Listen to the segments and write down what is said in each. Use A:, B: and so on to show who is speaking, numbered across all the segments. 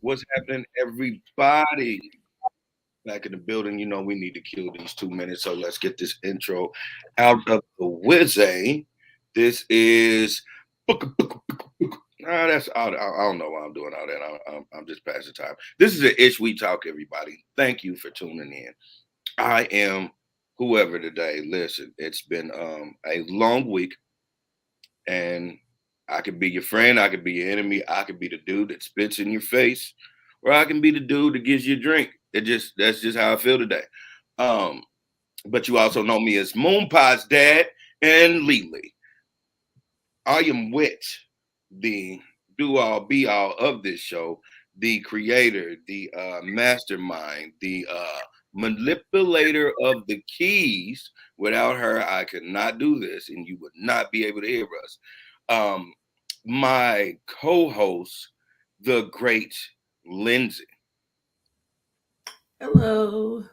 A: What's happening, everybody? Back in the building. You know, we need to kill these 2 minutes, so let's get this intro out of the way. This is. That's I don't know why I'm doing all that. I'm just passing time. This is an Ish We Talk, everybody. Thank you for tuning in. I am whoever today. Listen, it's been a long week, and I could be your friend, I could be your enemy, I could be the dude that spits in your face, or I can be the dude that gives you a drink. That's just how I feel today. Um, but you also know me as Moon Pie's dad and Lily. I am with the do all be all of this show, the creator, the mastermind, the manipulator of the keys. Without her, I could not do this, and you would not be able to hear us. Um, my co-host, the great Lindsay.
B: Hello.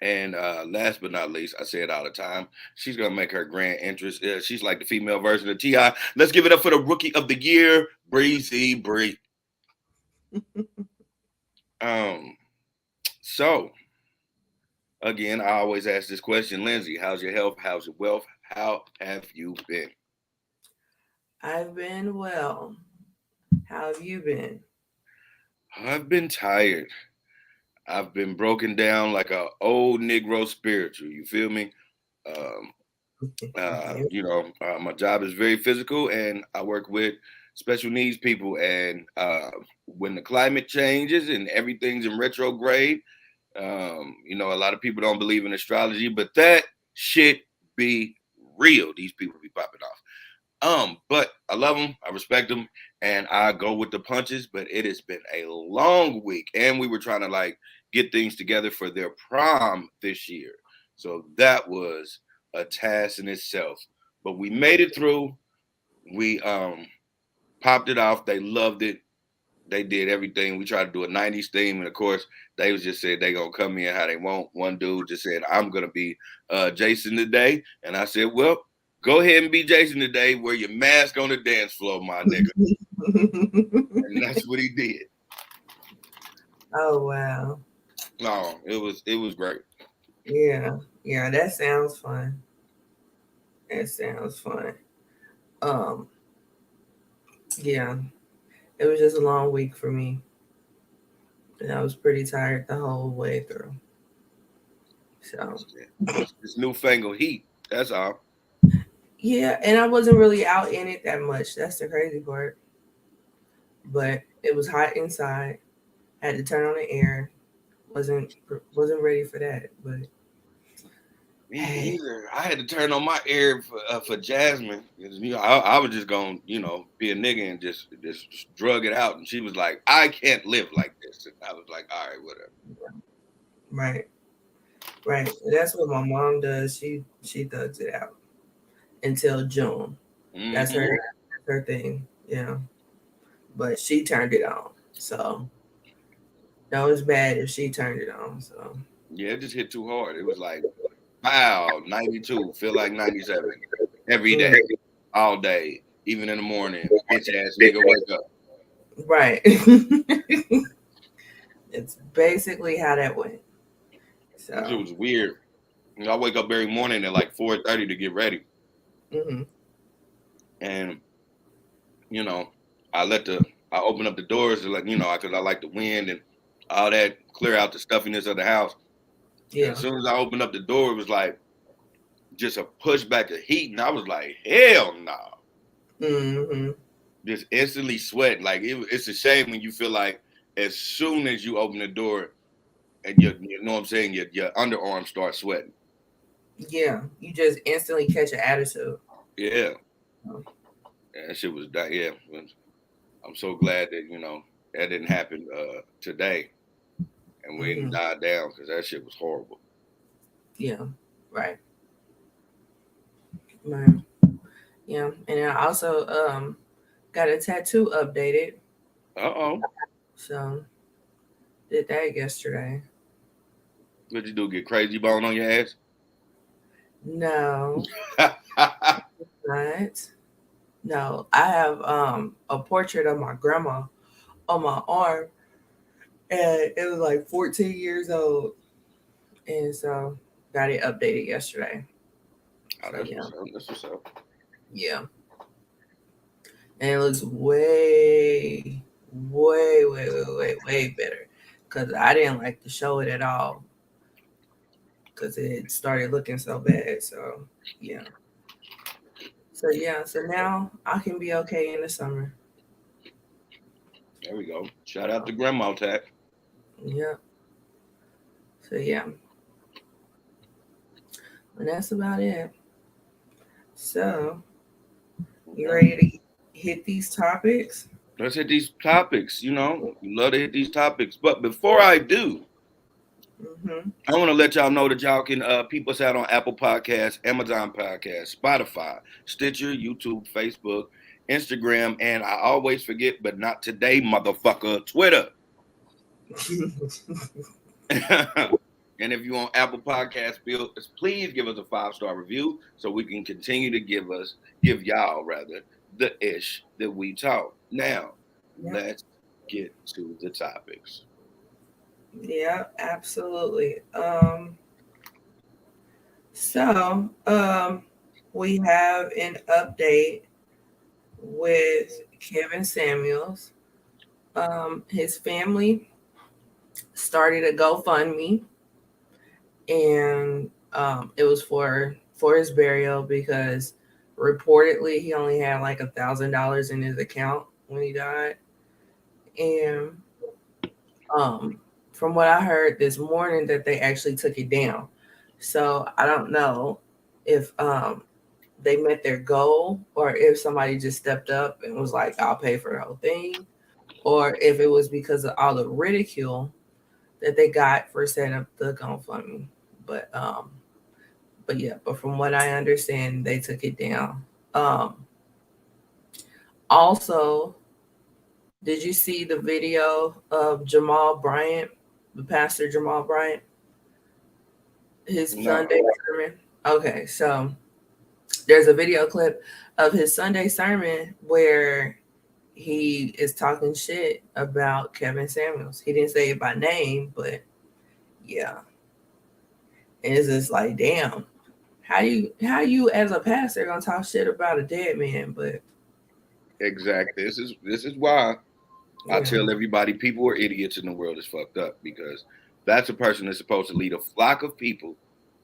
A: And last but not least, I say it all the time. She's gonna make her grand entrance. She's like the female version of Ti. Let's give it up for the rookie of the year, Breezy Bree. Um. So again, I always ask this question, Lindsay. How's your health? How's your wealth? How have you been?
B: I've been well. How have you been?
A: I've been tired. I've been broken down like a old Negro spiritual. You feel me? Um,
B: Yeah.
A: my job is very physical, and I work with special needs people. And when the climate changes and everything's in retrograde, a lot of people don't believe in astrology, but that shit be real. These people be popping off. But I love them, I respect them, and I go with the punches. But it has been a long week, and we were trying to like get things together for their prom this year, so that was a task in itself. But we made it through. We popped it off. They loved it. They did everything. We tried to do a '90s theme, and of course, they was just said they gonna come in how they want. One dude just said, "I'm gonna be Jason today," and I said, "Well, go ahead and be Jason today. Wear your mask on the dance floor, my nigga." And that's what he did.
B: Oh wow.
A: No, it was great.
B: Yeah. Yeah, that sounds fun. That sounds fun. Um, yeah. It was just a long week for me. And I was pretty tired the whole way through. So
A: It's newfangled heat. That's all.
B: yeah, and I wasn't really out in it that much. That's the crazy part. But it was hot inside. Had to turn on the air. Wasn't ready for that. But
A: Me
B: hey,
A: either. I had to turn on my air for Jasmine. 'Cause, I was just gonna, be a nigga and just drug it out. And she was like, "I can't live like this." And I was like, "All right, whatever."
B: right, right. That's what my mom does. She thugs it out until June. That's
A: Hmm.
B: her thing. Yeah. But she turned it on. So that was bad if she turned it on. So
A: Yeah, it just hit too hard. It was like, wow, 92, feel like 97 every
B: mm,
A: day, all day, even in the morning. Bitch ass nigga, wake up.
B: right. It's basically how that went.
A: That shit
B: So
A: was weird. I wake up every morning at like 4:30 to get ready,
B: hmm
A: and you know, I open up the doors to like because I like the wind and all that, clear out the stuffiness of the house. And
B: yeah.
A: as soon as I opened up the door, it was like just a pushback of heat, and I was like, hell no.
B: hmm
A: Just instantly sweating. Like it's a shame when you feel like as soon as you open the door and you know what I'm saying, your underarm starts sweating.
B: Yeah. You just instantly catch an attitude.
A: Yeah,
B: So,
A: that shit was that. Yeah, I'm so glad that that didn't happen today, and we didn't
B: hmm
A: die down because that shit was horrible.
B: Yeah. Right. Right. Yeah. And I also got a tattoo updated.
A: Uh-oh.
B: So did that yesterday.
A: What'd you do? Get crazy bone on your ass?
B: No, not. No, I have a portrait of my grandma on my arm, and it was like 14 years old, and so got it updated yesterday.
A: Oh,
B: So
A: that's
B: yeah,
A: what's up. That's what's up.
B: yeah, and it looks way better because I didn't like to show it at all because it started looking so bad. So yeah, so now I can be okay in the summer.
A: There we go. Shout out to Grandma Tech.
B: Yeah, so yeah, and that's about it. So you
A: Okay.
B: ready to hit these topics?
A: Let's hit these topics. We love to hit these topics. But before I do,
B: Mm-hmm.
A: I want to let y'all know that y'all can peep us out on Apple Podcasts, Amazon Podcasts, Spotify, Stitcher, YouTube, Facebook, Instagram, and I always forget, but not today, motherfucker, Twitter. And if you on Apple Podcasts, please give us a 5-star review so we can continue to give y'all rather the ish that we talk. Now,
B: Yep.
A: let's get to the topics.
B: Yeah, absolutely. So we have an update with Kevin Samuels. His family started a GoFundMe, and it was for his burial because reportedly he only had like $1,000 in his account when he died. And um, from what I heard this morning, that they actually took it down. So I don't know if they met their goal or if somebody just stepped up and was like, I'll pay for the whole thing, or if it was because of all the ridicule that they got for setting up the GoFundMe. But um, but yeah, but from what I understand, they took it down. Um, Also, did you see the video of Jamal Bryant, the pastor Jamal Bryant, his
A: No.
B: Sunday sermon? Okay, so there's a video clip of his Sunday sermon where he is talking shit about Kevin Samuels. He didn't say it by name, but yeah. And it's just like, damn, how you as a pastor gonna talk shit about a dead man? But
A: Exactly. This is why I
B: yeah,
A: tell everybody people are idiots and the world is fucked up because that's a person that's supposed to lead a flock of people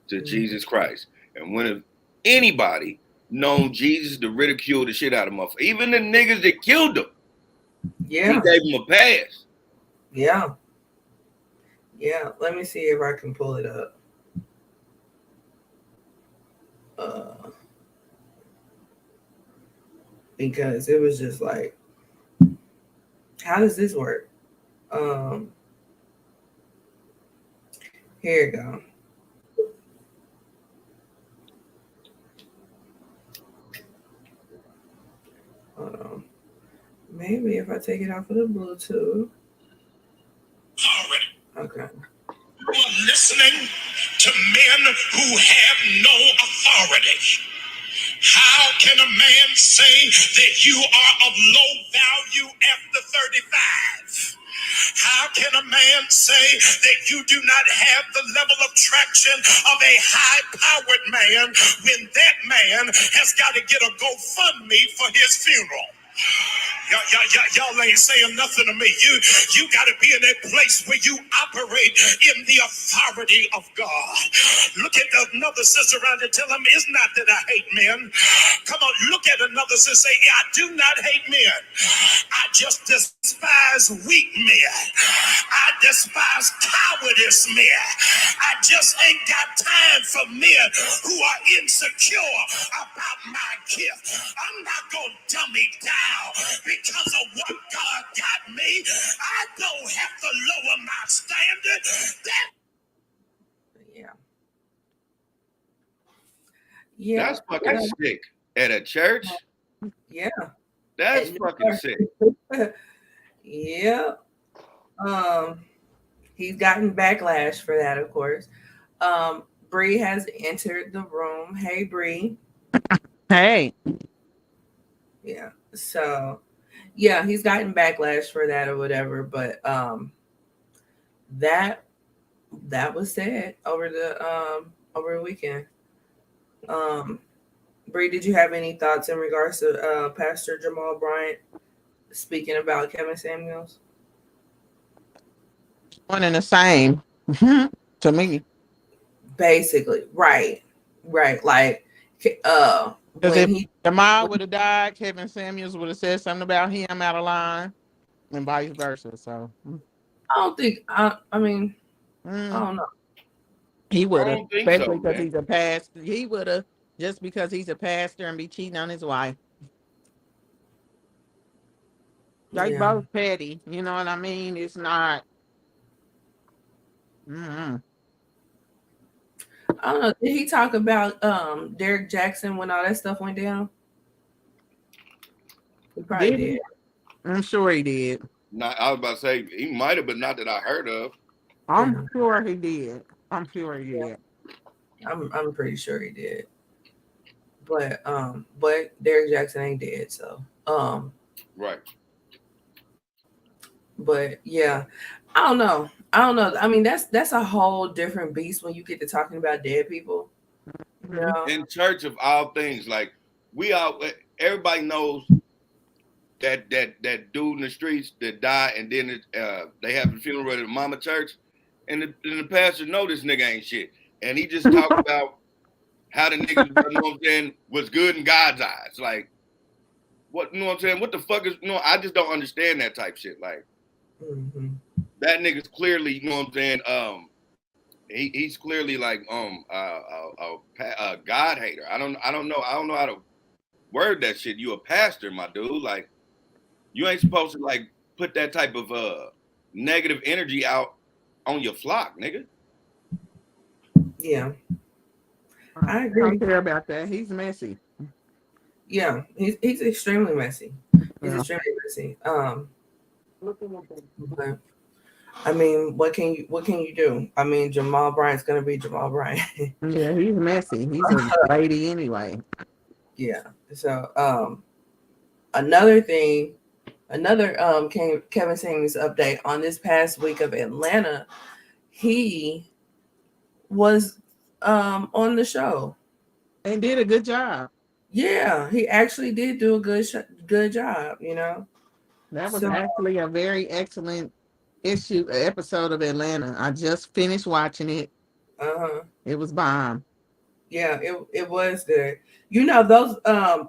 A: to
B: mhm.
A: Jesus Christ. And when if anybody known Jesus to ridicule the shit out of motherfuckers, even the niggas that killed him, he
B: Yeah,
A: gave him a pass.
B: yeah, yeah. Let me see if I can pull it up. Uh, because it was just like, how does this work? Um, Here you go. Hold on. Maybe if I take it off of the Bluetooth. Okay.
C: You are listening to men who have no authority. How can a man say that you are of low value after 35? How can a man say that you do not have the level of traction of a high-powered man when that man has got to get a GoFundMe for his funeral? Y'all ain't saying nothing to me. You got to be in a place where you operate in the authority of God. Look at another sister around and tell them it's not that I hate men. Come on, look at another sister. Say, I do not hate men. I just despise weak men. I despise cowardice men. I just ain't got time for men who are insecure about my gift. I'm not going to dumb it down because of what God got me. I don't have to lower my standard. That
B: Yeah. Yeah.
A: That's fucking sick. At a church?
B: Yeah.
A: That's fucking sick.
B: Yeah. Um, he's gotten backlash for that, of course. Bree has entered the room. Hey, Bree.
D: Hey,
B: Yeah. So yeah, he's gotten backlash for that or whatever, but that that was said over the weekend. Um Bree, did you have any thoughts in regards to Pastor Jamal Bryant speaking about Kevin Samuels?
D: One and the same to me.
B: Basically, right, right. Like, uh,
D: Because if
B: when he,
D: Jamal
B: when,
D: would have died, Kevin Samuels would have said something about him out of line, and vice versa. So,
B: I don't think, I mean, I
D: mm,
B: don't know.
D: he
A: I
D: would have,
A: don't think
D: especially
A: so,
D: because
A: man.
D: he's a pastor. He would have just because he's a pastor and be cheating on his wife. They
B: Yeah,
D: both petty. You know what I mean? It's not. Mm-mm.
B: I don't know. Did he talk about Derek Jackson when all that stuff went down? He probably
D: Did he?
B: did.
D: I'm sure he did.
A: Not, I was about to say he might have, but not that I heard of.
D: I'm
B: Yeah,
D: sure he did. I'm sure he
B: yeah.
D: did.
B: I'm pretty sure he did. But Derek Jackson ain't dead, so
A: Right.
B: but yeah, I don't know. I don't know. I mean, that's a whole different beast when you get to talking about dead people. You
D: Mhm.
B: know?
A: In church of all things, like we all, everybody knows that dude in the streets that died, and then they have the funeral at the mama church, and the pastor know this nigga ain't shit, and he just talked about how the niggas, you know what I'm saying, was good in God's eyes. Like, what, you know what I'm saying? What the fuck is, I just don't understand that type shit. Like,
B: Hmm.
A: that nigga's clearly, you know what I'm saying, he's clearly like a God hater. I don't know how to word that shit. You a pastor, my dude. Like, you ain't supposed to like put that type of negative energy out on your flock, nigga.
B: Yeah, I
D: I don't
B: agree.
D: care about that. He's messy.
B: Yeah, he's extremely messy. He's
D: Yeah.
B: extremely messy. But I mean, what can you do? I mean, Jamal Bryant's gonna be Jamal Bryant.
D: Yeah, he's messy. He's a lady anyway.
B: Yeah. So another thing, another Kevin Samuels update on this past week of Atlanta. He was on the show.
D: And did a good job.
B: Yeah, he actually did do a good job. You know.
D: That was
B: So
D: actually a very excellent episode of Atlanta. I just finished watching it.
B: uh-huh.
D: It was bomb.
B: Yeah, it was good. You know those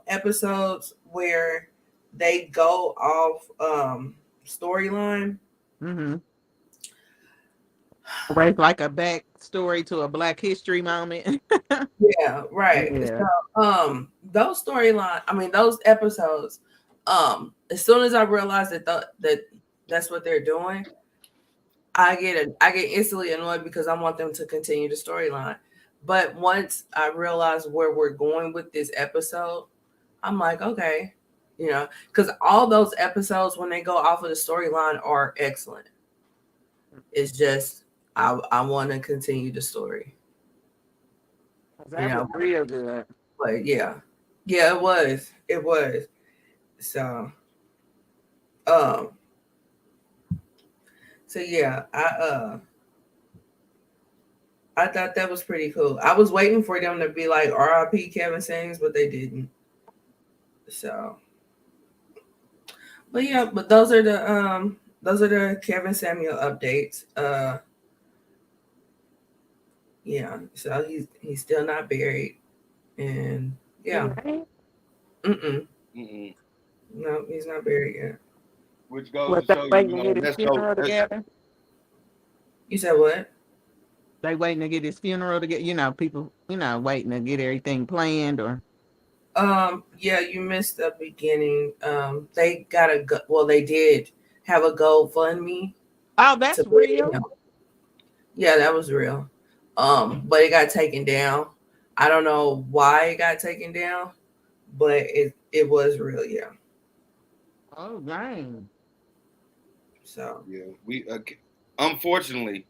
B: episodes where they go off storyline.
D: Mm-hmm. It's like a backstory to a Black History moment.
B: Yeah, right.
D: Yeah.
B: So those storyline, I mean those episodes, as soon as I realized that that's what they're doing, I get instantly annoyed because I want them to continue the storyline. But once I realize where we're going with this episode, I'm like, okay, you know, because all those episodes when they go off of the storyline are excellent. It's just I want to continue the story, you
D: That was
B: know.
D: real good.
B: But yeah, yeah, it was. So um, so yeah, I thought that was pretty cool. I was waiting for them to be like R.I.P. Kevin Samuels, but they didn't. So, but yeah, but those are the Kevin Samuel updates. Yeah, so he's still not buried, and yeah,
D: Right?
B: mm
A: Mm-mm.
B: no, he's not buried yet.
A: Which goes
D: Was
A: to
D: they
A: show you,
D: waiting to get his
A: that's so.
D: funeral together?
B: You said what?
D: They waiting to get his funeral together. People, waiting to get everything planned or.
B: Yeah, you missed the beginning. They got well, they did have a GoFundMe
D: Oh,
B: to
D: that's
B: bury
D: real.
B: him. Yeah, that was real. But it got taken down. I don't know why it got taken down, but it was real, yeah.
D: Oh, dang.
B: So
A: Yeah, we unfortunately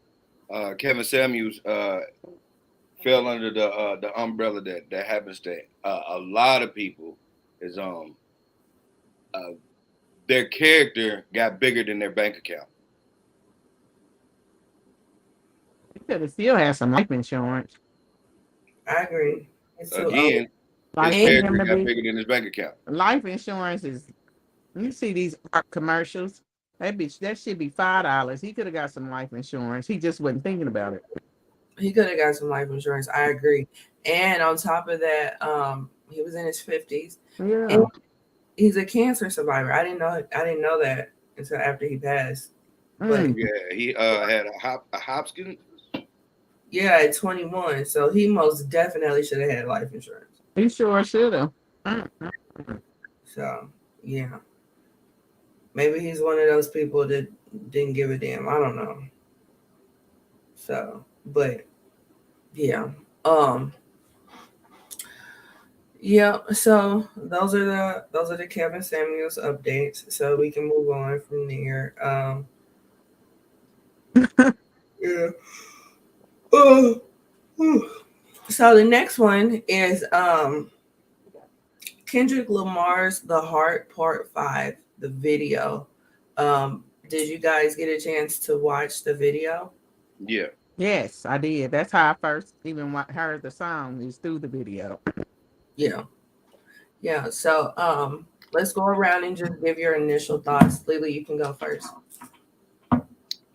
A: Kevin Samuels fell under the umbrella that happens to a lot of people. Is their character got bigger than their bank account.
D: He could have still had some life insurance.
B: I agree. It's too old.
A: Again, his
D: Like for
B: And
D: him
A: character
D: to
A: got
D: be
A: bigger than his bank account.
D: life insurance is you see these art commercials. That should be $5. He could have got some life insurance. He just wasn't thinking about it.
B: he could have got some life insurance. I agree. And on top of that, he was in his 50s.
D: Yeah.
B: And he's a cancer survivor. I didn't know that until after he passed. But
D: Mm.
A: Yeah, he had a Hopkins.
B: yeah, at 21. So he most definitely should have had life insurance.
D: He sure should have.
B: So yeah. Maybe he's one of those people that didn't give a damn. I don't know. So, but yeah. Yeah, so those are the Kevin Samuels updates. So we can move on from there. Yeah. So the next one is Kendrick Lamar's The Heart Part 5, the video. Did you guys get a chance to watch the video?
A: Yeah.
D: Yes, I did. That's how I first even heard the song is through the video.
B: Yeah. Yeah. So let's go around and just give your initial thoughts. Lily, you can go first.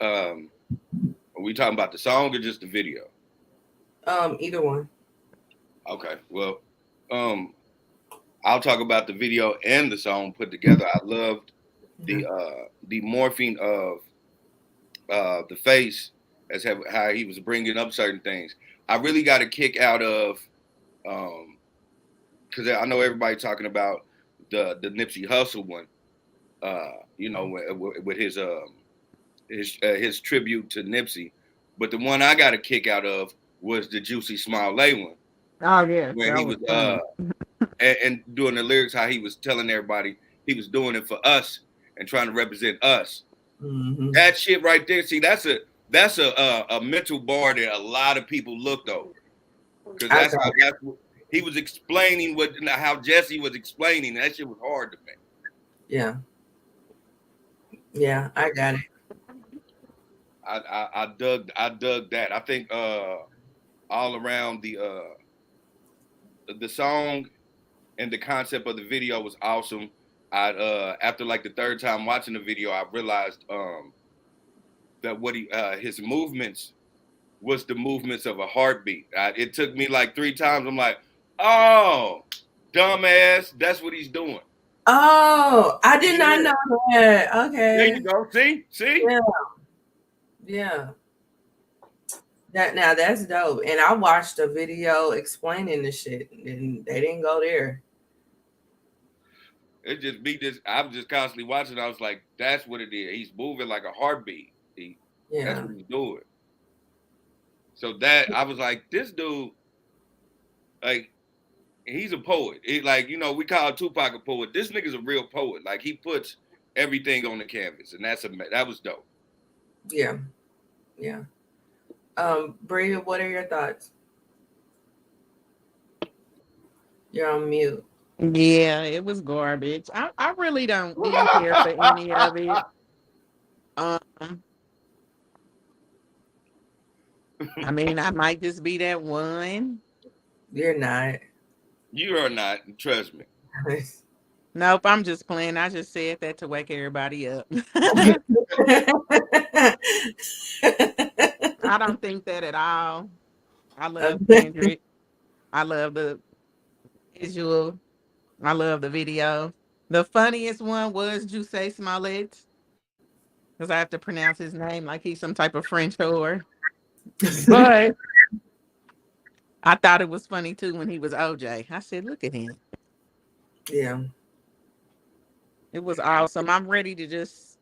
A: Are we talking about the song or just the video?
B: Either one.
A: Okay. Well, I'll talk about the video and the song put together. I loved the morphing of the face as how he was bringing up certain things. I really got a kick out of because I know everybody talking about the Nipsey Hussle one. You know, with his tribute to Nipsey, but the one I got a kick out of was the Juicy Smollett one.
D: Oh yeah,
A: When he was and doing the lyrics, how he was telling everybody he was doing it for us and trying to represent us.
B: Mm-hmm.
A: That shit right there. See, that's a mental bar that a lot of people looked over because that's what he was explaining how Jesse was explaining. That shit was hard to me.
B: Yeah. Yeah, I got it.
A: I dug that. I think all around the song and the concept of the video was awesome. After like the third time watching the video, I realized that what his movements was the movements of a heartbeat. It took me like 3 times. I'm like, oh, dumbass, that's what he's doing.
B: Oh, I did not know that. Okay.
A: There you go. See?
B: Yeah. That's dope. And I watched a video explaining the shit, and they didn't go there.
A: It just be this. I'm just constantly watching. I was like, that's what it is. He's moving like a heartbeat. That's what he's doing. So that I was like, this dude, like, he's a poet. Like, you know, we call Tupac a poet. This nigga's a real poet. Like, he puts everything on the canvas, and that was dope.
B: Yeah. Bria, what are your thoughts? You're on mute.
D: Yeah, it was garbage. I really didn't care for any of it. I mean, I might just be that one.
B: You're not.
A: You are not. Trust me.
D: Nope, I'm just playing. I just said that to wake everybody up.
B: I
D: don't think that at all. I love Kendrick. I love the visual. I love the video. The funniest one was Juicy Smollett, because I have to pronounce his name like he's some type of French whore. But I thought it was funny too when he was OJ. I said, look at him.
B: Yeah.
D: It was awesome. I'm ready to just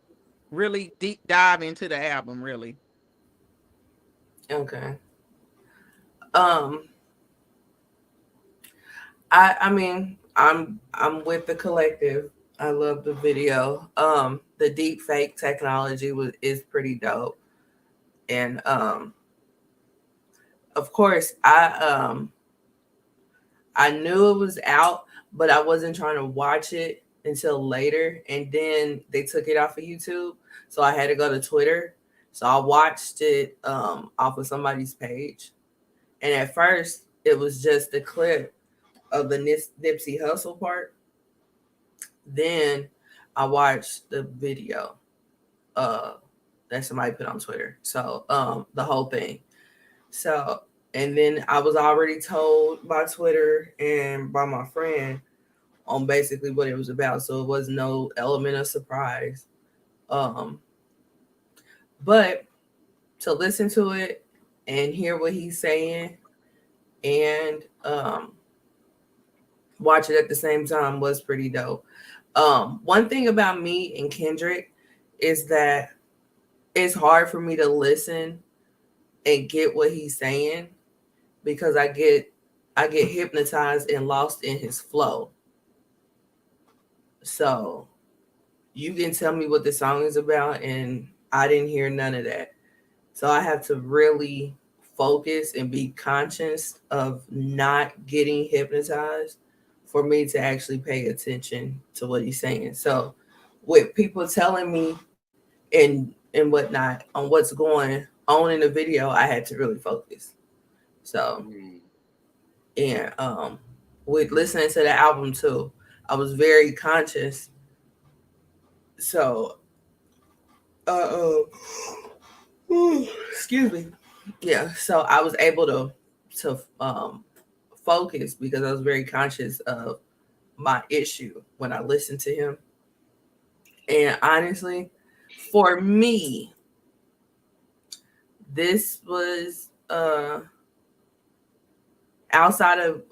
D: really deep dive into the album, really.
B: Okay. I mean, I'm with the collective. I love the video. The deep fake technology is pretty dope. And of course I knew it was out, but I wasn't trying to watch it until later, and then they took it off of YouTube, so I had to go to Twitter. So I watched it off of somebody's page, and at first it was just a clip of the Nipsey Hussle part. Then I watched the video uh, that somebody put on Twitter. So the whole thing. So and then I was already told by Twitter and by my friend on basically what it was about. So it was no element of surprise. Um, but to listen to it and hear what he's saying and watch it at the same time was pretty dope. One thing about me and Kendrick is that it's hard for me to listen and get what he's saying because I get hypnotized and lost in his flow. So you can tell me what the song is about and I didn't hear none of that. So I have to really focus and be conscious of not getting hypnotized for me to actually pay attention to what he's saying. So with people telling me and whatnot on what's going on in the video, I had to really focus. So and with listening to the album too, I was very conscious. So uh, excuse me. Yeah, so I was able to focus because I was very conscious of my issue when I listened to him. And honestly, for me, this was outside of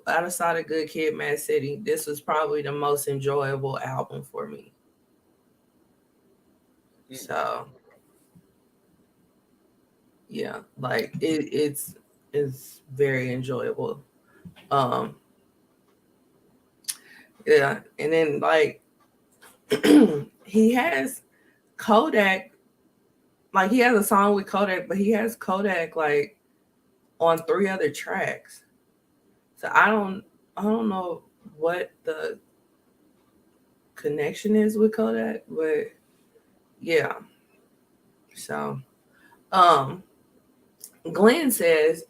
B: Good Kid, Mad City. This was probably the most enjoyable album for me. So yeah, like it's very enjoyable. Um, yeah, and then like he has Kodak, like he has a song with Kodak, but he has Kodak like on 3 other tracks. So I don't know what the connection is with Kodak, but yeah. So um Glenn says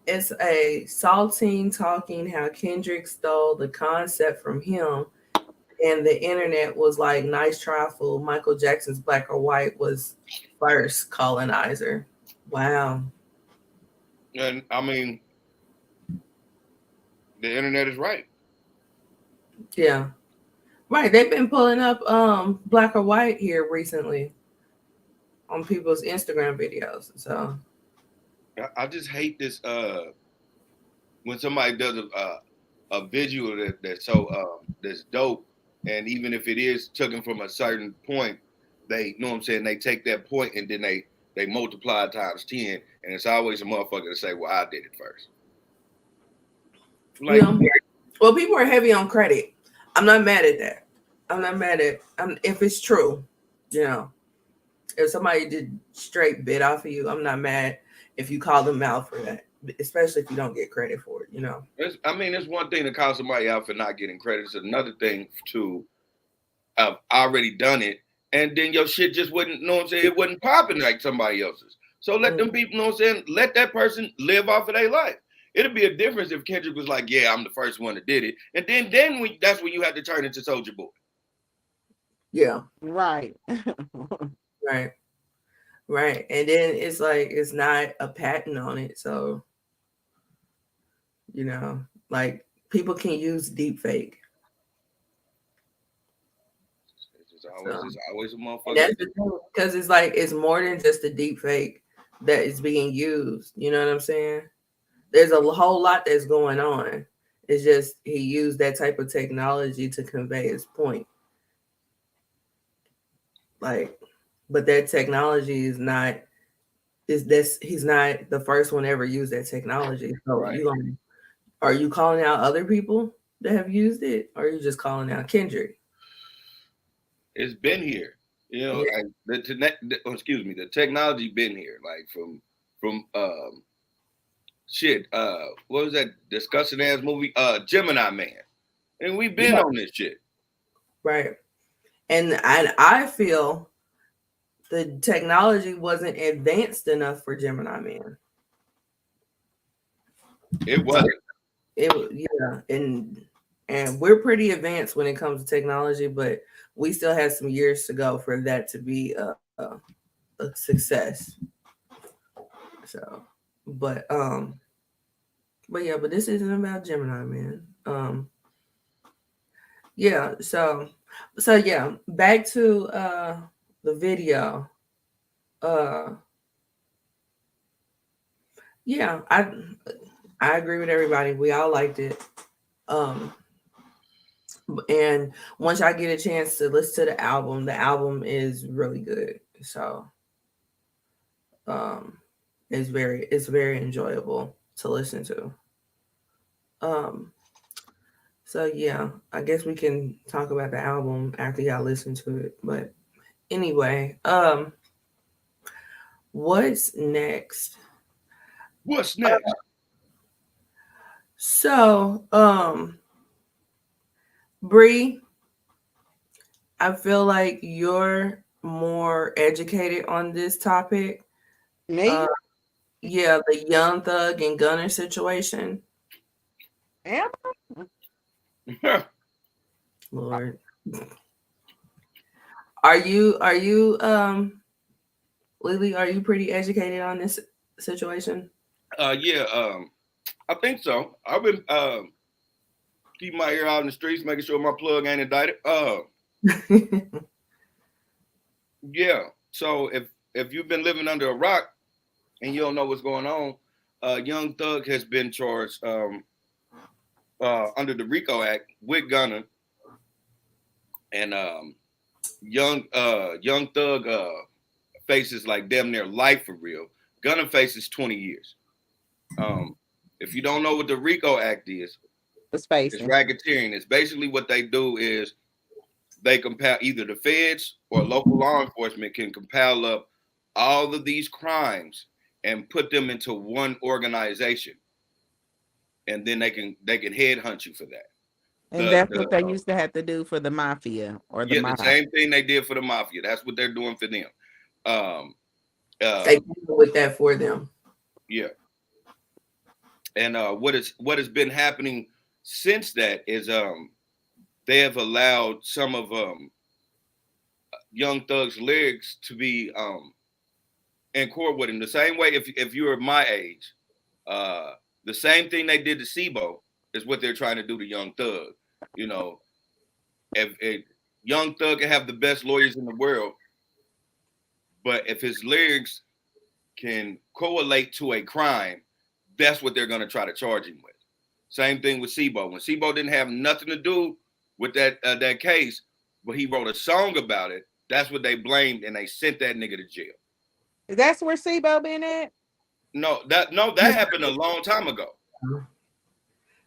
B: it's a saltine talking how Kendrick stole the concept from him and the internet was like nice try fool. Michael Jackson's Black or White was first colonizer. Wow.
A: And I mean, the internet is right.
B: Yeah. Right. They've been pulling up Black or White here recently on people's Instagram videos. So
A: I just hate this when somebody does a visual that's so that's dope, and even if it is taken from a certain point, they, you know what I'm saying, they take that point and then they multiply it times 10, and it's always a motherfucker to say, well, I did it first. Like,
B: yeah. Well, people are heavy on credit. I'm not mad at that. I'm not mad at if it's true, you know. If somebody did straight bit off of you, I'm not mad if you call them out for that, especially if you don't get credit for it, you know.
A: it's one thing to call somebody out for not getting credit. It's another thing to have already done it, and then your shit just wouldn't, you know what I'm saying, it wasn't popping like somebody else's. So let them people, you know what I'm saying, let that person live off of their life. It'd be a difference if Kendrick was like, yeah, I'm the first one that did it. And then that's when you have to turn into Soulja Boy.
B: Yeah.
D: Right.
B: Right. Right. And then it's like it's not a patent on it. So, you know, like people can use deep fake.
A: It's always a motherfucker.
B: That's the thing, because it's like it's more than just a deep fake that is being used. You know what I'm saying? There's a whole lot that's going on. It's just he used that type of technology to convey his point. Like, but that technology is not is this he's not the first one ever used that technology. So
A: Right.
B: Are you calling out other people that have used it, or are you just calling out Kendrick?
A: It's been here, you know.
B: Yeah.
A: The technology been here, like from shit. What was that disgusting ass movie? Gemini Man, and we've been on this shit.
B: right. And I feel the technology wasn't advanced enough for Gemini Man.
A: It
B: Like
A: wasn't.
B: yeah, and we're pretty advanced when it comes to technology, but we still have some years to go for that to be a success. So, but but yeah, but this isn't about Gemini Man. Yeah, so yeah, back to the video. Uh yeah, I agree with everybody. We all liked it. Um and once I get a chance to listen to the album is really good. So um it's very enjoyable to listen to. Um so yeah, I guess we can talk about the album after y'all listen to it. But anyway, what's next?
A: What's next?
B: So, Bree, I feel like you're more educated on this topic. Uh,
D: Me?
B: yeah, the Young Thug and Gunner situation.
D: Am
B: Lord, are you Lily? Are you pretty educated on this situation?
A: Yeah, I think so. I've been keeping my ear out in the streets, making sure my plug ain't indicted. Yeah. So if you've been living under a rock and you don't know what's going on, Young Thug has been charged under the RICO Act with Gunna, and Young Thug faces like damn near life for real. Gunna faces 20 years. Um, if you don't know what the RICO Act is,
D: was
A: it's
D: facing.
A: racketeering. It's basically what they do is they compile either the feds or local law enforcement can compile up all of these crimes and put them into one organization, and then they can headhunt you for that.
D: And
A: The
D: that's
A: the
D: what they used to have to do for the mafia or the
A: Yeah, the
D: mob.
A: same thing they did for the mafia. That's what they're doing for them. Um, uh,
B: They deal with that for them.
A: yeah, and what has been happening since that is they have allowed some of Young Thug's lyrics to be in court with him. The same way, if you're my age, uh, the same thing they did to Sibo is what they're trying to do to Young Thug. You know, if Young Thug can have the best lawyers in the world, but if his lyrics can correlate to a crime, that's what they're going to try to charge him with. Same thing with Sibo. When Sibo didn't have nothing to do with that case, but he wrote a song about it, that's what they blamed, and they sent that nigga to jail.
D: That's where SIBO been at?
A: No, that happened a long time ago.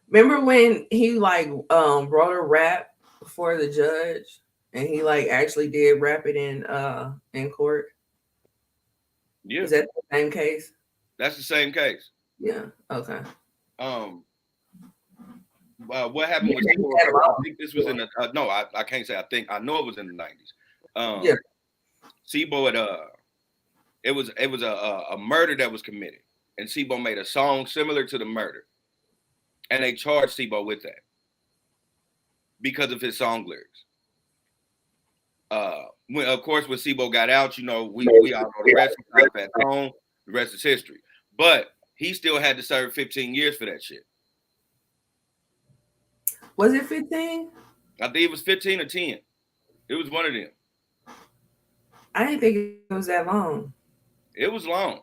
B: Remember when he like wrote a rap for the judge and he like actually did rap it in court?
A: Yeah,
B: Is that the same case?
A: that's the same case.
B: Yeah. Okay.
A: Um, what happened
B: Yeah,
A: with
B: he
A: Sibo?
B: had a
A: I
B: lot
A: think this was in the no, I can't say I think I know it was in the 90s.
B: yeah.
A: Sibo had it was a murder that was committed, and Sibo made a song similar to the murder, and they charged Sibo with that because of his song lyrics. When of course when Sibo got out, we all know the rest. He got back home. The rest is history. But he still had to serve 15 years for that shit.
B: Was it 15?
A: I think it was 15 or 10. It was one of them.
B: I didn't think it was that long.
A: It was long.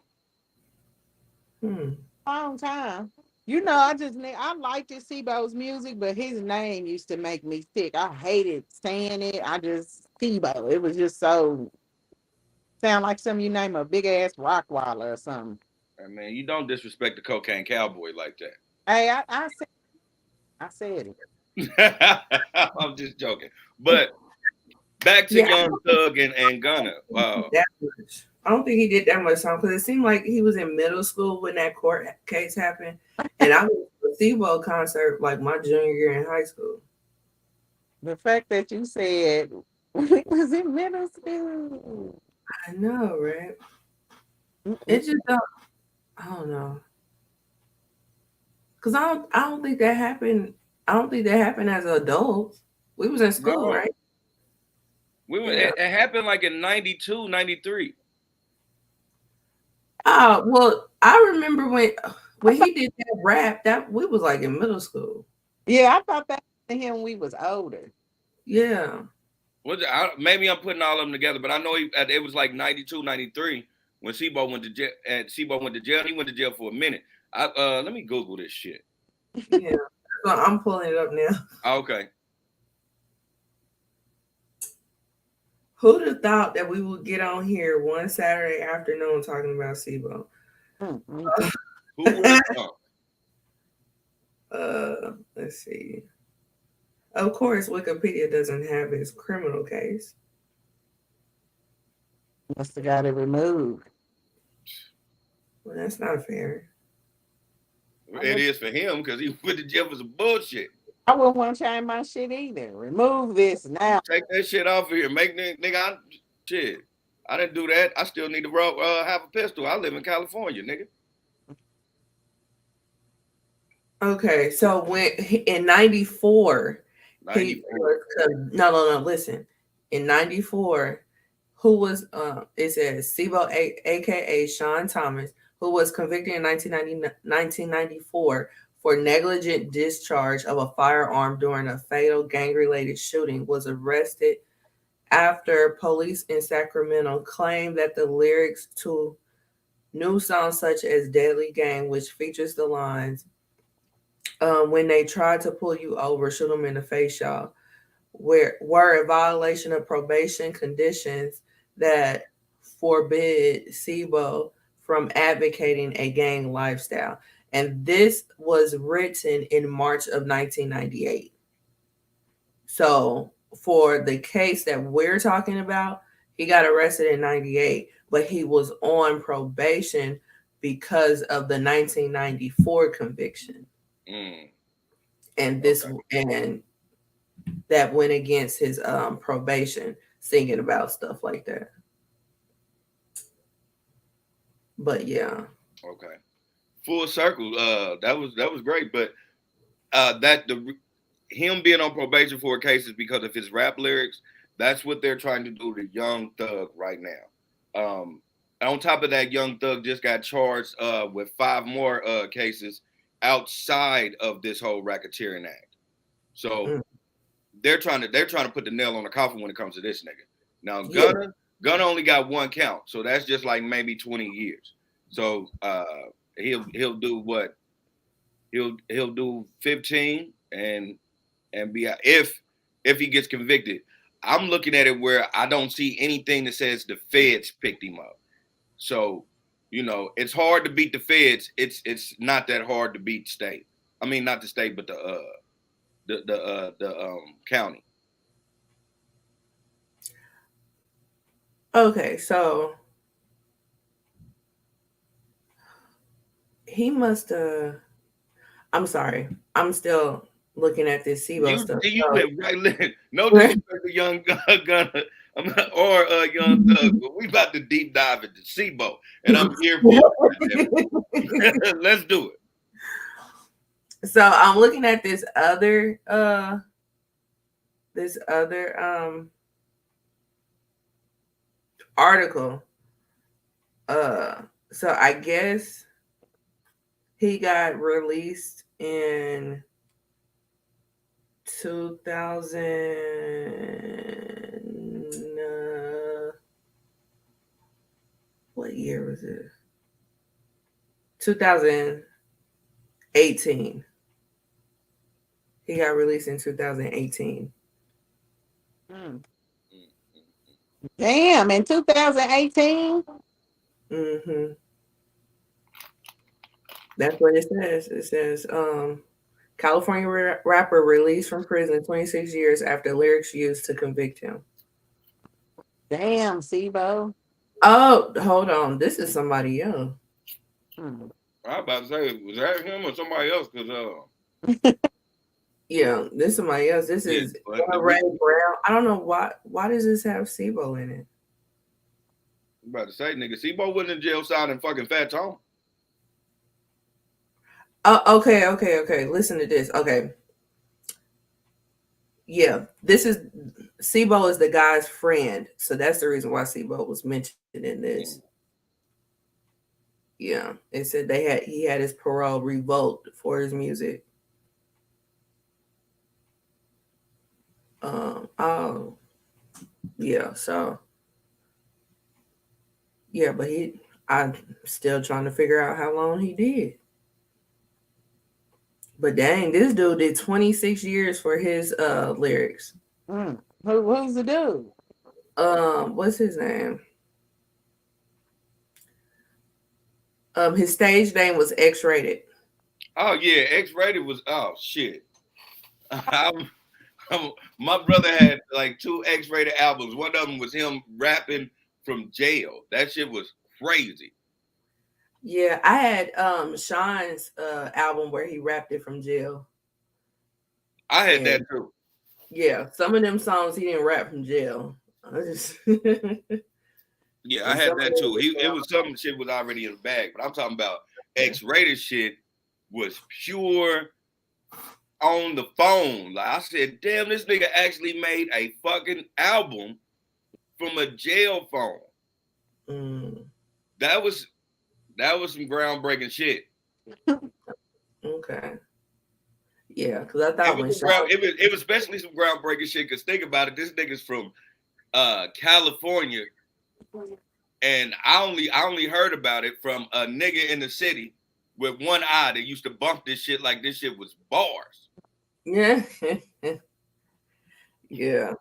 B: Hmm.
D: Long time. I liked SIBO's music, but his name used to make me sick. I hated saying it. I just SIBO. It was just so sound like something you name a big ass Rockwaller or something.
A: I mean, you don't disrespect the cocaine cowboy like
D: Hey, I said it.
A: that. I'm just joking. But back to
B: Yeah,
A: Young Thug and Gunna.
B: that much. I don't think he did that much time because it seemed like he was in middle school when that court case happened, and I went to a SIBO concert like my junior year in high school.
D: The fact that you said we was in middle school.
B: I know, right?
D: Mm-mm.
B: It just don't. I don't know, cause I don't think that happened. I don't think that happened as adults. We was in school,
A: No,
B: right?
A: we were.
B: Yeah.
A: It happened like in 92, 93.
B: Oh well, I remember
D: I
B: when
D: thought,
B: he did that rap. That we was like in middle school.
D: yeah, I thought that to him we was older.
B: Yeah.
A: Maybe I'm putting all of them together, but I know it was like 92, 93 when Sebo went to jail. And Sebo went to jail. He went to jail for a minute. Let me Google this shit.
B: Yeah. So I'm pulling it up now.
A: Okay.
B: Who'd have thought that we would get on here one Saturday afternoon talking about SIBO?
D: Mm-mm.
A: Who would have thought?
B: Let's see. Of course, Wikipedia doesn't have his criminal case.
D: Must have got it removed.
B: Well, that's not fair.
A: It is for him because he went to jail for some bullshit.
D: I wouldn't want to change my shit either. Remove this now.
A: Take that shit off of here. Make nigga, shit. I didn't do that. I still need to have a pistol. I live in California, nigga.
B: Okay, so when in '94, he
A: 94.
B: no. Listen, in '94, who was it says SIBO, aka Sean Thomas, who was convicted in 1994 for negligent discharge of a firearm during a fatal gang-related shooting, was arrested after police in Sacramento claimed that the lyrics to new songs such as Deadly Gang, which features the lines, when they tried to pull you over, shoot them in the face, y'all, were a violation of probation conditions that forbid SIBO from advocating a gang lifestyle. And this was written in March of 1998. So for the case that we're talking about, he got arrested in 98, but he was on probation because of the 1994 conviction.
A: Mm,
B: And
A: okay.
B: that went against his probation, singing about stuff like that. But yeah.
A: Okay. Full circle. That was great, but him being on probation for a case is because of his rap lyrics. That's what they're trying to do to Young Thug right now. On top of that, Young Thug just got charged with 5 more cases outside of this whole racketeering act. So
B: Mm.
A: they're trying to put the nail on the coffin when it comes to this nigga. Now
B: Yeah.
A: Gunna only got 1 count, so that's just like maybe 20 years. So he'll do what? He'll do 15 and be out if he gets convicted. I'm looking at it where I don't see anything that says the feds picked him up. So, it's hard to beat the feds. It's not that hard to beat state. I mean, not the state, but the county.
B: Okay, so he must have. I'm sorry. I'm still looking at this SIBO stuff.
A: You went right. No disrespect to Young Gunna or Young Thug, but we about to deep dive into SIBO, and I'm here for it. Let's do it.
B: So I'm looking at this other article. So I guess he got released in 2000. What year was it? 2018. He got released in 2018.
D: Mm. Damn, in 2018?
B: Mm-hmm. That's what it says. It says, California rapper released from prison 26 years after lyrics used to convict him.
D: Damn, SIBO.
B: Oh, hold on. This is somebody else.
A: I was about to say, was that him or somebody else? Because
B: Yeah, this is somebody else. This
A: Yeah,
B: is
A: but
B: Ray Brown. I don't know why. Why does this have SIBO in it?
A: I'm about to say, nigga, Sebo wasn't in jail signing fucking Fat Tone.
B: Okay. Listen to this. Okay, yeah, this is SIBO is the guy's friend, so that's the reason why SIBO was mentioned in this. Yeah, it said he had his parole revoked for his music. Oh, yeah. So yeah, but I'm still trying to figure out how long he did. But dang, this dude did 26 years for his lyrics.
D: Who's the dude?
B: What's his name? His stage name was X Rated.
A: Oh yeah, X Rated was oh shit. I'm, my brother had like 2 X-rated albums. One of them was him rapping from jail. That shit was crazy.
B: Yeah, I had Sean's album where he rapped it from jail.
A: I had that
B: And
A: too.
B: yeah, some of them songs he didn't rap from jail. I just
A: Yeah, I
B: and
A: had
B: some of
A: that too.
B: them
A: It was some shit was already in the bag, but I'm talking about X-rated shit was pure on the phone. Like I said, damn, this nigga actually made a fucking album from a jail phone.
B: mm,
A: That was some groundbreaking shit.
B: okay. Yeah, because I
A: It
B: thought
A: was
B: when
A: some
B: Sean
A: it was especially some groundbreaking shit. Cause think about it, this nigga's from California, and I only heard about it from a nigga in the city with one eye that used to bump this shit like this shit was bars.
B: yeah. Yeah,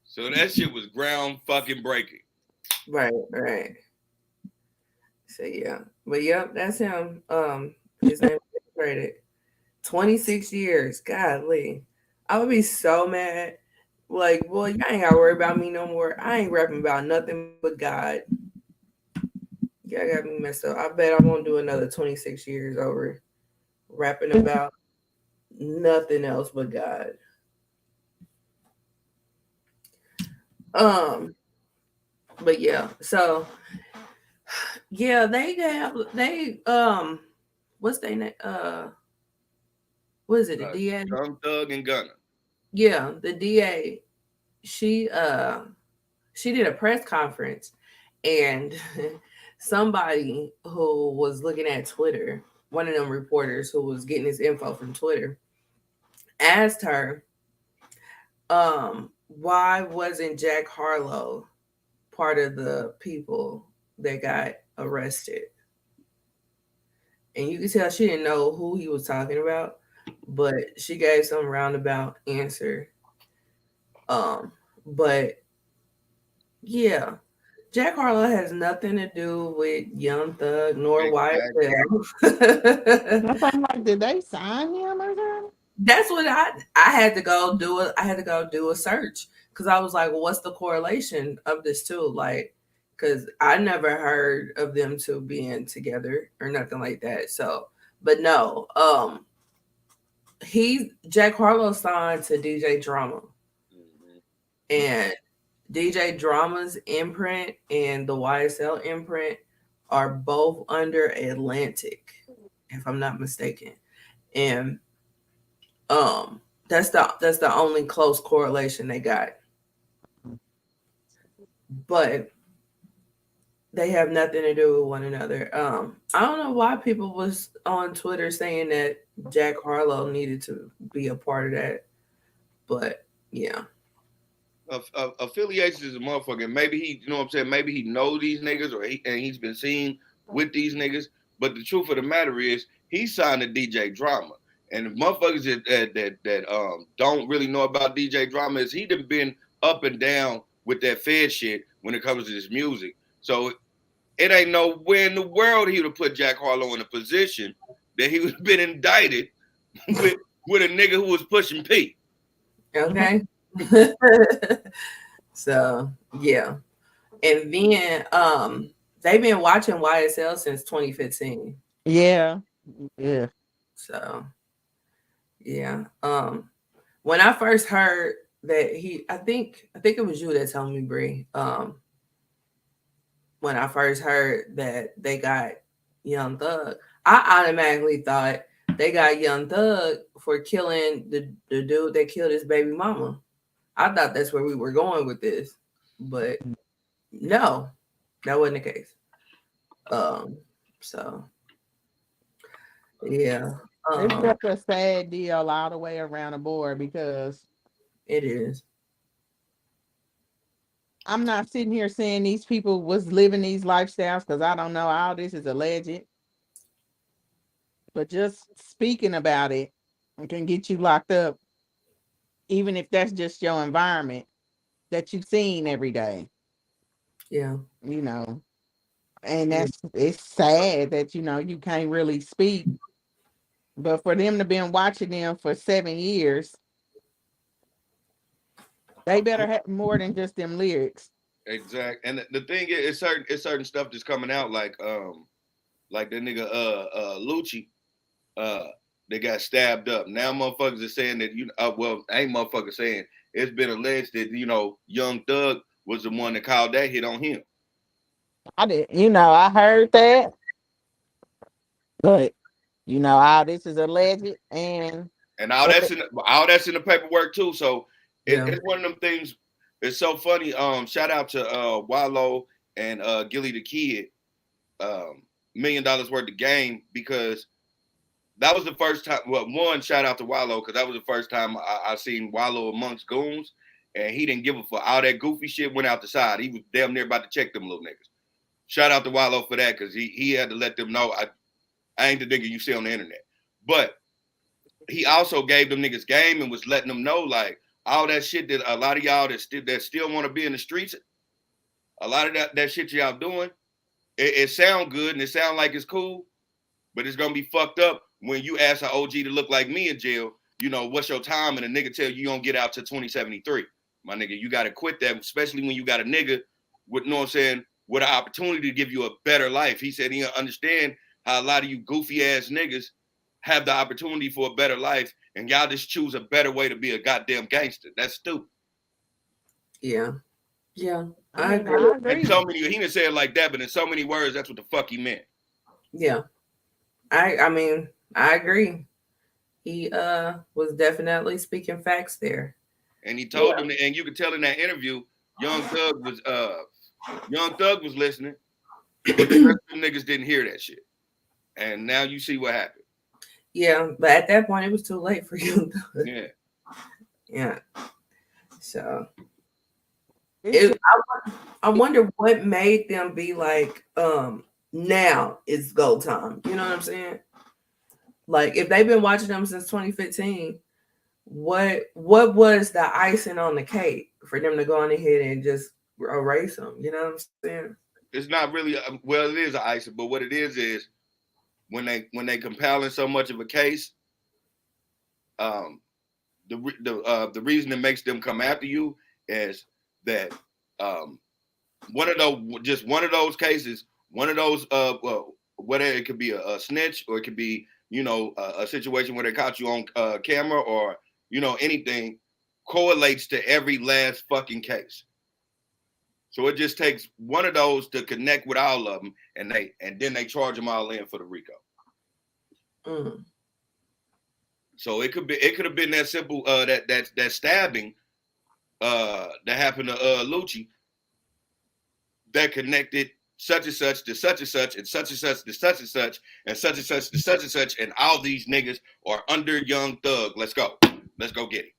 A: So that shit was ground fucking breaking.
B: right. So yeah. But yep, that's him. His name is Credit. 26 years. Golly. I would be so mad. Like, boy, you ain't gotta worry about me no more. I ain't rapping about nothing but God. Y'all got me messed up. I bet I won't do another 26 years over rapping about nothing else but God. Um, but yeah, so yeah, what's they name? What is it? The DA?
A: Young Thug and Gunna.
B: Yeah, the DA. She she did a press conference, and somebody who was looking at Twitter, one of them reporters who was getting his info from Twitter, asked her, why wasn't Jack Harlow part of the people that got arrested? And you could tell she didn't know who he was talking about, but she gave some roundabout answer. But yeah, Jack Harlow has nothing to do with Young Thug nor
A: Exactly.
B: YSL.
D: I'm like, did they sign him or something?
B: That's what I had to go do I had to go do a search because I was like, well, what's the correlation of this too? Like, because I never heard of them two being together or nothing like that. So, but no, Jack Harlow signed to DJ Drama,
A: Mm-hmm.
B: and DJ Drama's imprint and the YSL imprint are both under Atlantic, if I'm not mistaken. And that's the only close correlation they got. But they have nothing to do with one another. I don't know why people was on Twitter saying that Jack Harlow needed to be a part of that. But yeah.
A: Affiliation is a motherfucker. Maybe he, you know what I'm saying? Maybe he know these niggas, and he's been seen with these niggas. But the truth of the matter is, he signed to DJ Drama, and the motherfuckers that don't really know about DJ Drama is he done been up and down with that Fed shit when it comes to this music. So it ain't nowhere in the world he would have put Jack Harlow in a position that he would have been indicted with a nigga who was pushing P.
B: Okay. So yeah. And then they've been watching YSL since 2015.
D: Yeah. Yeah.
B: So Yeah. When I first heard that I think it was you that told me, Bree. When I first heard that they got Young Thug, I automatically thought they got Young Thug for killing the dude that killed his baby mama. I thought that's where we were going with this, but no, that wasn't the case. Um, so yeah,
D: It's
B: um,
D: just a sad deal all the way around the board because
B: it is.
D: I'm not sitting here saying these people was living these lifestyles because I don't know. All this is alleged, but just speaking about it can get you locked up, even if that's just your environment that you've seen every day,
B: Yeah,
D: you know. And
B: yeah,
D: it's sad that you can't really speak, but for them to been watching them for 7 years, they better have more than just them lyrics.
A: Exact. And the thing is, it's certain stuff that's coming out like that nigga Lucci uh they got stabbed up. Now motherfuckers are saying that well, ain't motherfuckers saying, it's been alleged that Young Thug was the one that called that hit on him.
D: I did, I heard that, but all this is alleged, and
A: And all that's in the paperwork too. So
B: yeah,
A: it's one of them things. It's so funny. Shout out to Wallow and Gilly the Kid, $1 million worth of game, because that was the first time. Well, one, shout out to Wallow, because that was the first time I seen Wallow amongst goons, and he didn't give a fuck. All that goofy shit went out the side. He was damn near about to check them little niggas. Shout out to Wallow for that, because he had to let them know I ain't the nigga you see on the internet. But he also gave them niggas game and was letting them know, like, all that shit that a lot of y'all that still want to be in the streets, a lot of that shit y'all doing, it sound good and it sound like it's cool, but it's gonna be fucked up when you ask an OG to look like me in jail. What's your time? And a nigga tell you don't get out to 2073. My nigga, you gotta quit that, especially when you got a nigga with, what I'm saying, with an opportunity to give you a better life. He said he understand how a lot of you goofy ass niggas have the opportunity for a better life, and y'all just choose a better way to be a goddamn gangster. That's stupid.
B: yeah, yeah.
D: I
B: I
D: mean,
B: agree.
D: I
A: And
D: agree.
A: so many, he didn't say it like that, but in so many words, that's what the fuck he meant.
B: Yeah, I mean, I agree. He was definitely speaking facts there.
A: And he
B: Yeah,
A: told them, and you could tell in that interview, Young Thug was listening, but the rest of them niggas didn't hear that shit. And now you see what happened.
B: yeah, but at that point, it was too late for you.
A: Yeah.
B: Yeah. So
D: It's
B: it,
D: just
B: I wonder what made them be like, now is go time. You know what I'm saying? Like if they've been watching them since 2015, what was the icing on the cake for them to go on ahead and just erase them? You know what I'm saying?
A: It's not really well, it is an ISIS, but what it is when they compiling so much of a case, um, the reason it makes them come after you is that um, one of those cases, one of those whether it could be a snitch, or it could be a situation where they caught you on camera, or anything, correlates to every last fucking case. So it just takes one of those to connect with all of them, and then they charge them all in for the RICO.
B: Mm.
A: So it could have been that simple, that stabbing that happened to Lucci, that connected such and such to such and such, and such and such to such and such, and such and such to such and such, and all these niggas are under Young Thug. Let's go get it.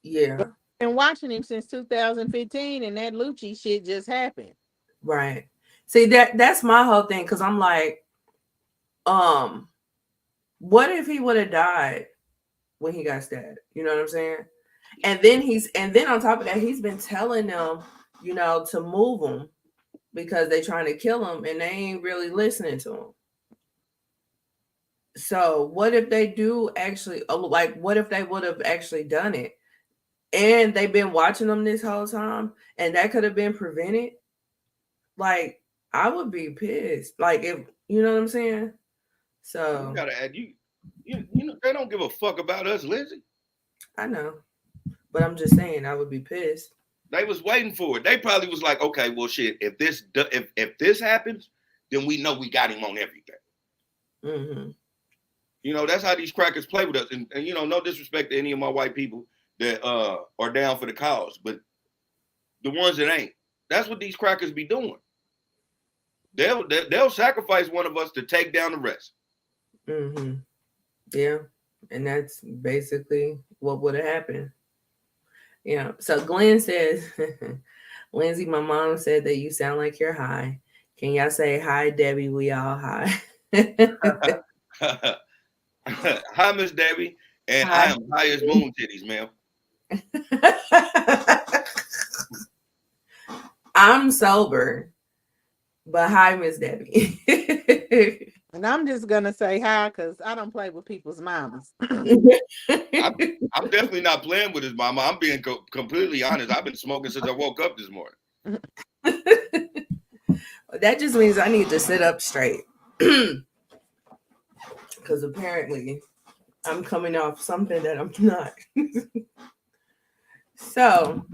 B: Yeah.
D: been watching him since 2015, and that Lucci shit just happened.
B: Right. See that's my whole thing because I'm like, um, what if he would have died when he got stabbed? You know what I'm saying? And then on top of that, he's been telling them, to move him because they trying to kill him and they ain't really listening to him. So what if they do actually, like, what if they would have actually done it and they've been watching them this whole time and that could have been prevented? Like, I would be pissed. Like, if you know what I'm saying.
A: You
B: So
A: gotta add You know they don't give a fuck about us, Lindsay.
B: I know, but I'm just saying I would be pissed.
A: They was waiting for it. They probably was like, okay, well, shit. If this happens, then we know we got him on everything.
B: Mm-hmm.
A: You know, that's how these crackers play with us. And you know, no disrespect to any of my white people that are down for the cause, but the ones that ain't, that's what these crackers be doing. They'll sacrifice one of us to take down the rest.
B: Mm-hmm. Yeah, and that's basically what would have happened. Yeah. So Glenn says, Lindsay, my mom said that you sound like you're high. Can y'all say hi, Debbie? We all high.
A: Hi, Miss Debbie, and I
B: Hi.
A: am high as moon titties, ma'am.
B: I'm sober, but hi, Miss Debbie.
D: And I'm just gonna say hi because I don't play with people's mamas.
A: I'm definitely not playing with his mama. I'm being completely honest. I've been smoking since I woke up this morning.
B: That just means I need to sit up straight. Because apparently I'm coming off something that I'm not. So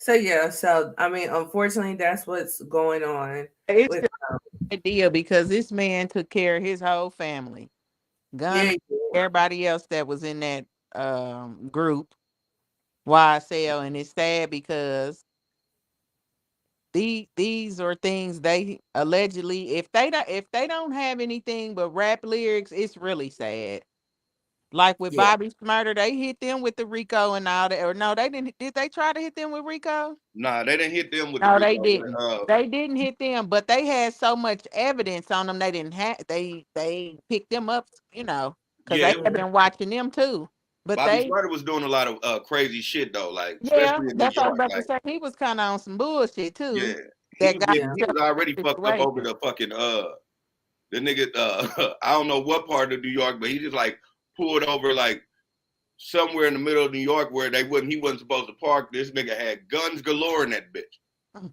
B: yeah. So I mean, unfortunately, that's what's going on.
D: It's
B: With,
D: just a deal because this man took care of his whole family. Gunna,
B: yeah,
D: everybody else that was in that group, YSL, and it's sad because these are things they allegedly, if they don't have anything but rap lyrics, it's really sad. Like with
B: yeah.
D: Bobby Smurder, they hit them with the Rico and all that. Or no, they didn't. Did they try to hit them with Rico?
A: Nah, they didn't hit them with the
D: No, they
A: Rico.
D: didn't. They didn't hit them, but they had so much evidence on them. They didn't have. They picked them up, because
A: Yeah,
D: they have been watching them too. But
A: Bobby
D: they,
A: Smarter was doing a lot of crazy shit though, like
D: yeah,
A: especially in New
D: that's what I was
A: York.
D: about to
A: Like,
D: say. He was kind of on some bullshit
A: yeah,
D: too. That got
B: Yeah.
A: he was already fucked up over
D: situation.
A: the fucking the nigga I don't know what part of New York, but he just like pulled over like somewhere in the middle of New York where he wasn't supposed to park. This nigga had guns galore in that bitch.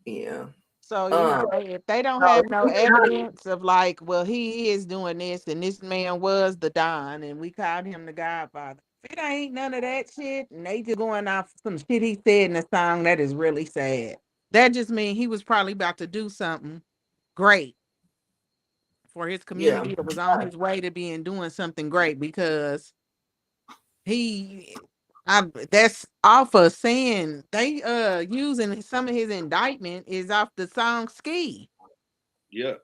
B: Yeah.
D: So,
B: Um.
D: if they don't
B: Oh,
D: have no evidence of like, well, he is doing this and this man was the Don and we called him the Godfather. If it ain't none of that shit and they just going off some shit he said in the song, that is really sad. That just means he was probably about to do something great for his
B: yeah.
D: community. It was on his way to being doing something great because he that's off of saying they using some of his indictment is off the song Ski.
A: Yeah.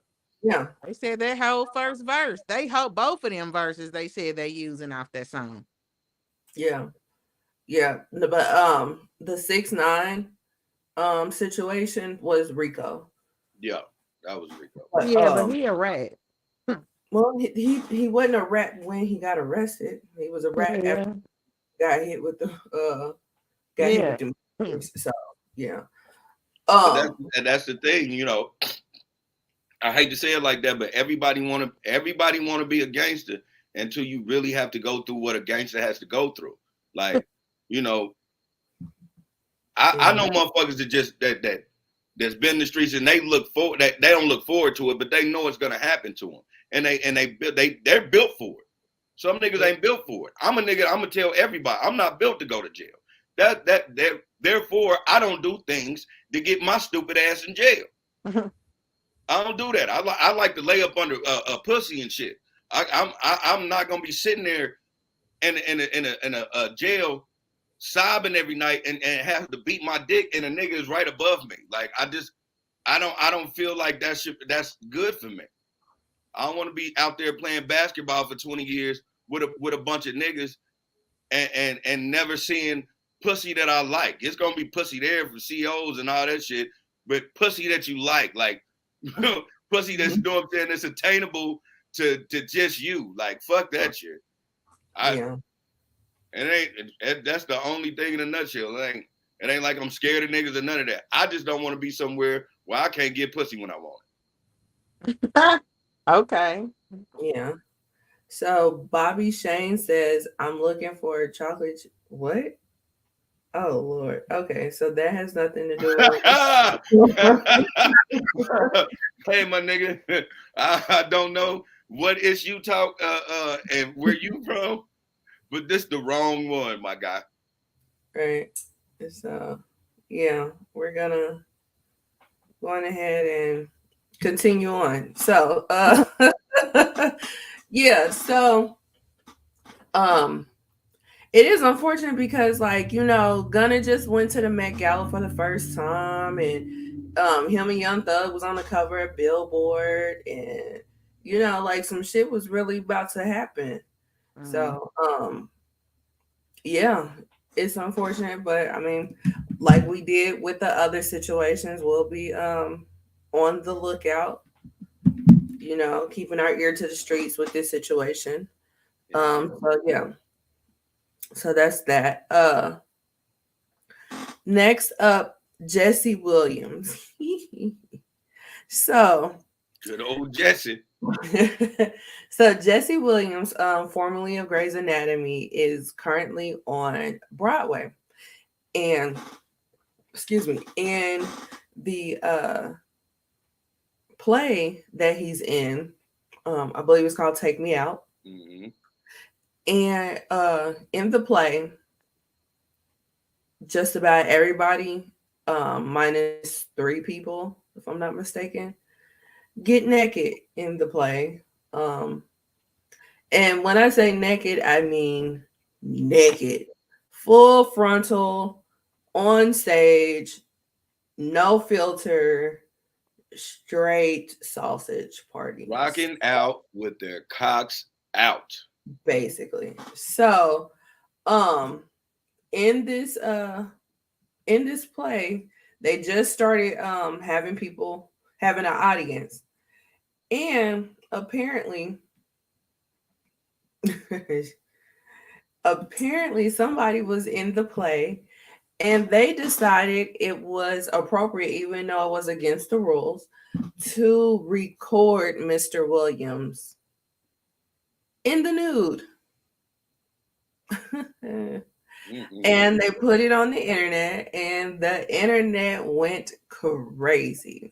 B: Yeah.
D: They said that whole first verse. They hope both of them verses they said they using off that song.
B: Yeah. Yeah. But the 6ix9ine situation was Rico.
A: Yeah. That was Rico.
B: But
D: Yeah, but he a rat.
B: well, he wasn't a rat when he got arrested. He was a rat after
D: Yeah.
B: he got hit with the got hit
D: Yeah.
B: with them. So yeah.
A: But
B: Um.
A: that's the thing, you know. I hate to say it like that, but everybody want to be a gangster until you really have to go through what a gangster has to go through. Like, you know, I know motherfuckers that's been in the streets and they don't look forward to it, but they know it's gonna happen to them, and they're built for it. Some niggas ain't built for it. I'm a nigga. I'm gonna tell everybody I'm not built to go to jail. Therefore I don't do things to get my stupid ass in jail. I don't do that. I like to lay up under a pussy and shit. I'm not gonna be sitting there in a jail sobbing every night and have to beat my dick and a nigga is right above me. Like I don't feel like that's good for me. I don't want to be out there playing basketball for 20 years with a bunch of niggas and never seeing pussy that I like. It's gonna be pussy there for COs and all that shit, but pussy that you like pussy that's, you know what I'm saying, that's attainable to just you. Like, fuck that shit. That's the only thing in a nutshell. It ain't like I'm scared of niggas or none of that. I just don't want to be somewhere where I can't get pussy when I want
D: it. Okay.
B: Yeah. So Bobby Shane says, I'm looking for a chocolate. What? Oh, Lord. Okay. So that has nothing to do with
A: Hey, my nigga, I don't know what is you talk and where you from? But this the wrong one, my guy.
B: Right. So yeah, we're gonna going ahead and continue on. So yeah, so um it is unfortunate because like, Gunna just went to the Met Gala for the first time, and him and Young Thug was on the cover of Billboard, and like some shit was really about to happen.
D: Mm.
B: So yeah, it's unfortunate, but I mean, like we did with the other situations, we'll be on the lookout, keeping our ear to the streets with this situation.
A: Yes, sir.
B: So yeah, so that's that. Next up, Jesse Williams. So
A: Good old Jesse.
B: so Jesse Williams, formerly of Grey's Anatomy, is currently on Broadway. And excuse me, in the play that he's in, I believe it's called Take Me Out.
A: Mm-hmm.
B: And in the play, just about everybody, minus three people, if I'm not mistaken, get naked in the play. Um, and when I say naked, I mean naked, full frontal, on stage, no filter, straight sausage parties,
A: Rocking out with their cocks out.
B: basically. So, um, in this play, they just started having an audience, and apparently apparently somebody was in the play, and they decided it was appropriate, even though it was against the rules, to record Mr. Williams in the nude.
A: Mm-hmm.
B: And they put it on the internet, and the internet went crazy.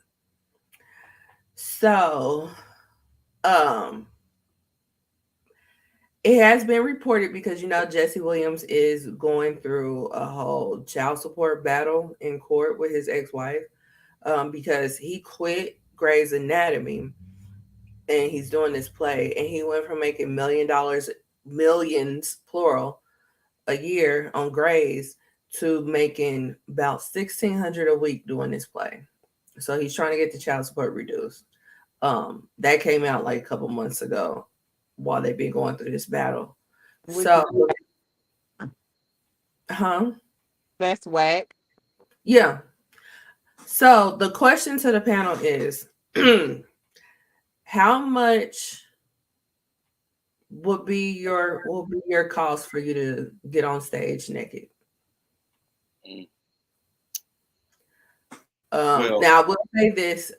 B: So, um, it has been reported because Jesse Williams is going through a whole child support battle in court with his ex-wife, because he quit Grey's Anatomy and he's doing this play, and he went from making millions plural a year on Grey's to making about 1,600 a week doing this play. So he's trying to get the child support reduced. That came out like a couple months ago while they've been going through this battle.
D: Which is,
B: So, huh?
D: that's whack.
B: Yeah. So the question to the panel is how much would be your cost for you to get on stage naked?
A: Mm. Well,
B: Now I will say this: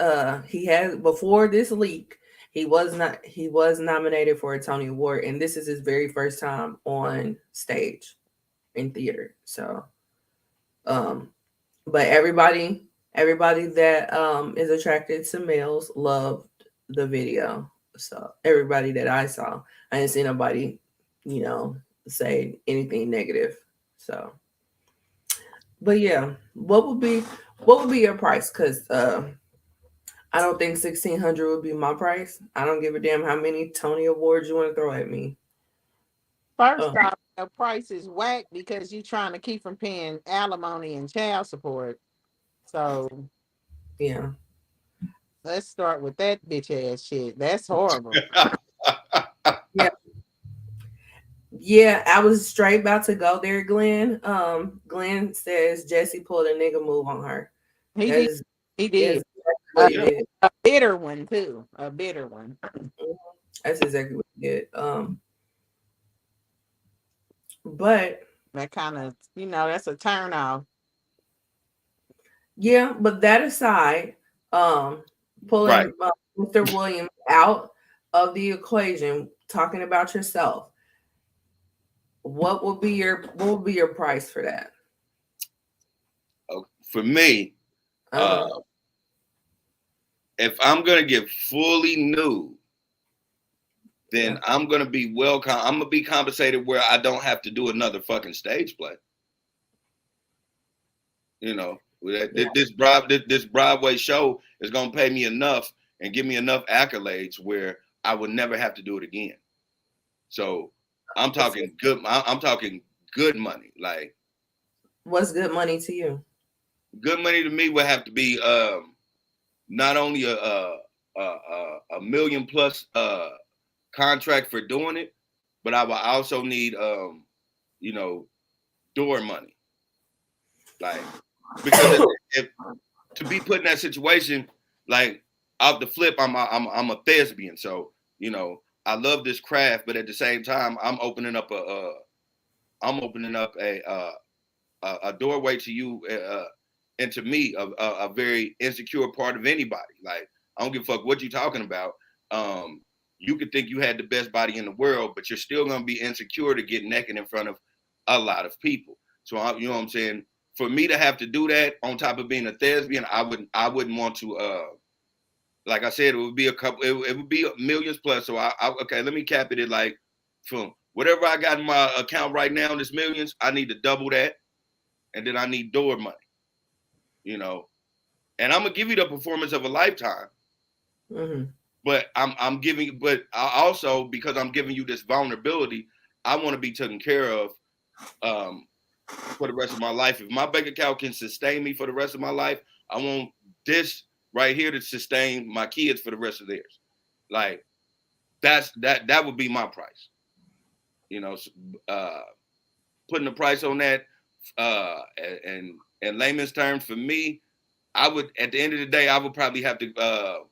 B: he has, before this leak, he was nominated for a Tony Award, and this is his very first time on stage in theater. So, um, but everybody that is attracted to males loved the video. So everybody that I saw, I didn't see nobody, you know, say anything negative. So, but yeah, what would be your price? Because I don't think 1,600 would be my price. I don't give a damn how many Tony Awards you want to throw at me.
D: First
B: Oh,
D: off, the price is whack because you're trying to keep from paying alimony and child support. So
B: yeah.
D: let's start with that bitch ass shit. That's horrible.
B: Yeah. Yeah, I was straight about to go there, Glenn. Glenn says Jesse pulled a nigga move on her.
D: He did.
B: That's
D: He
B: that's
D: did.
B: exactly what
D: A,
B: he
A: yeah.
B: did.
D: a bitter one too. A bitter one.
B: Mhm. That's exactly what he did. But
D: That kind of, that's a turn off.
B: yeah, but that aside, um,
A: Right.
B: pulling Mr. Williams out of the equation, talking about yourself, what would be your price for that?
A: For me,
B: Uh-huh.
A: if I'm gonna get fully nude, then I'm gonna be I'm gonna be compensated where I don't have to do another fucking stage play. You know, this Broadway show is gonna pay me enough and give me enough accolades where I would never have to do it again. So I'm talking good. I'm talking good money. Like,
B: what's good money to you?
A: Good money to me would have to be not only a million plus contract for doing it, but I would also need you know, door money. Like, because if to be put in that situation, like off the flip, I'm a thespian, so you know I love this craft, but at the same time, I'm opening up a doorway to you and to me, a very insecure part of anybody. Like, I don't give a fuck what you're talking about. You could think you had the best body in the world, but you're still gonna be insecure to get naked in front of a lot of people. So you know what I'm saying? For me to have to do that on top of being a thespian, I wouldn't want to. Like I said, it would be a couple. It would be millions plus. So okay, let me cap it at like, from whatever I got in my account right now, this millions. I need to double that, and then I need door money. You know, and I'm gonna give you the performance of a lifetime.
B: Mm-hmm.
A: But I'm giving, but I also, because I'm giving you this vulnerability, I want to be taken care of for the rest of my life. If my bank account can sustain me for the rest of my life, I want this right here to sustain my kids for the rest of theirs. Like, that would be my price. You know, putting a price on that, and in layman's terms, for me, I would, at the end of the day, I would probably have to,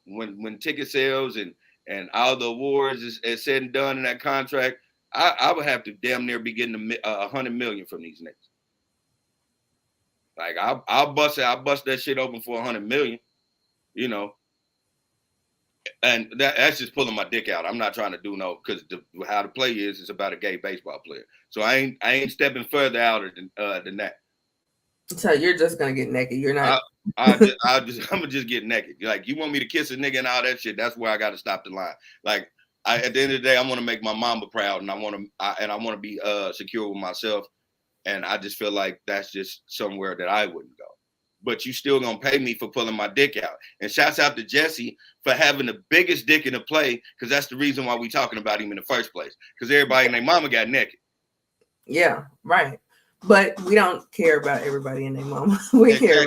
A: when ticket sales and all the awards is said and done in that contract, I would have to damn near be getting $100 million from these niggas. Like, I'll bust that shit open for $100 million, you know, and that's just pulling my dick out. I'm not trying to do no, because how the play is about a gay baseball player. So I ain't stepping further out than that.
B: So you're just gonna get naked. You're not.
A: I'm gonna just get naked. Like, you want me to kiss a nigga and all that shit? That's where I got to stop the line. Like, at the end of the day, I want to make my mama proud, and I want to be secure with myself. And I just feel like that's just somewhere that I wouldn't go. But you still gonna pay me for pulling my dick out. And shouts out to Jesse for having the biggest dick in the play, because that's the reason why we talking about him in the first place. Because everybody and their mama got naked.
B: Yeah, right. But we don't care about everybody and their mama. We
A: care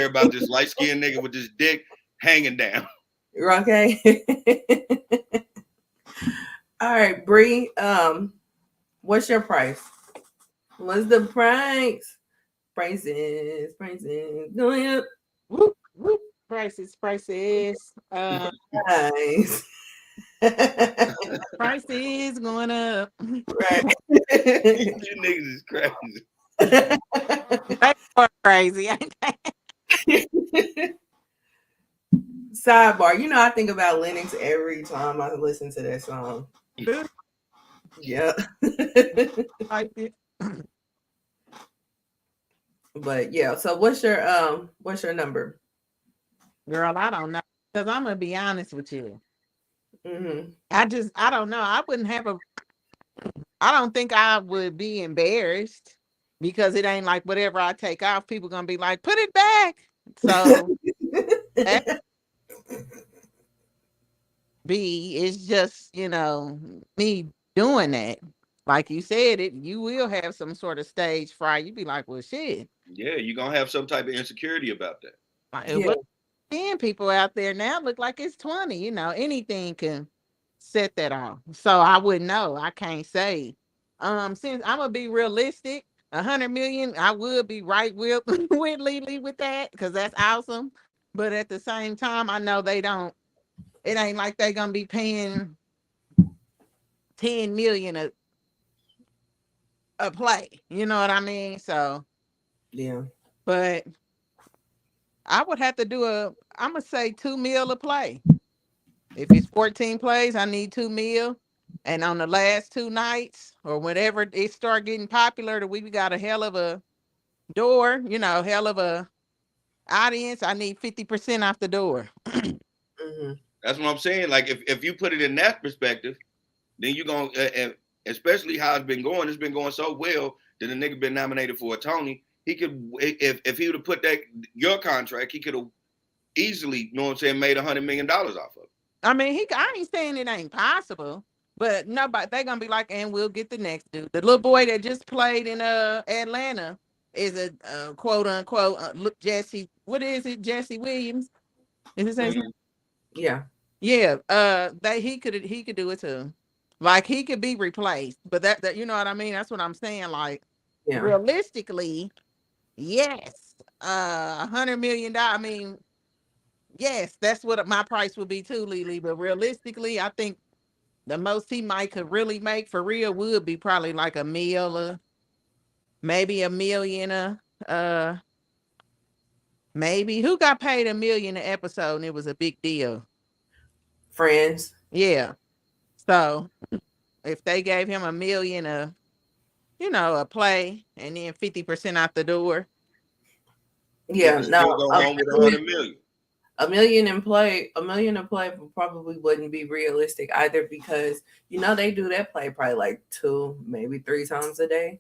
A: about this light skinned nigga with this dick hanging down.
B: Okay. All right, Bree. What's your price? What's the price? Prices going up.
D: Whoop, whoop. Prices.
B: Nice.
D: Prices going up.
B: Right.
A: You niggas is crazy.
D: They are crazy.
B: Sidebar. You know, I think about Lennox every time I listen to that song. Yeah.
D: Like it.
B: But yeah, so what's your number?
D: Girl, I don't know. Because I'm gonna be honest with you.
B: Mm-hmm.
D: I don't know. I don't think I would be embarrassed, because it ain't like whatever I take off, people gonna be like, put it back. So it's just, me doing that. Like you said, you will have some sort of stage fright. You be like, well, shit.
A: Yeah, you're gonna have some type of insecurity about that.
D: Like, 10 people out there now look like it's 20. Anything can set that off. So I wouldn't know. I can't say. Since I'm gonna be realistic, 100 million, I would be right with Lily with that, because that's awesome. But at the same time, I know they don't. It ain't like they gonna be paying 10 million a play. You know what I mean? So
B: yeah.
D: But I would have to do I'm gonna say 2 mil a play. If it's 14 plays, I need 2 mil. And on the last 2 nights, or whenever it start getting popular, that we got a hell of a door, hell of a audience, I need 50% off the door.
B: Mm-hmm.
A: That's what I'm saying. Like, if you put it in that perspective, then you gonna especially how it's been going. It's been going so well that the nigga been nominated for a Tony. He could, if he would have put that your contract, he could have easily, you know what I'm saying, made $100 million off of it.
D: I mean, I ain't saying it ain't possible, but nobody they gonna be like, and we'll get the next dude. The little boy that just played in Atlanta is a quote unquote look Jesse. What is it? Jesse Williams. Is his name?
B: Yeah.
D: Yeah. That he could do it too. Like he could be replaced, but that you know what I mean. That's what I'm saying. Like realistically, yes, $100 million. I mean, yes, that's what my price would be too, Lily. But realistically, I think the most he might could really make for real would be probably like a meal, maybe $1 million. Maybe who got paid $1 million an episode and it was a big deal.
B: Friends.
D: Yeah. So if they gave him $1 million a play and then 50% out the door.
B: Yeah, no.
A: Go home with $100 million.
B: $1 million in play probably wouldn't be realistic either because they do that play probably like 2, maybe 3 times a day.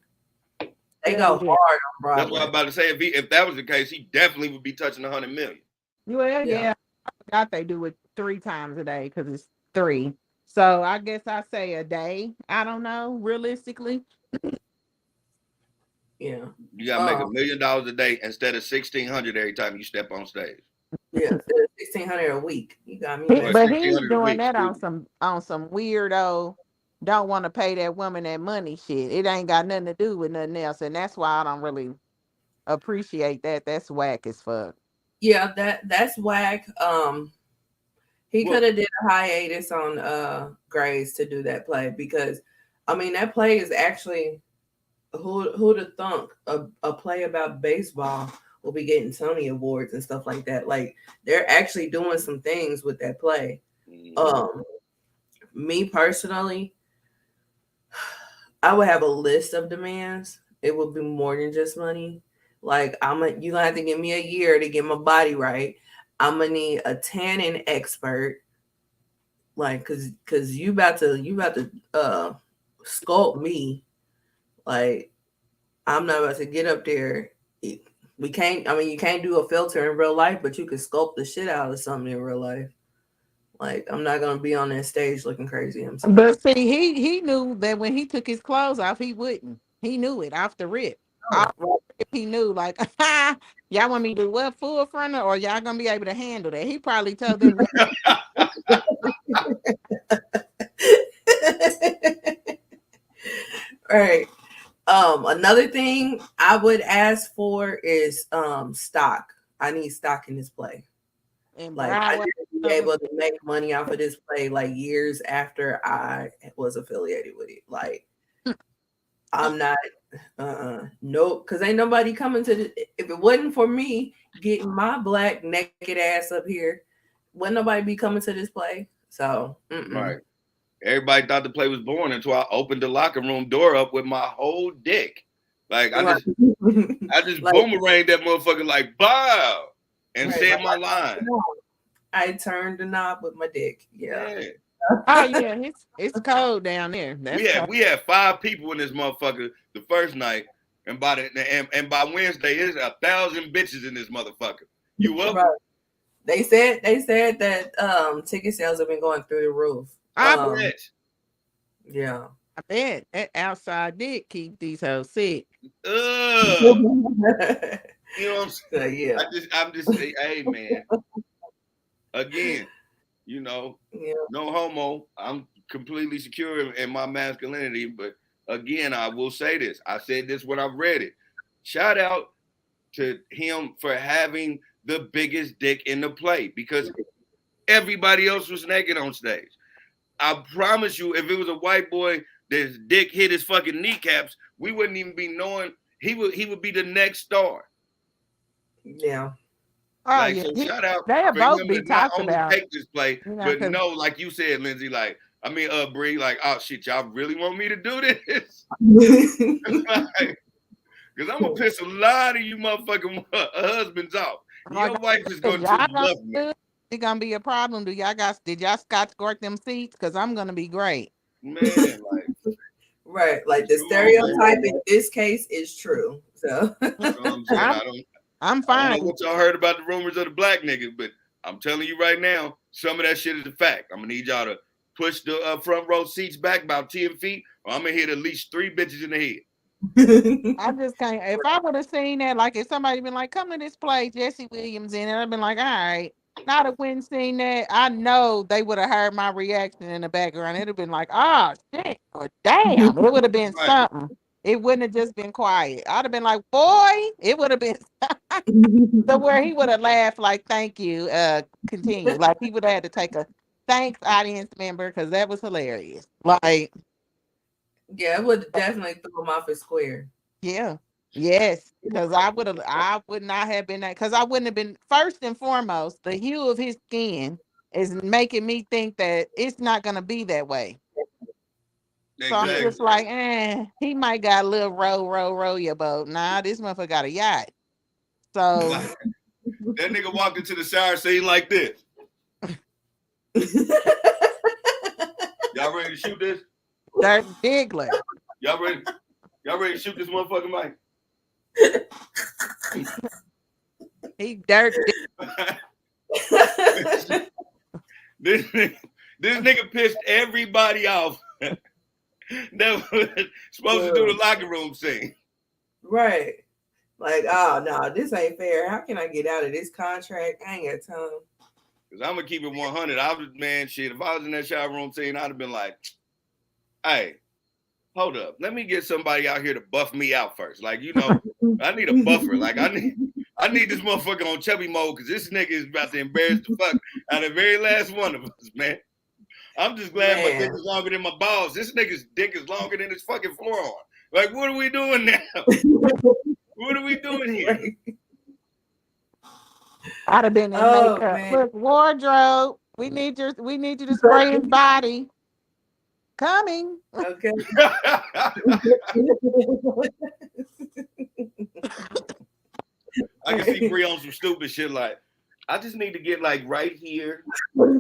B: They go hard on Broadway.
A: That's what I'm about to say. If that was the case, he definitely would be touching $100 million.
D: Well, yeah. I forgot they do it 3 times a day because it's 3. So I guess I say a day. I don't know, realistically.
B: Yeah.
A: You gotta make $1 million a day instead of $1,600 every time you step on stage.
B: Yeah, $1,600 a week. You got me.
D: But he's doing that on some weirdo, don't want to pay that woman that money shit. It ain't got nothing to do with nothing else, and that's why I don't really appreciate that. That's whack as fuck.
B: Yeah, that's whack. He could have did a hiatus on Grace to do that play because, I mean, that play is actually who'd have thunk a play about baseball will be getting Tony Awards and stuff like that. Like they're actually doing some things with that play. Me personally, I would have a list of demands. It would be more than just money. Like you're gonna have to give me a year to get my body right. I'm gonna need a tanning expert. Like cause you about to sculpt me. Like I'm not about to get up there. You can't do a filter in real life, but you can sculpt the shit out of something in real life. Like I'm not gonna be on that stage looking crazy.
D: But see, he knew that when he took his clothes off, he wouldn't. He knew it off the rip. He knew, like, y'all want me to do what, full frontal, or y'all gonna be able to handle that? He probably told them.
B: Right. Another thing I would ask for is stock. I need stock in this play. And like I need to be able to make money off of this play like years after I was affiliated with it. Like I'm not nope, because ain't nobody coming to the if it wasn't for me getting my black naked ass up here, wouldn't nobody be coming to this play. So
A: right. Everybody thought the play was boring until I opened the locker room door up with my whole dick. Like I just like, boomeranged that motherfucker like bow and said my line.
B: I turned the knob with my dick. Yeah.
D: Oh yeah, it's cold down there.
A: We had 5 people in this motherfucker the first night, and by Wednesday it's 1,000 bitches in this motherfucker. You welcome. Right.
B: They said that ticket sales have been going through the roof.
A: I bet.
D: Yeah. I bet that outside dick keep these hoes sick.
A: You know what I'm saying?
B: Yeah.
A: I'm just saying, hey man. Again, no homo. I'm completely secure in my masculinity, but again, I will say this. I said this when I read it. Shout out to him for having the biggest dick in the play because everybody else was naked on stage. I promise you, if it was a white boy that's dick hit his fucking kneecaps, we wouldn't even be knowing he would be the next star.
B: Yeah.
A: Like, so shout out
D: they both be talked about.
A: Take this play, but no, like you said, Lindsay, like I mean, Bree, like, oh shit, y'all really want me to do this? Because I'm gonna piss a lot of you motherfucking husbands off. Your wife is gonna love me.
D: It's gonna be a problem. Did y'all Scotch guard them seats? Because I'm gonna be great.
A: Man, like,
B: right. Like the stereotype in this case is true. So
A: you know what I'm saying?
D: I'm
A: I
D: fine.
A: don't know what y'all heard about the rumors of the black niggas, but I'm telling you right now, some of that shit is a fact. I'm gonna need y'all to push the front row seats back about 10 feet, or I'm gonna hit at least 3 bitches in the head.
D: I just can't. If I would have seen that, like if somebody been like, "Come to this play, Jesse Williams," in it, I'd been like, "All right." Not have went and seen that. I know they would have heard my reaction in the background. It'd have been like, "Oh shit," or "Damn." It would have been
A: Right.
D: something. It wouldn't have just been quiet. I'd have been like, "Boy," it would have been so where he would have laughed like, "Thank you." Continue. Like he would have had to take a thanks audience member because that was hilarious. Like.
B: yeah, it would definitely throw him off his square.
D: Yeah. Yes. Because I would not have been that because I wouldn't have been first and foremost, the hue of his skin is making me think that it's not gonna be that way. So I'm
A: Exactly.
D: just like, he might got a little row your boat. Nah, this motherfucker got a yacht. So
A: Like, that nigga walked into the shower saying like this. Y'all ready to shoot this?
D: Dirk Diggler.
A: Y'all ready to shoot this motherfucking mic?
D: He Dirk
A: this nigga pissed everybody off that was supposed to do the locker room scene.
B: Right. Like, oh no, this ain't fair. How can I get out of this contract? I ain't got time.
A: Cause I'm gonna keep it 100. I was shit. If I was in that shower room scene, I'd have been like, "Hey, hold up. Let me get somebody out here to buff me out first. Like, you know, I need a buffer. Like, I need this motherfucker on chubby mode because this nigga is about to embarrass the fuck out of the very last one of us, man. I'm just glad my dick is longer than my balls. This nigga's dick is longer than his fucking forearm. Like, what are we doing now? What are we doing here?
D: I'd have been in makeup. Man. Look, wardrobe. We need you to spray his body. Coming.
B: Okay.
A: I can see Bree on some stupid shit like, I just need to get like right here.
D: What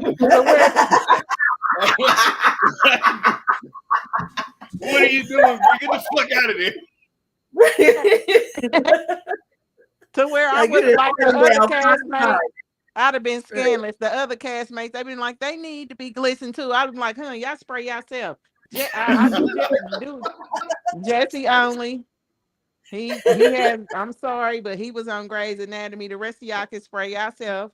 A: are you doing, Bree? Get the fuck out of there.
D: To where I would have like the other castmates. I'd have been scandalous. The other castmates, they've been like, they need to be glistened too. I'd be like, y'all spray yourself. I do Jesse only. He had, I'm sorry, but he was on Grey's Anatomy. The rest of y'all can spray yourself.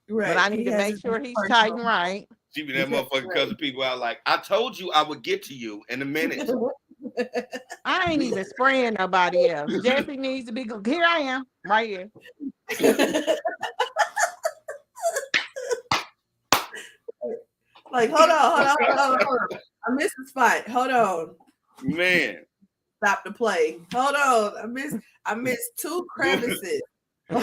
D: Right. But I need to make sure he's tight and right.
A: She be that motherfucker cussing people out like, I told you I would get to you in a minute.
D: I ain't even spraying nobody else. Jesse needs to be good. Here I am, right here.
B: Like, hold on. I missed the spot. Hold on.
A: Man.
B: Stop the play. Hold on. I missed 2 crevices.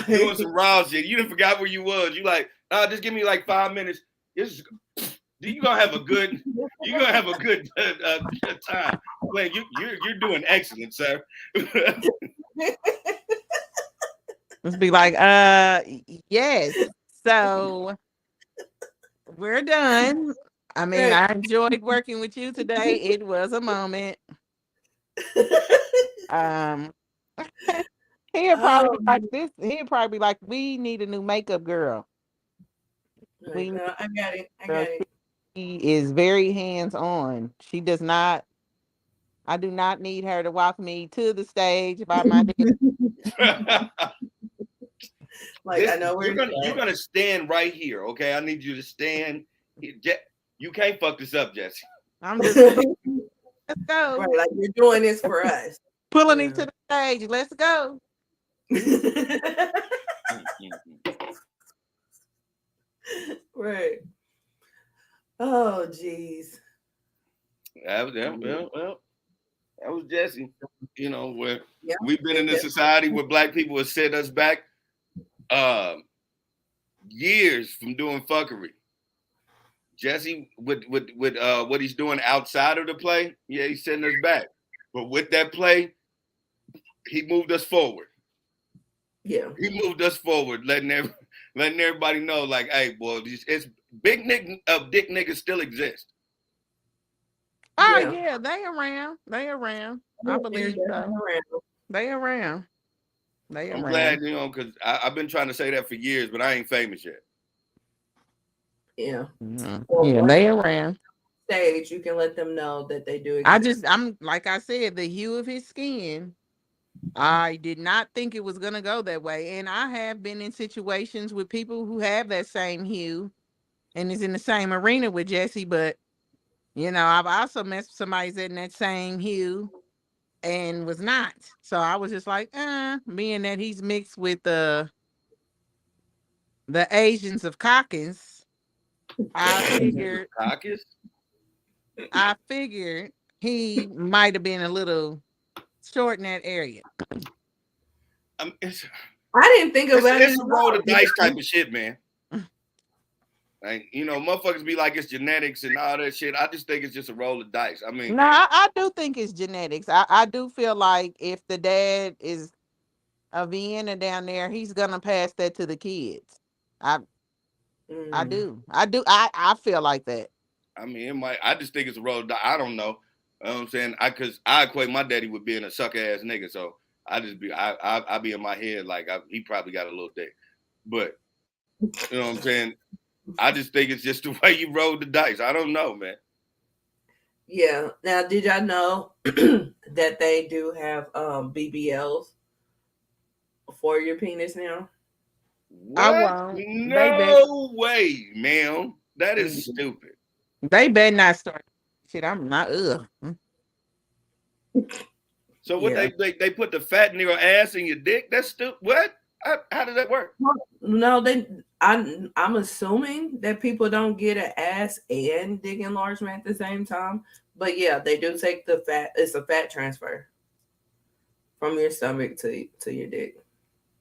A: Doing some raw shit. You done forgot where you was. You like, just give me like 5 minutes. You gonna have a good time. Glenn, you're doing excellent, sir.
D: Let's be like, yes. So we're done. I mean, I enjoyed working with you today. It was a moment. He'll probably be like this. He'll probably be like, we need a new makeup girl.
B: I got it.
D: She is very hands-on. She does not. I do not need her to walk me to the stage by my dick.
B: Like, I know
A: you're gonna stand right here, okay? I need you to stand. You can't fuck this up, Jesse.
D: I'm just let's go.
B: Right, like you're doing this for us.
D: Pulling him to the stage. Let's go.
B: Right. Oh, geez.
A: Well, that was Jesse. You know, where we've been in a society where black people have set us back years from doing fuckery. Jesse, with what he's doing outside of the play, he's setting us back. But with that play, he moved us forward.
B: Yeah,
A: he moved us forward, letting everybody know, like, hey, boy, it's big dick niggas still exist.
D: Oh
B: Yeah,
D: yeah, they around. They around. I
B: they're
D: believe
B: definitely
D: so.
B: around.
D: They around. They
A: I'm
D: around.
A: glad, because I've been trying to say that for years, but I ain't famous yet.
B: Yeah.
D: Mhm.
B: Well,
D: Yeah,
B: once
D: they
B: you
D: around.
B: stage, you can let them know that they do exist.
D: I'm like I said, the hue of his skin. I did not think it was gonna go that way, and I have been in situations with people who have that same hue, and is in the same arena with Jesse. But I've also met somebody that's in that same hue and was not. So I was just like, being that he's mixed with the Asians of Caucus, I figured
A: Caucus?
D: I figured he might have been a little short in that area.
A: It's,
B: I didn't think
A: it's
B: about it
A: it's
B: at
A: a roll
B: all.
A: the dice type of shit, man. Like, motherfuckers be like it's genetics and all that shit. I just think it's just a roll of dice. I mean,
D: No, I do think it's genetics. I do feel like if the dad is a Vienna down there, he's gonna pass that to the kids. I I
B: Mm.
D: do. I do. I feel like that.
A: I mean, it might. I just think it's a roll of dice. I don't know. You know what I'm saying? Because I equate my daddy with being a sucker ass nigga. So I be in my head like he probably got a little dick. But you know what I'm saying? I just think it's just the way you roll the dice. I don't know, man.
B: Yeah. Now, did y'all know that they do have BBLs for your penis now?
D: I
A: What?
D: won't.
A: No way, man. That is stupid.
D: They better not start shit. I'm not. Ugh.
A: So what
B: Yeah.
A: they put the fat in your ass and your dick? That's stupid. What? How does that work?
B: No, I'm assuming that people don't get an ass and dick enlargement at the same time. But yeah, they do take the fat. It's a fat transfer from your stomach to your dick.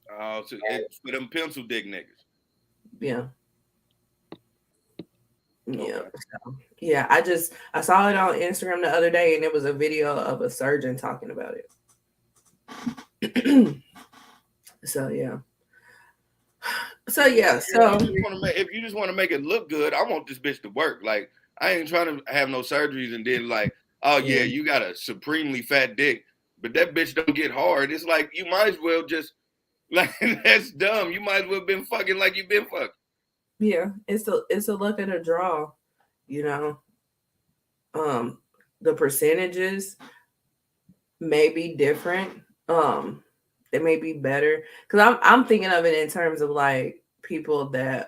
A: Oh, so it's for them pencil dick niggas.
B: Yeah. Yeah.
A: Okay.
B: So, yeah, I saw it on Instagram the other day and it was a video of a surgeon talking about it. So yeah. So yeah, so
A: If you just want to make it look good, I want this bitch to work. Like I ain't trying to have no surgeries and then like, oh yeah,
B: yeah.
A: you got a supremely fat dick, but that bitch don't get hard. It's like you might as well just like that's dumb. You might as well been fucking like you been fucking.
B: Yeah, it's a luck of the draw, you know. Um the percentages may be different. They may be better cuz I'm thinking of it in terms of like people that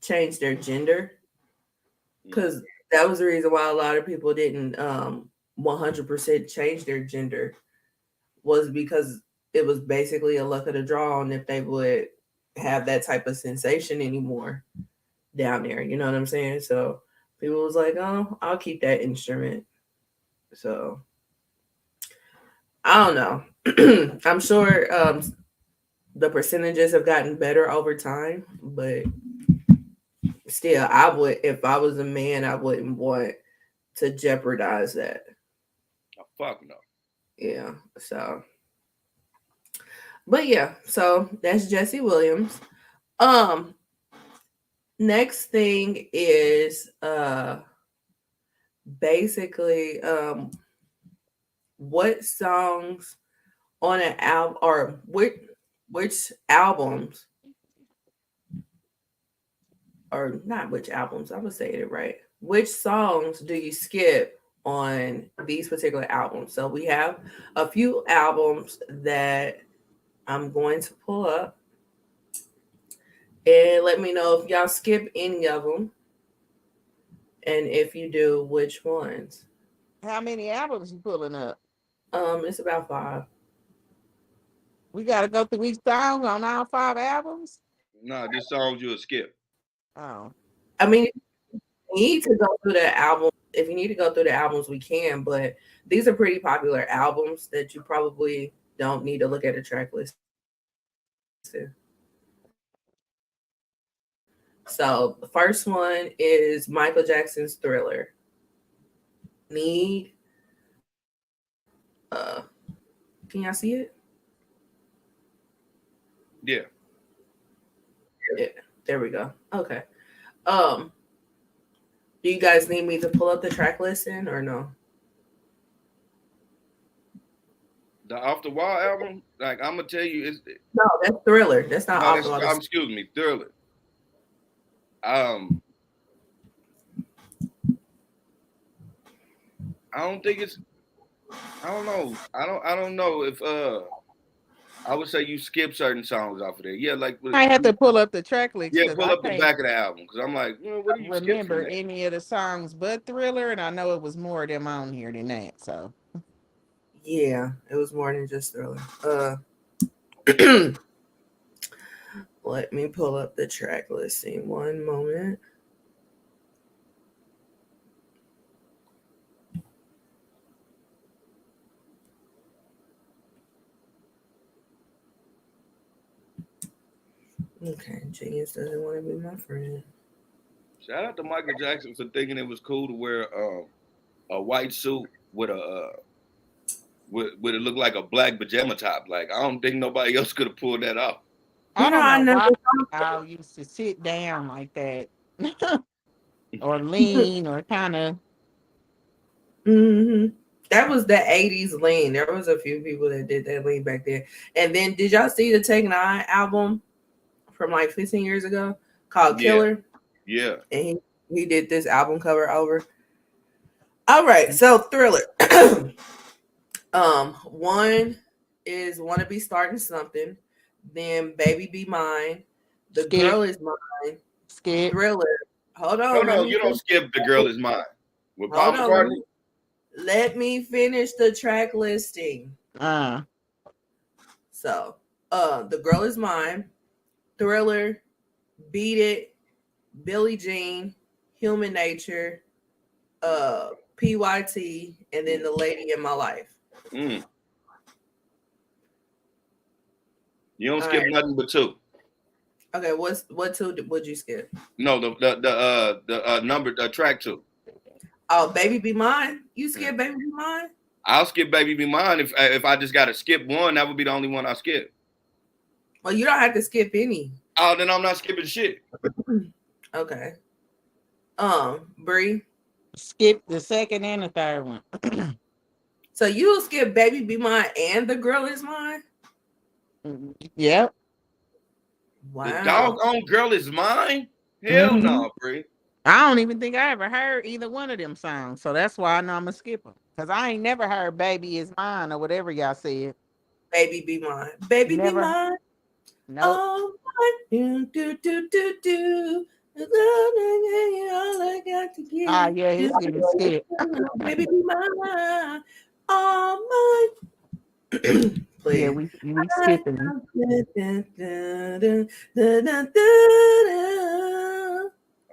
B: change their gender cuz that was the reason why a lot of people didn't 100% change their gender was because it was basically a luck of the draw on if they would have that type of sensation anymore down there. You know what I'm saying? So people was like, "Oh, I'll keep that instrument." So I don't know. I'm sure the percentages have gotten better over time, but still, I would if I was a man, I wouldn't want to jeopardize that.
A: Oh, fuck no.
B: Yeah. So, but yeah. So that's Jesse Williams. Um. Next thing is basically what songs on an album or which albums or not which albums, I would say it right. Which songs do you skip on these particular albums? So we have a few albums that I'm going to pull up and let me know if y'all skip any of them and if you do, which ones.
D: How many albums you pulling up?
B: It's about five.
D: We got to go through each song on all 5 albums.
A: No, just songs you'll skip.
D: Oh,
B: I mean, if you need to go through the album, if you need to go through the albums, we can, but these are pretty popular albums that you probably don't need to look at a track list to. So the first one is Michael Jackson's Thriller. Need can y'all see it?
A: Yeah.
B: Yeah, there we go. Okay. Um Do you guys need me to pull up the track listing or no?
A: The Off the Wall album, like I'm gonna tell you, it's
B: No, that's Thriller. That's not
A: no,
B: off
A: that's
B: the wall.
A: excuse me, Thriller. Um, I don't think it's. I don't know. I don't know if I would say you skip certain songs off of there. Yeah, like
D: I have to pull up the track list
A: yeah,
D: because
A: pull
D: I
A: up the
D: can't
A: back of the album because I'm like, what do you skip from
D: remember
A: that?
D: any of the songs but Thriller, and I know it was more of them on here than that. So
B: Yeah, it was more than just Thriller. Let me pull up the track listing. One moment. Okay, Genius doesn't want to be my friend.
A: Shout out to Michael Jackson for thinking it was cool to wear a white suit with a with it look like a black pajama top. Like I don't think nobody else could have pulled that off.
D: I don't
B: I
D: know
B: never.
D: why I used to sit down like that or lean or kind of.
B: Hmm. That was the 80s lean. There was a few people that did that lean back then. And then did y'all see the Take Nine album from like 15 years ago called
A: Yeah,
B: Killer?
A: yeah.
B: And he did this album cover over. All right, so Thriller. One is Wanna Be Starting Something, then Baby Be Mine, The
D: Skip,
B: Girl Is Mine,
D: skip.
B: Thriller. Hold
A: No,
B: on, let
A: no,
B: me
A: you don't
B: finish.
A: skip The Girl Is Mine with Paul
B: Hold on,
A: McCartney.
B: let me finish the track listing.
D: Uh,
B: So, The Girl Is Mine, Thriller, Beat It, Billie Jean, Human Nature, PYT, and then The Lady in My Life.
A: Mm. You don't
B: All
A: skip
B: right.
A: nothing but two.
B: Okay, what two would you skip?
A: No, the number track two.
B: Oh, Baby Be Mine. You
A: Mm.
B: skip Baby Be Mine?
A: I'll skip Baby Be Mine if I just got to skip one. That would be the only one I skip.
B: Well, you don't have to skip any.
A: Oh, then I'm not skipping shit.
B: Okay. Bree.
D: skip the second and the third one.
B: So you'll skip Baby Be Mine and The Girl Is Mine?
D: Yep.
A: The
B: Wow.
A: doggone Girl Is Mine. Hell
D: Mm-hmm.
A: no, Bree.
D: I don't even think I ever heard either one of them songs, so that's why I know I'm gonna skip them. Cause I ain't never heard "Baby Is Mine" or whatever y'all said.
B: Baby Be Mine. Baby Be
D: Never.
B: Mine.
D: Nope.
B: Oh, do, do, do, do, do. All I got to
D: Ah,
B: give.
D: yeah, he's getting skipped.
B: Baby Be Mine. All mine.
D: Yeah,
B: Please.
D: we skipping.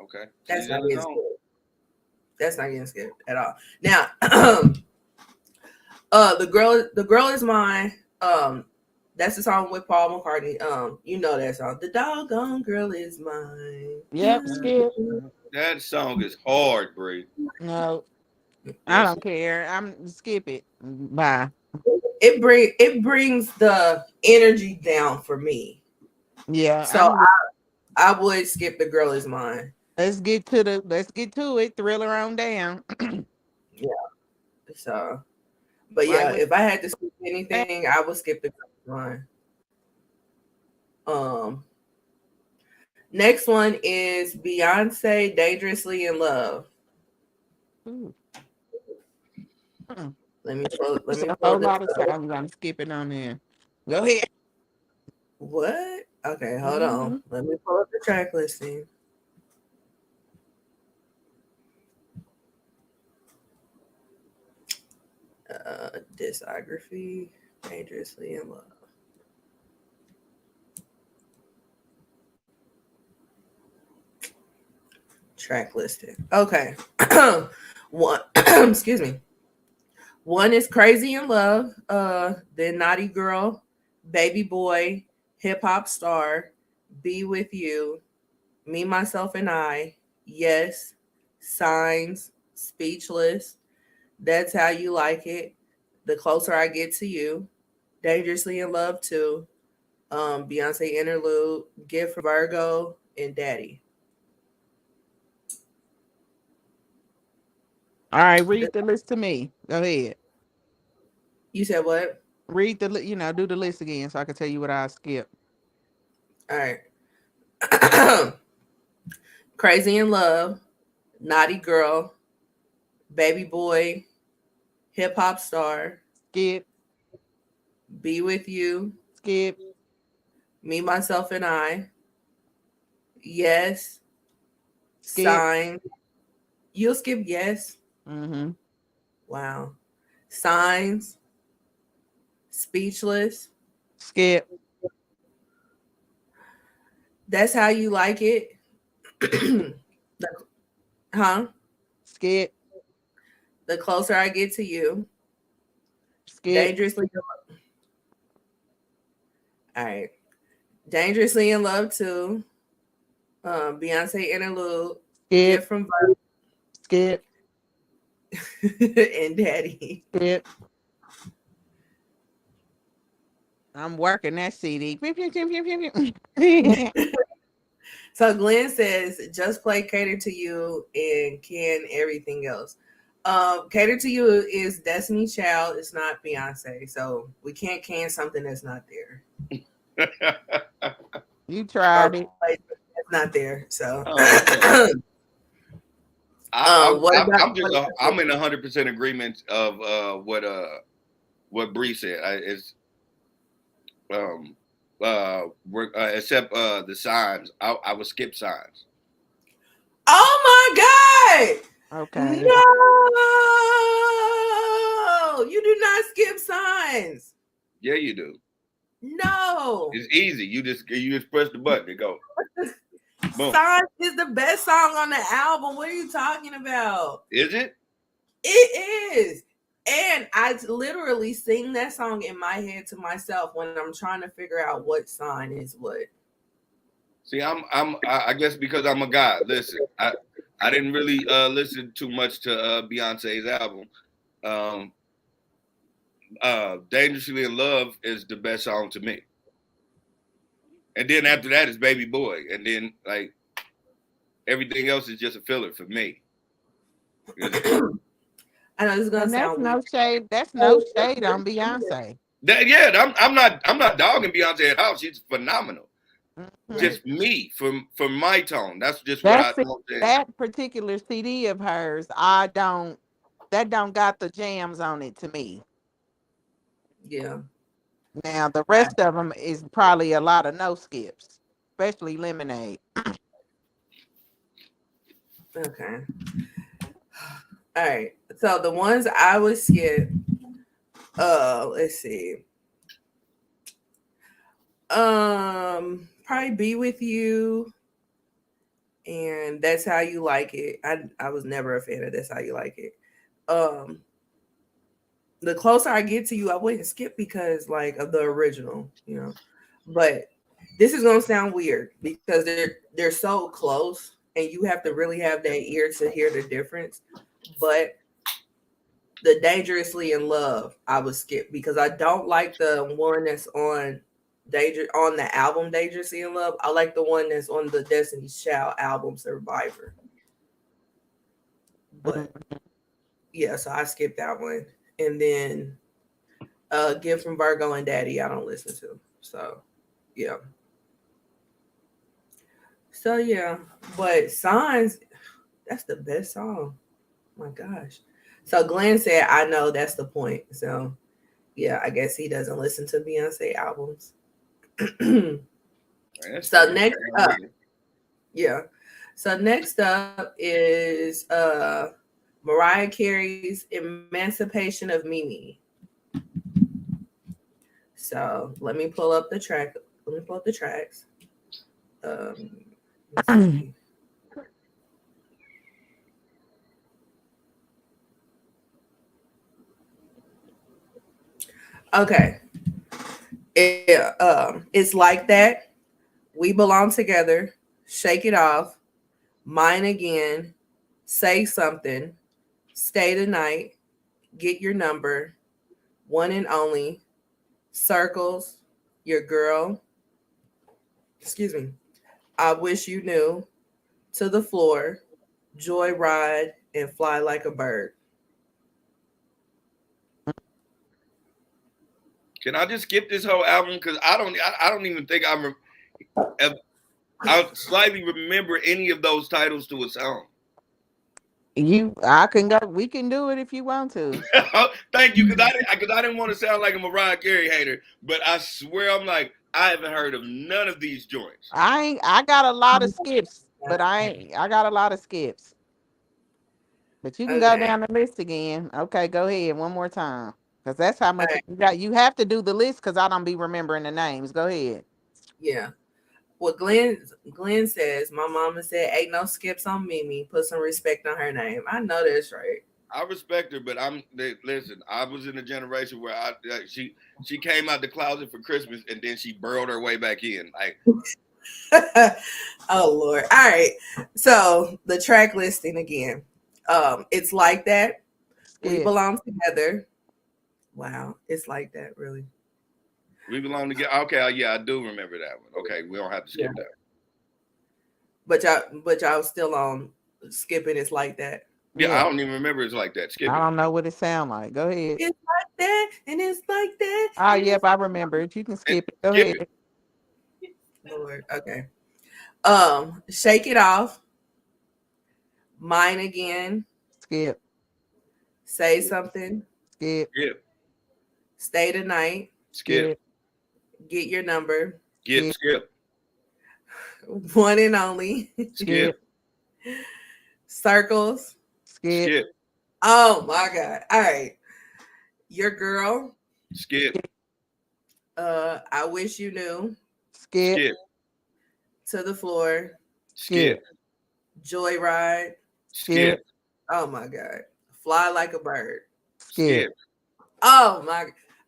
A: Okay.
B: That's
A: See,
B: not
A: that
B: getting
A: zone.
B: skipped. That's not getting skipped at all. Now, the girl is mine. That's the song with Paul McCartney. You know that song. The doggone girl is mine.
D: Yep, skip.
A: That song is hard, Bree.
D: No, I don't care. I'm skip it. Bye.
B: It brings the energy down for me.
D: Yeah,
B: So I would skip the girl is mine.
D: let's get to it. Thriller on down.
B: Yeah. So, but
D: Right
B: yeah,
D: with
B: if I had to skip
D: that.
B: anything, I would skip the girl is mine. Next one is Beyonce, Dangerously in Love.
D: Ooh.
B: Let me pull. Let
D: There's
B: me
D: a
B: pull
D: whole
B: this
D: lot of
B: up.
D: songs I'm skipping on there. Go ahead.
B: What? Okay, hold
D: Mm-hmm.
B: on. Let me pull up the track listing. Discography, Dangerously in Love. Track listing. Okay. One. Excuse me. One is Crazy in Love. Then Naughty Girl, Baby Boy, Hip Hop Star, Be With You, Me, Myself, and I, Yes, Signs, Speechless, That's How You Like It, The Closer I Get to You, Dangerously in Love too, Beyonce Interlude, Gift from Virgo, and Daddy.
D: All right, read the list to me. Go ahead.
B: You said what?
D: Read the do the list again so I can tell you what I skip.
B: All right. Crazy in Love, Naughty Girl, Baby Boy, Hip Hop Star,
D: Skip,
B: Be With You,
D: skip,
B: Me, Myself, and I, Yes,
D: skip.
B: Sign. You'll skip Yes.
D: Mm-hmm.
B: Wow. Signs, Speechless.
D: Skip,
B: That's How You Like It. The- huh?
D: skip,
B: The Closer I Get to You.
D: skip,
B: Dangerously. All right. Dangerously in Love too. Beyonce Interlude.
D: skip,
B: Gift from
D: skip,
B: and Daddy.
D: skip. I'm working that CD.
B: So Glenn says, just play Cater to You and can everything else. Cater to You is Destiny's Child. It's not Beyonce. So we can't can something that's not there.
D: You
B: Or
D: tried it.
B: play that's not there. So what about
A: I'm in 100% agreement of what Bree said. Except the signs. I would skip signs.
B: Oh my God!
D: Okay.
B: No, you do not skip Signs.
A: Yeah, you do.
B: No,
A: It's easy. You just press the button and go. Boom.
B: Signs is the best song on the album. What are you talking about?
A: Is it?
B: It is. And I literally sing that song in my head to myself when I'm trying to figure out what sign is what.
A: See, I guess because I'm a guy. Listen, I didn't really listen too much to Beyonce's album. Dangerously in Love is the best song to me. And then after that is Baby Boy. And then like everything else is just a filler for me.
B: I know this is gonna
D: And that's
B: sound weird.
D: no shade. That's no shade on Beyonce.
A: I'm not dogging Beyonce at all. She's phenomenal.
D: Mhm.
A: Just me from my tone. That's just what
D: That's
A: I
D: it.
A: know.
D: That particular CD of hers, that don't got the jams on it to me.
B: Yeah.
D: Now the rest of them is probably a lot of no skips, especially Lemonade.
B: Okay. All right. So the ones I would skip, let's see. Probably Be With You and That's How You Like It. I was never a fan of That's How You Like It. The Closer I Get to You, I wouldn't skip because like of the original, But this is gonna sound weird because they're so close and you have to really have that ear to hear the difference. But the Dangerously in Love, I would skip because I don't like the one that's on the album Dangerously in Love. I like the one that's on the Destiny's Child album Survivor. But yeah, so I skipped that one. And then Gift from Virgo and Daddy, I don't listen to. So yeah. So yeah. But Signs, that's the best song. Oh my gosh. So Glenn said, I know that's the point. So yeah, I guess he doesn't listen to Beyonce albums. So next up, yeah. So next up is Mariah Carey's Emancipation of Mimi. So let me pull up the track. Let me pull up the tracks. Let's see. Okay. It's Like That. We Belong Together. Shake It Off. Mine Again. Say Something. Stay the Night. Get Your Number. One and Only. Circles. Your Girl. Excuse me. I Wish You Knew. To the Floor. Joyride and Fly Like a Bird.
A: Can I just skip this whole album? Because I don't even think I slightly remember any of those titles to a song.
D: I can go. We can do it if you want to.
A: Thank you, because I didn't want to sound like a Mariah Carey hater, but I swear I'm like I haven't heard of none of these joints.
D: I got a lot of skips, but I got a lot of skips. But you can go
B: Okay.
D: down the list again. Okay, go ahead one more time. Because that's how
B: All
D: much
B: right.
D: you got. You have to do the list because I don't be remembering the names. Go ahead.
B: Yeah. What Glenn says, my mama said, ain't no skips on Mimi. Put some respect on her name. I know that's right.
A: I respect her, but listen. I was in a generation where she came out the closet for Christmas and then she burrowed her way back in. Like,
B: Oh Lord. All right. So the track listing again. It's like that. We
D: Skip.
B: belong together. Wow. It's like that, really.
A: we belong together. Okay, yeah, I do remember that one. Okay, we don't have to skip
B: Yeah.
A: that.
B: But y'all still on skipping. It's like that.
A: Yeah, I
D: Yeah.
A: don't even remember it's like that. Skip
D: I
A: it.
D: don't know what it sound like. Go ahead.
B: It's like that, and it's like that.
D: Oh,
B: And
D: yep,
B: it's
D: I remember it. You can
A: And
D: skip it. Go
A: skip
D: ahead.
A: it.
B: Lord. Okay. Shake It Off. Mine Again.
D: Skip.
B: Say Something.
D: Skip.
A: Skip.
B: Stay the Night.
A: Skip.
D: Skip.
B: Get Your Number.
A: Skip.
D: Skip.
A: Skip.
B: One and Only.
A: Skip.
D: Skip.
B: Circles.
D: Skip.
A: Skip.
B: Oh my God. All right. Your Girl.
A: Skip.
B: I Wish You Knew.
D: Skip.
A: Skip.
B: To the Floor.
A: Skip.
B: Joyride.
A: Skip.
B: Oh my God. Fly Like a Bird.
D: Skip.
B: Oh my.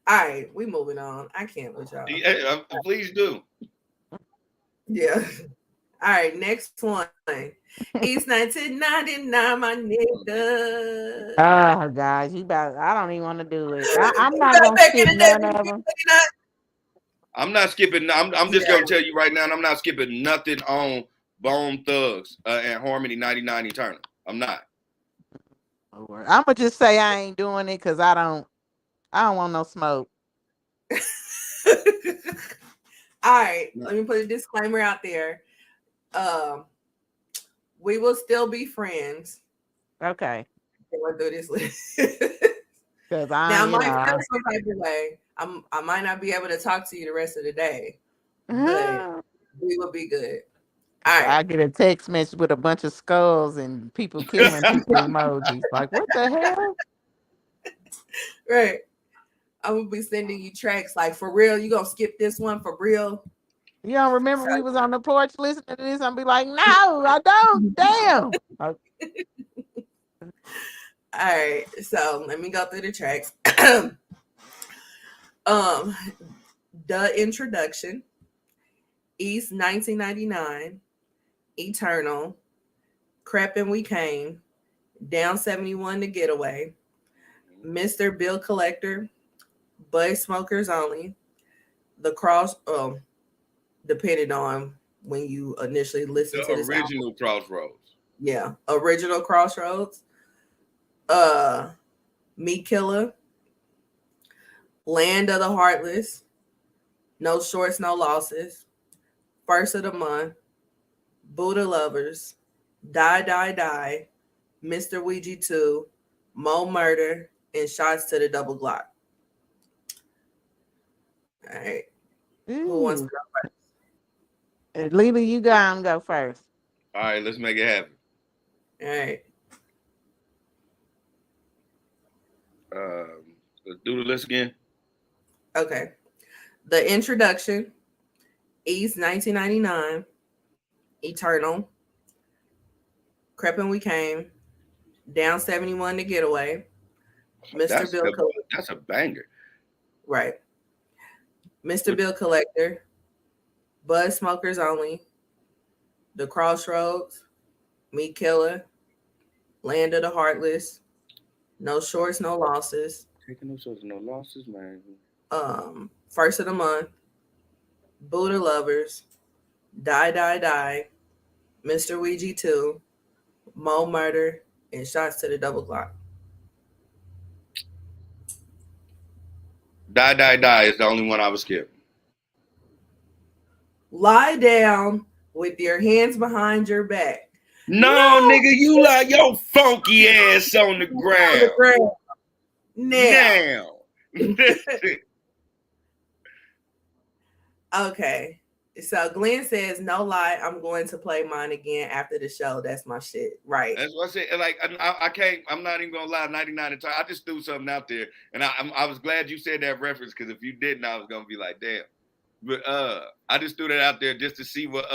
B: All right, we moving on. I can't with y'all.
A: Yeah, please do.
B: Yeah. All right, next one. It's 1999, my nigga.
D: Oh gosh, I don't even want to do it. I'm
B: You
D: not
B: know,
D: gonna
B: back in
D: skip
B: the day,
D: none
B: when
D: of
B: you
D: them.
B: looking at-
A: I'm not skipping. I'm just
B: Yeah.
A: gonna tell you right now. I'm not skipping nothing on Bone Thugs and Harmony 99 Eternal. I'm not.
D: I'm gonna just say I ain't doing it because I don't want no smoke.
B: All right, let me put a disclaimer out there. We will still be friends.
D: Okay,
B: Going through this list.
D: because
B: Now, I might feel some type of way. I might not be able to talk to you the rest of the day, but we will be good. All right.
D: I get a text message with a bunch of skulls and people killing people emojis. Like, what the hell?
B: Right. I'm gonna be sending you tracks like for real. You gonna skip this one for real?
D: You don't remember we was on the porch listening to this? I'll be like, no, I don't. Damn.
B: All right. So let me go through the tracks. The Introduction, East 1999, Eternal, Crept We Came, Down 71 The Getaway, Mr. Bill Collector, Bud Smokers Only, The Cross, depending on when you initially listen to
A: The
B: this
A: original
B: album.
A: Crossroads.
B: Yeah, Original Crossroads, Meat Killer, Land of the Heartless, No Shorts, No Losses, First of the Month, Buddha Lovers, Die, Die, Die, Mr. Ouija 2, Mo Murder, and Shots to the Double Glock. All right. Who wants to go first?
D: Lila, you go first.
A: All right, let's make it happen.
B: All right.
A: Let's do the list again.
B: Okay. The Introduction, East 1999, Eternal, Crept We Came, Down 71 The Getaway, Mr. Bill Collector.
A: That's a banger.
B: Right. Mr. Bill Collector, Bud Smokers Only, The Crossroads, Meat Killer, Land of the Heartless, No Shorts, No Losses,
A: Taking no shorts, no losses, man.
B: First of the Month, Buddha Lovers, Die, Die, Die, Mr. Ouija 2, Mo Murder, and Shots to the Double Glock.
A: Die, Die, Die is the only one I would skip.
B: Lie down with your hands behind your back.
A: No, nigga, you like your funky ass on the ground.
B: Now.
A: Now.
B: Okay. So Glenn says, no lie, I'm going to play mine again after the show. That's my shit. Right.
A: That's what I said. Like, I can't, I'm not even going to lie, 99 and I just threw something out there. And I was glad you said that reference, because if you didn't, I was going to be like, damn. But I just threw that out there just to see what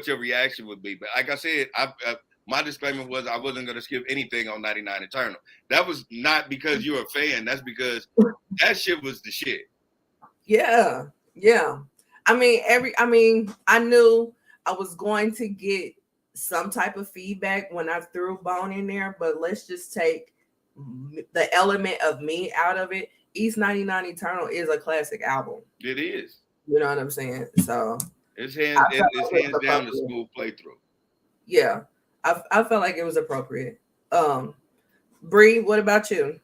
A: your reaction would be. But like I said, my disclaimer was I wasn't going to skip anything on 99 Eternal. That was not because you're a fan. That's because that shit was the shit.
B: Yeah. Yeah. I mean, I knew I was going to get some type of feedback when I threw Bone in there, but let's just take the element of me out of it. East 99 Eternal is a classic album.
A: It is.
B: You know what I'm saying? So
A: it's hands down the smooth playthrough.
B: Yeah. I felt like it was appropriate. Bree, what about you?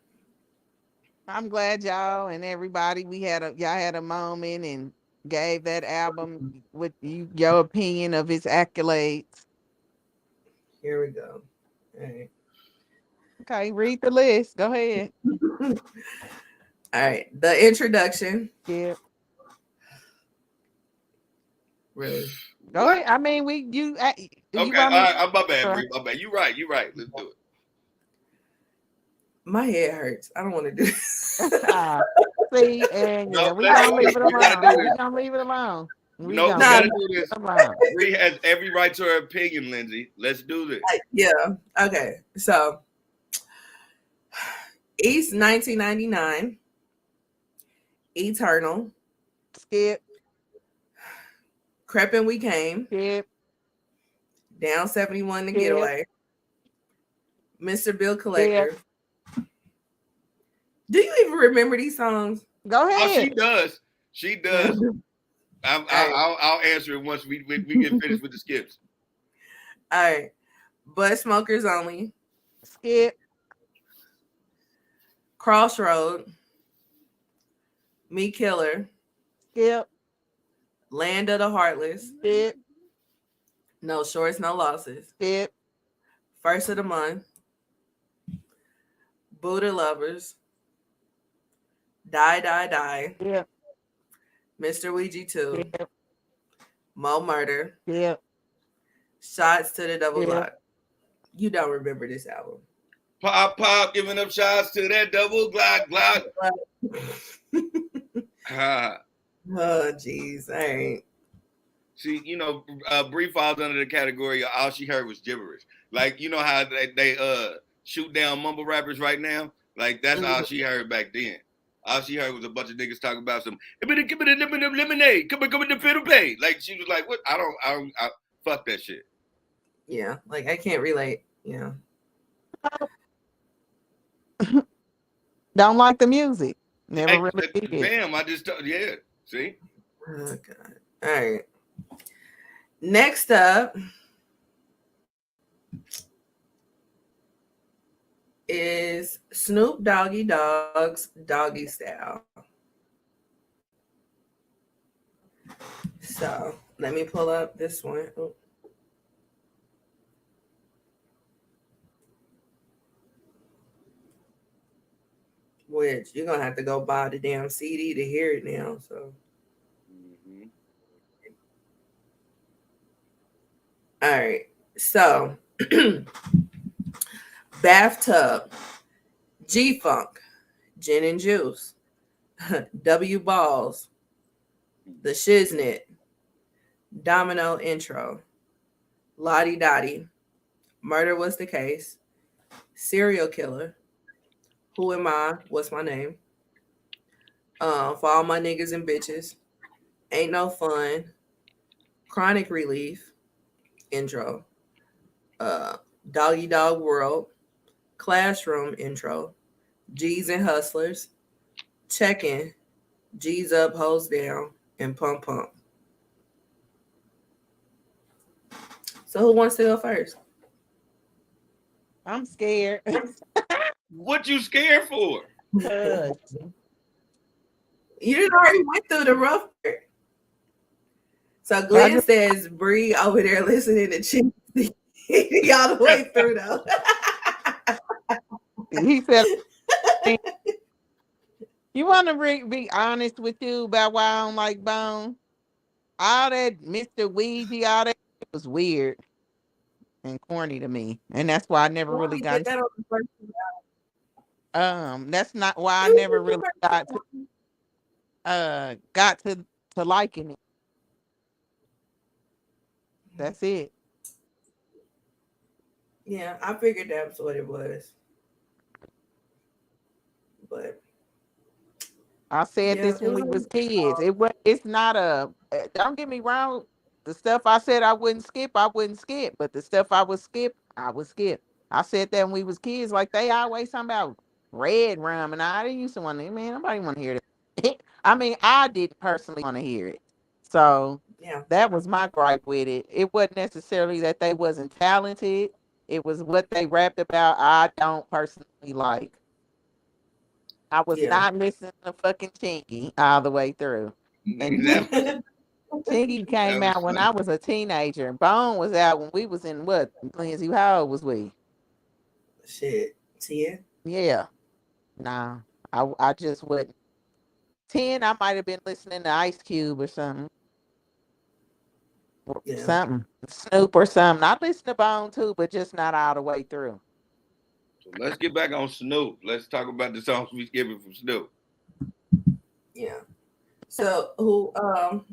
D: I'm glad y'all and everybody y'all had a moment and gave that album with your opinion of its accolades.
B: Here we go. All right.
D: Okay, read the list. Go ahead.
B: All right. The introduction.
D: Yeah.
B: Really?
D: Go ahead. I mean,
A: okay. All right. My bad, Bree. My bad. You're right. Let's do it.
B: My head hurts. I don't want to do this.
D: See, and yeah, we're gonna leave it alone. We're gonna leave it alone.
A: We gotta do this. Bree has every right to her opinion, Lindsay. Let's do this.
B: Yeah. Okay. So, East 1999, Eternal.
D: Skip.
B: Creepin' We Came.
D: Skip.
B: Down 71 The Getaway. Mr. Bill Collector.
D: Skip.
B: Do you even remember these songs?
D: Go ahead.
A: Oh, she does. She does. I'll answer it once we get finished with the skips.
B: All right. Bud Smokers Only.
D: Skip.
B: Crossroad. Me Killer.
D: Skip.
B: Land of the Heartless.
D: Skip.
B: No Shorts, No Losses.
D: Skip.
B: First of the Month. Buddha Lovers. Die, Die, Die.
D: Yeah.
B: Mr. Ouija 2.
D: Yeah.
B: Mo Murder.
D: Yeah.
B: Shots to the Double Glock. You don't remember this album.
A: Pop, giving up shots to that double Glock.
B: Oh, jeez. All right.
A: See, Bree falls under the category of all she heard was gibberish. Like, you know how they shoot down mumble rappers right now? Like, that's all she heard back then. All she heard was a bunch of niggas talking about some lemonade, come in the fiddle pay. Like, she was like, what? I fuck that shit.
B: Yeah, like I can't relate. Yeah.
D: Don't like the music. Never really did.
A: Damn, yeah. See?
B: Oh God. All right. Next up is Snoop Doggy Dogg's Doggy Style. So let me pull up this one. Oh. Which you're gonna have to go buy the damn CD to hear it now. So all right. So Bathtub, G-Funk, Gin and Juice, W Balls, The Shiznit, Domino Intro, Lottie Dottie, Murder Was the Case, Serial Killer, Who Am I? What's My Name? For All My Niggas and Bitches, Ain't No Fun, Chronic Relief, Intro, Doggy Dog World, Classroom Intro, G's and Hustlers, Check-In, G's Up, Hoes Down, and Pump Pump. So who wants to go first?
D: I'm scared.
A: What you scared for?
B: You didn't already went through the rough part. So
D: I
B: Glenn
D: just
B: says Bree over there listening to Chief all the way through though.
D: he said, "You want to be honest with you about why I don't like Bone? All that Mr. Ouija, all that shit was weird and corny to me, and that's why I never
B: Why
D: really
B: you did
D: got.
B: that on the first
D: That's not why I
B: It was
D: never
B: just the
D: really
B: first
D: got
B: one.
D: to liking it. That's it.
B: Yeah, I figured that's what it was. But
D: I said
B: yeah,
D: this
B: it
D: when
B: was
D: we
B: a
D: was kids. It's not a. Don't get me wrong. The stuff I said I wouldn't skip, I wouldn't skip. But the stuff I would skip, I would skip. I said that when we was kids, like they always talking about red rum, and I didn't used to want to. Man, nobody want to hear that. I mean, I didn't personally want to hear it. So
B: yeah,
D: that was my gripe with it. It wasn't necessarily that they wasn't talented. It was what they rapped about. I don't personally like. I was
B: yeah.
D: not listening to fucking Chingy all the way through. And
A: That
D: Chingy
A: that
D: came
A: was
D: out when I
A: funny.
D: was a teenager. And Bone was out when we was in what? Lindsay, how old was we?
B: Shit. 10.
D: Yeah. Nah. I just wouldn't. 10, I might have been listening to Ice Cube or something. Or
B: Yeah.
D: something. Snoop or something. I listen to Bone too, but just not all the way through.
A: So let's get back on Snoop. Let's talk about the songs we skipping from Snoop.
B: Yeah. So who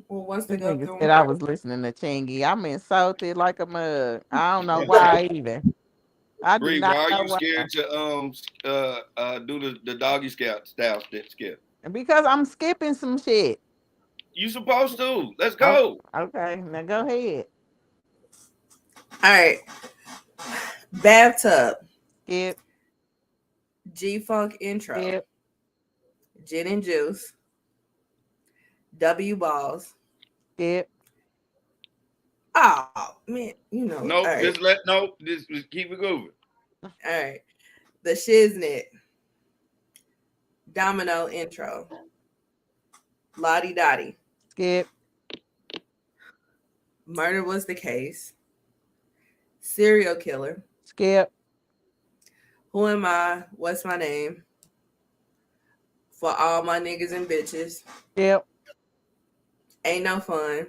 B: wants to
D: This
B: go
D: nigga
B: through
D: said
B: them
D: I
B: first?
D: was listening to Chingy. I'm insulted like a mug. I don't know why either. I do
A: Bree,
D: not
A: why are
D: know
A: you
D: why.
A: scared to do the doggy scout style skip?
D: Because I'm skipping some shit.
A: You supposed to. Let's
D: Oh,
A: go.
D: okay. Now go ahead.
B: All right. Bathtub.
D: Skip,
B: G Funk intro.
D: skip,
B: Gin and juice. W balls.
D: skip,
B: Oh man, you know. All
A: Nope,
B: right.
A: just keep it moving.
B: All right. The Shiznit. Domino intro. Lottie Dottie.
D: skip,
B: Murder was the case. Serial killer.
D: skip,
B: Who am I? What's my name? For all my niggas and bitches.
D: skip,
B: Ain't no fun.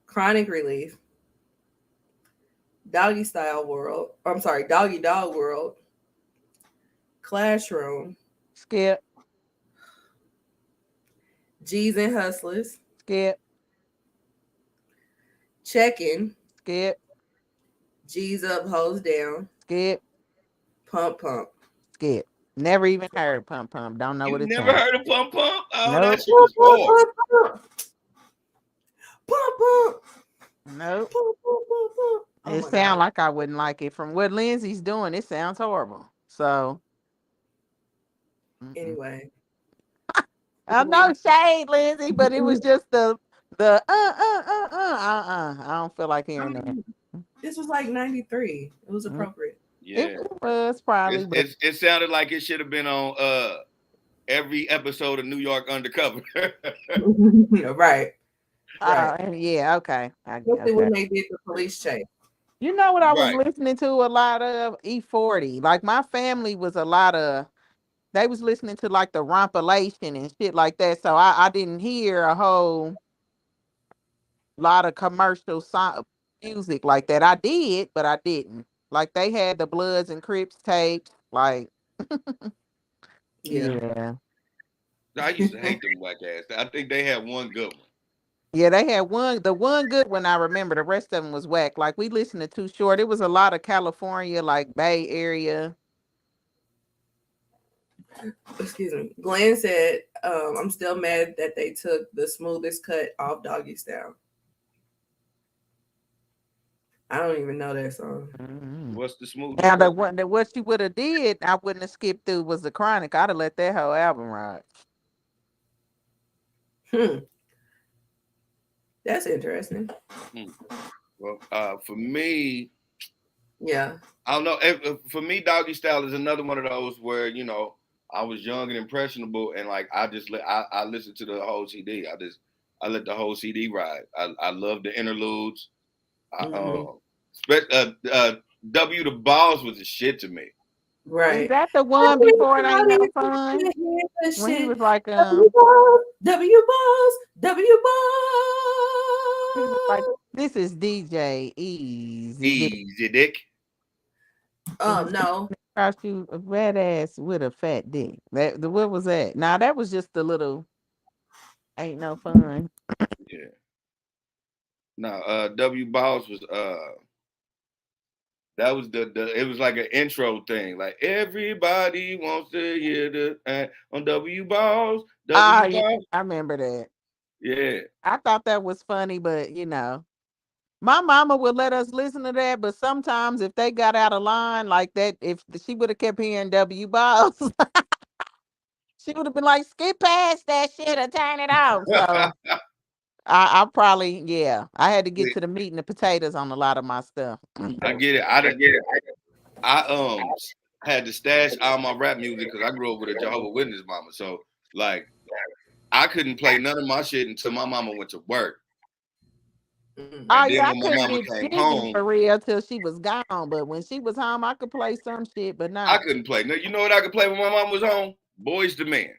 B: Chronic relief. Doggy style world. I'm sorry, doggy dog world. Classroom.
D: skip,
B: G's and hustlers.
D: skip,
B: Checking.
D: skip,
B: G's up, hoes down.
D: skip,
B: Pump pump.
D: skip. Never even heard Pump Pump. Don't know
A: You
D: what it
A: never
D: sounds.
A: heard of Pump Pump? Oh, that
D: Nope,
A: shit is hard.
B: Pump pump pump.
D: nope.
B: Pump pump pump pump. Oh
D: It
B: my
D: sounds
B: god.
D: like I wouldn't like it. From what Lindsay's doing, it sounds horrible. So, mm-mm.
B: Anyway.
D: I know shade, Lindsay, but it was just the. I don't feel like hearing that.
B: This was like 93. It was
D: Mm.
B: appropriate.
A: Yeah.
D: It was probably, but
A: It sounded like it should have been on every episode of New York Undercover.
B: Right. Right.
D: yeah, okay.
B: Especially
D: Okay.
B: when they did the police chase.
D: You know what I was
A: Right.
D: listening to a lot of? E40. Like my family was a lot of they was listening to like the rompilation and shit like that. So I didn't hear a whole lot of commercial music like that. I did, but I didn't. Like they had the Bloods and Crips tapes. Like,
B: Yeah.
D: yeah.
A: I used to hate them whack ass. I think they had one good one.
D: Yeah, they had the one good one I remember. The rest of them was whack. Like we listened to Too Short. It was a lot of California, like Bay Area.
B: Excuse me. Glenn said, I'm still mad that they took the smoothest cut off Doggy Style. I don't even know that song.
D: Mm-hmm.
A: What's the smooth?
D: Now the one that what she would have did, I wouldn't have skipped through was the Chronic. I'd have let that whole album ride.
B: That's interesting.
A: Well, for me,
B: Yeah.
A: I don't know. For me, Doggy Style is another one of those where I was young and impressionable, and like I listened to the whole CD. I let the whole CD ride. I love the interludes. I,
B: Mm-hmm.
A: W the Balls was the shit to me.
D: Is
B: Right.
D: that the one before It Ain't No Fun? When he was like,
B: W balls, W
D: he was like,
B: balls.
D: this is DJ Easy Dick.
A: Easy Dick.
B: No.
D: Across you a fat ass with a fat dick. What was that? Now that was just the little Ain't No Fun.
A: Yeah. No, W Balls was that was the it was like an intro thing. Like everybody wants to hear the on W Balls,
D: Ah,
A: W
D: yeah,
A: Balls.
D: I remember that.
A: Yeah.
D: I thought that was funny, but my mama would let us listen to that. But sometimes if they got out of line like that, if she would have kept hearing W Balls, she would have been like, skip past that shit or turn it off. So I probably, yeah, I had to get to the meat and the potatoes on a lot of my stuff.
A: I get it. I had to stash all my rap music because I grew up with a Jehovah Witness mama. So like I couldn't play none of my shit until my mama went to work.
D: Oh
A: And
B: Mm-hmm.
A: then
D: yeah, I
A: when my
D: couldn't
A: mama
D: get
A: came
D: jiggy
A: home,
D: for real till she was gone. But when she was home, I could play some shit, but
A: I
D: not.
A: couldn't play. Now, you know what I could play when my mom was home? Boys to Men.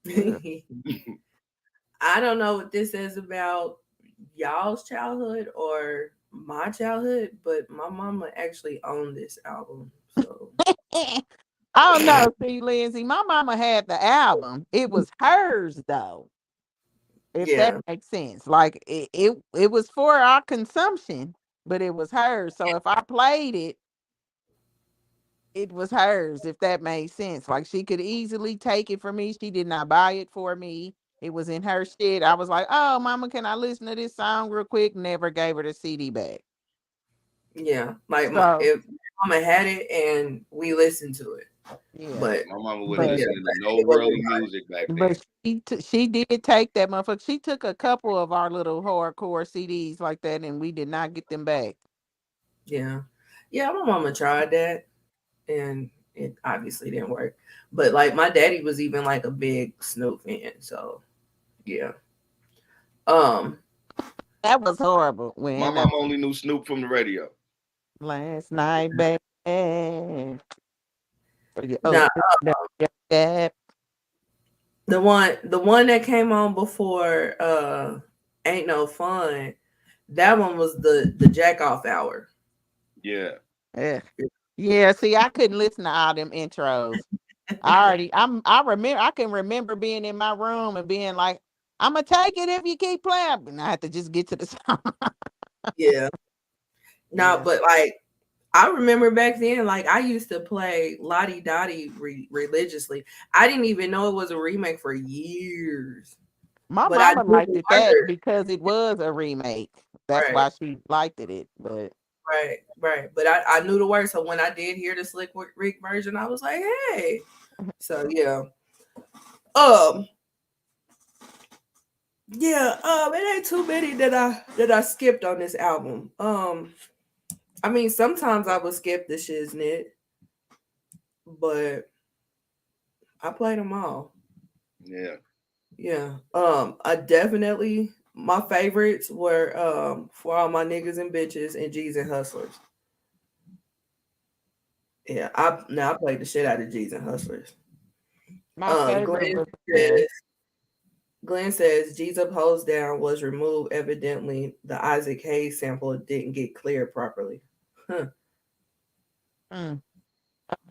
D: Ugh.
B: I don't know what this is about y'all's childhood or my childhood, but my mama actually owned this album. So
D: I don't know. See, Lindsay, my mama had the album. It was hers though. If that
B: yeah,
D: makes sense. Like it was for our consumption, but it was hers. So if I played it, it was hers, if that made sense. Like she could easily take it from me. She did not buy it for me. It was in her shit. I was like, oh, mama, can I listen to this song real quick? Never gave her the CD back.
B: yeah. Like my
D: So
B: if mama had it and we listened to it,
D: yeah.
B: but
A: My mama wasn't
B: but
D: But
B: yeah,
A: listening to no
B: it wasn't
A: worldly
B: mine.
A: music back then.
D: but she did take that motherfucker. She took a couple of our little hardcore CDs like that, and we did not get them back.
B: Yeah, yeah. My mama tried that, and it obviously didn't work. But like my daddy was even like a big Snoop fan, so yeah. Um,
D: That was horrible.
A: My
D: When
A: mom only knew Snoop from the radio.
D: last night, baby. Oh,
B: now
D: yeah.
B: the one that came on before Ain't No Fun, that one was the jack off hour.
A: Yeah.
D: Yeah. Yeah, see, I couldn't listen to all them intros. I can remember being in my room and being like, I'ma take it if you keep playing. And I had to just get to the song.
B: Yeah. No,
D: Yeah.
B: but like I remember back then, like I used to play Lottie Dottie religiously. I didn't even know it was a remake for years,
D: My
B: but I
D: mama
B: do
D: liked it that
B: wonder.
D: because it was a remake. That's
B: Right,
D: why she liked it. But
B: right. But I knew the words, so when I did hear the Slick Rick version, I was like, hey. So yeah, um, yeah, it ain't too many that I skipped on this album. I mean, sometimes I would skip the shiznit, but I played them all.
A: Yeah.
B: Yeah. I definitely my favorites were For All My Niggas and Bitches and G's and Hustlers. Yeah, I played the shit out of G's and Hustlers.
D: my favorite
B: Glenn
D: was
B: says Glenn says G's Up Hose Down was removed. Evidently the Isaac Hayes sample didn't get cleared properly. Huh.
D: mm,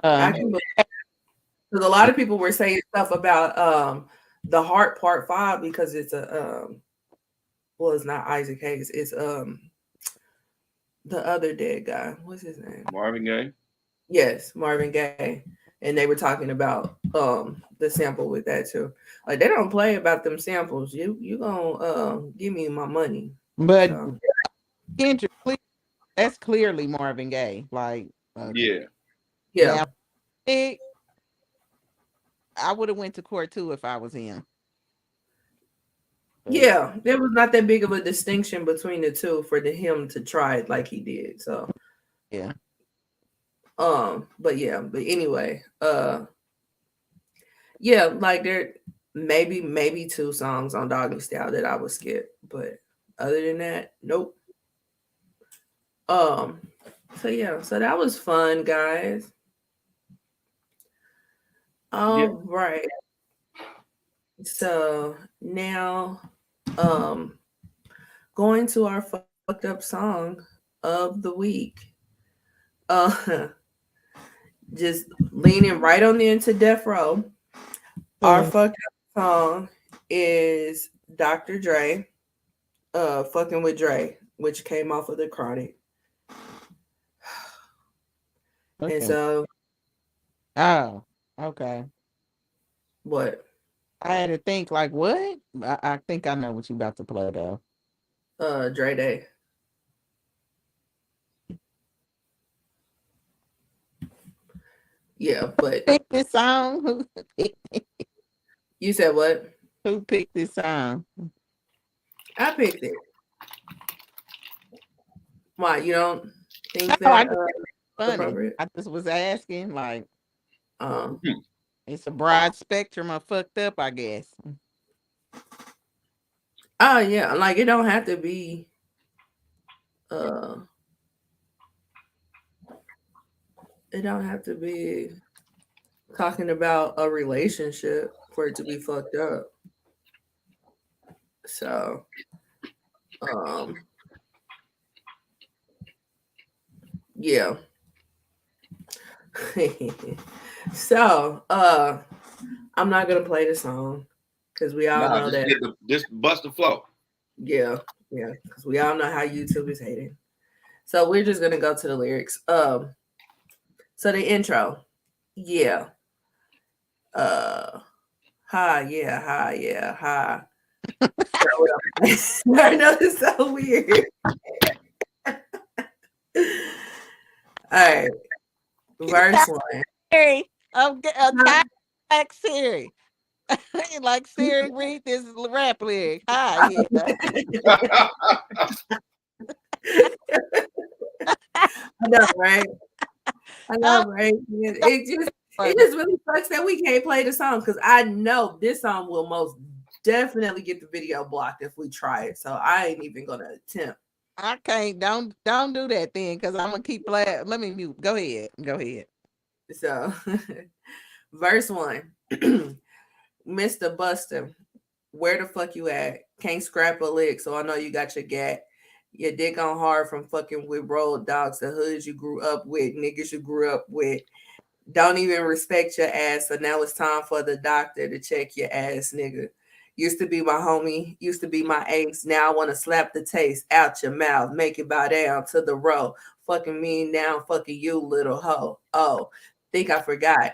B: I
D: uh
B: can believe because a lot of people were saying stuff about the Heart Part 5 because it's a well it's not Isaac Hayes, it's the other dead guy. What's his name?
A: Marvin Gaye.
B: Yes, Marvin Gaye. And they were talking about the sample with that too. Like they don't play about them samples. You gonna give me my money.
D: but
B: So
D: Kendrick, that's clearly Marvin Gaye. Like
A: Yeah.
B: yeah.
D: now it, I would have went to court too if I was him. But
B: Yeah. There was not that big of a distinction between the two for him to try it like he did. So
D: yeah.
B: but yeah, but anyway, Yeah, like there maybe 2 songs on Doggy Style that I would skip, but other than that, nope. Um, so yeah, so that was fun, guys.
A: Yeah.
B: All right. So now, um, going to our fucked up song of the week. Uh, just leaning right on into Death Row. Our
D: Mm.
B: fucked up song is Dr. Dre, fucking with Dre, which came off of the Chronic. And
D: Okay.
B: so,
D: Oh, okay.
B: what?
D: I had to think like what? I think I know what you about to play though.
B: Dre Day. Yeah, but
D: Pick this song. Who picked,
B: you said what?
D: who picked this song?
B: I picked it. Why you don't
D: No,
B: think
D: I
B: that
D: just funny.
B: appropriate?
D: I just was asking like
B: Um,
D: it's a broad spectrum of fucked up, I guess.
B: oh yeah, like it don't have to be. Uh, it don't have to be talking about a relationship for it to be fucked up. So, um, yeah. So, I'm not gonna play the song because we all
A: Nah,
B: know that.
A: just bust the flow.
B: Yeah, yeah, because we all know how YouTube is hating. So we're just gonna go to the lyrics. So the intro, yeah. Uh, hi, yeah, hi, yeah, hi. I know it's so weird. All right, verse one.
D: Siri, I'm
B: Huh?
D: like Siri. Like Siri, read this rap lyric. Hi, yeah.
B: I know, right? I know,
D: Oh,
B: right? It
D: funny.
B: just really sucks that we can't play the song because I know this song will most definitely get the video blocked if we try it. So I ain't even gonna attempt.
D: I can't. Don't do that then, because I'm gonna keep playing. Let me mute. Go ahead. Go ahead.
B: So verse one. Mr. Buster, where the fuck you at? Can't scrap a lick, so I know you got your gat. Your dick on hard from fucking with road dogs, the hoods you grew up with, niggas you grew up with. Don't even respect your ass, so now it's time for the doctor to check your ass, nigga. Used to be my homie, used to be my ace. Now I want to slap the taste out your mouth, make it bow down to the row. Fucking me now, fucking you, little hoe. Oh, think I forgot.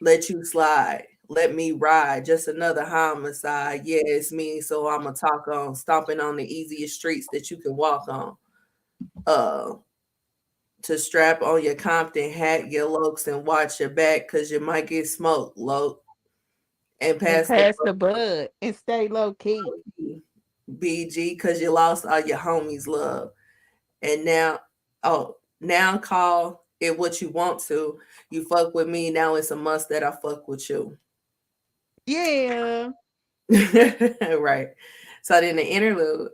B: Let you slide. Let me ride. Just another homicide. Yeah, it's me, so I'ma talk on. Stomping on the easiest streets that you can walk on. Uh, to strap on your Compton hat, your lokes, and watch your back, cause you might get smoked, loke. And
D: And
B: pass the
D: pass the bud and stay low key.
B: BG, cause you lost all your homies' love. And now, oh, now call it what you want to. You fuck with me, now it's a must that I fuck with you.
D: Yeah.
B: Right. So then the interlude,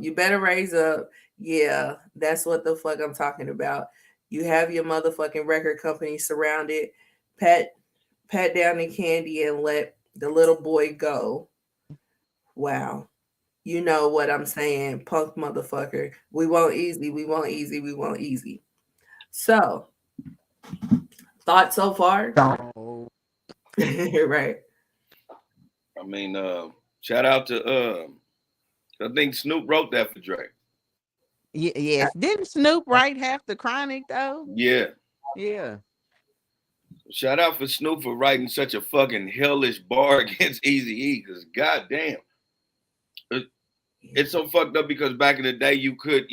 B: you better raise up. Yeah, that's what the fuck I'm talking about. You have your motherfucking record company surrounded. Pat pat down the candy and let the little boy go. Wow. You know what I'm saying, punk motherfucker. We want easy, we want easy, we want easy. So, thoughts so far?
D: Oh.
B: Right.
A: I mean, shout out to I think Snoop wrote that for Drake.
D: Yes. Didn't Snoop write half the Chronic though?
A: Yeah.
D: Yeah.
A: Shout out for Snoop for writing such a fucking hellish bar against Easy E, because goddamn. It's so fucked up because back in the day you could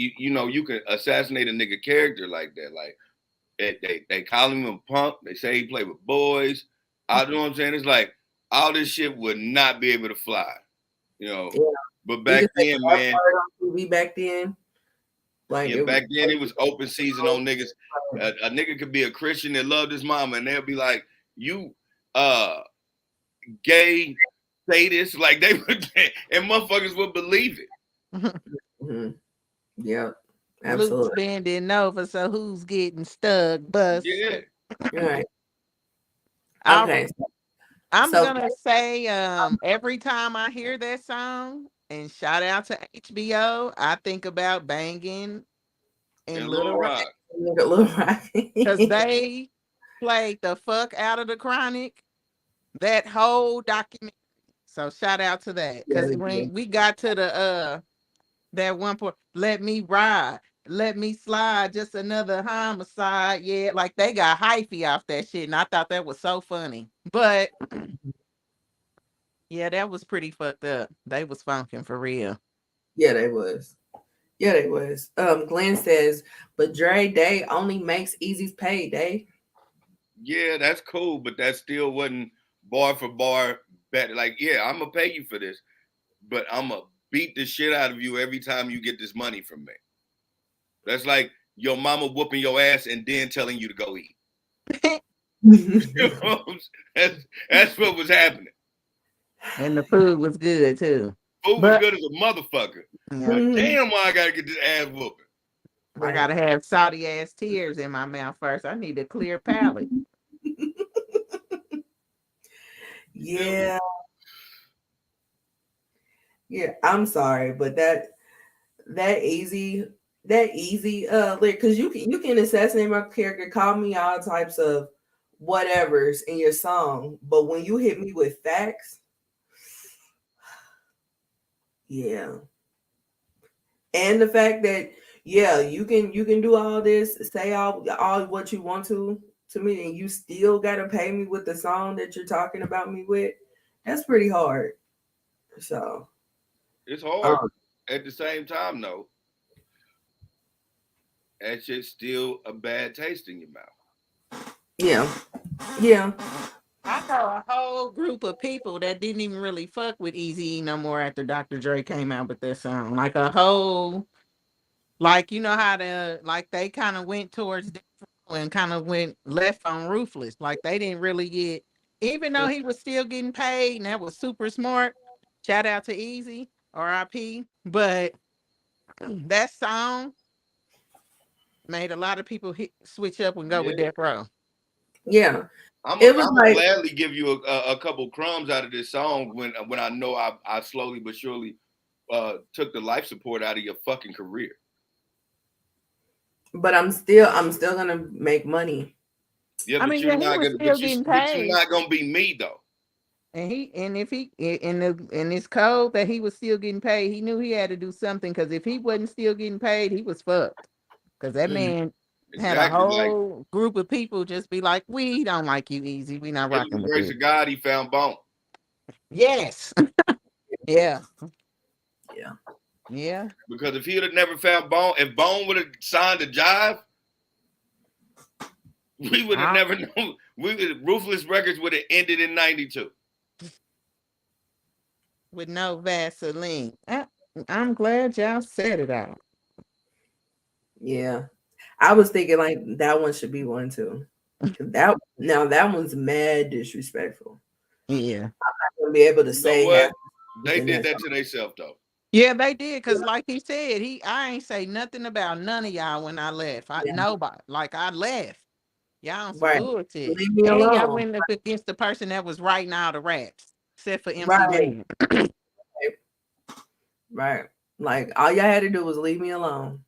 A: assassinate a nigga character like that. Like they call him a punk, they say he played with boys. I know what I'm saying. It's like all this shit would not be able to fly, you know.
B: Yeah.
A: But
B: You
A: back
B: just take
A: then,
B: that
A: man,
B: part on TV back then. Like
A: yeah,
B: it was
A: back then it was open season on niggas. A nigga could be a Christian that loved his mama, and they'll be like, "You, uh, gay statists, like they would, and motherfuckers would believe it.
B: Mm-hmm. Yep.
D: Luke's
B: Absolutely.
D: bending over, so who's getting stuck? Bus.
A: Yeah.
B: All right.
D: All right.
B: Okay.
D: I'm
B: So
D: gonna say every time I hear that song, and shout out to HBO, I think about Banging
A: And
D: in
A: Lil
D: Little Rock
A: Rock.
B: Little Rock.
D: because they played the fuck out of the Chronic, that whole documentary. So shout out to that.
B: Yeah,
D: Cause when we got to the that one point, let me ride, let me slide, just another homicide. Yeah, like they got hyphy off that shit, and I thought that was so funny. But yeah, that was pretty fucked up. They was funking for real.
B: yeah, they was. Yeah, they was. Glenn says, but Dre Day only makes Easy's payday.
A: Yeah, that's cool, but that still wasn't bar for bar better. Like, yeah, I'm gonna pay you for this, but I'm gonna beat the shit out of you every time you get this money from me. That's like your mama whooping your ass and then telling you to go eat. That's what was happening.
D: And the food was good too.
A: Food was
D: But
A: good as a motherfucker.
D: yeah,
A: But damn, why I gotta get this ass whooping?
D: I gotta have salty ass tears in my mouth first. I need a clear palate.
B: Yeah, yeah. I'm sorry, but that easy lyric, because you can assassinate my character, call me all types of whatevers in your song, but when you hit me with facts, yeah. And the fact that yeah, you can do all this, say all what you want to me, and you still gotta pay me with the song that you're talking about me with. That's pretty hard. So
A: It's hard.
B: um,
A: At the same time, though, that shit's still a bad taste in your mouth.
B: yeah, yeah,
D: I know a whole group of people that didn't even really fuck with Easy no more after Dr. Dre came out with that song. Like a whole, like you know how the like they kind of went towards Death Row and kind of went left on Ruthless. Like they didn't really get, even though he was still getting paid, and that was super smart. Shout out to Easy, R.I.P. But that song made a lot of people switch up and go with
A: Yeah.
D: Death Row.
B: yeah.
A: I'm
B: It was
A: gonna
B: like
A: gladly give you a couple crumbs out of this song when I know I slowly but surely took the life support out of your fucking career.
B: but I'm still gonna make money.
A: Yeah,
D: I
A: but
D: mean,
A: you're
D: yeah, he
A: not
D: was
A: gonna
D: still getting
A: but you're
D: paid.
A: not gonna be me though.
D: And if he in his code that he was still getting paid, he knew he had to do something because if he wasn't still getting paid, he was fucked. Because that
B: Mm,
D: man had a
A: Exactly. Like
D: whole group of people just be like, "We don't like you, Easy. We not
A: it was
D: rocking
A: the
D: with
A: grace
D: you."
A: of God he found Bone.
D: Yes, yeah,
B: yeah,
D: yeah.
A: Because if he'd have never found Bone, if Bone would have signed a jive, we would have
D: I,
A: never known. Ruthless Records would have ended in '92.
D: with no Vaseline. I'm glad y'all said it out.
B: yeah. I was thinking like that one should be one too. 'Cause that one's mad disrespectful.
D: Yeah.
B: I'm gonna be able to
A: You know
B: say half
A: what? They
B: in
A: did
B: that
A: that
B: song.
A: to themselves though.
D: Yeah, they did, cause like he said, I ain't say nothing about none of y'all when I left.
B: Yeah,
D: Nobody. Like I left. Y'all on some
B: right.
D: bullshit.
B: Leave me
D: And y'all
B: alone.
D: went up against the person that was writing all the raps, except for MC
B: Right,
D: Ren.
B: right. Like all y'all had to do was leave me alone.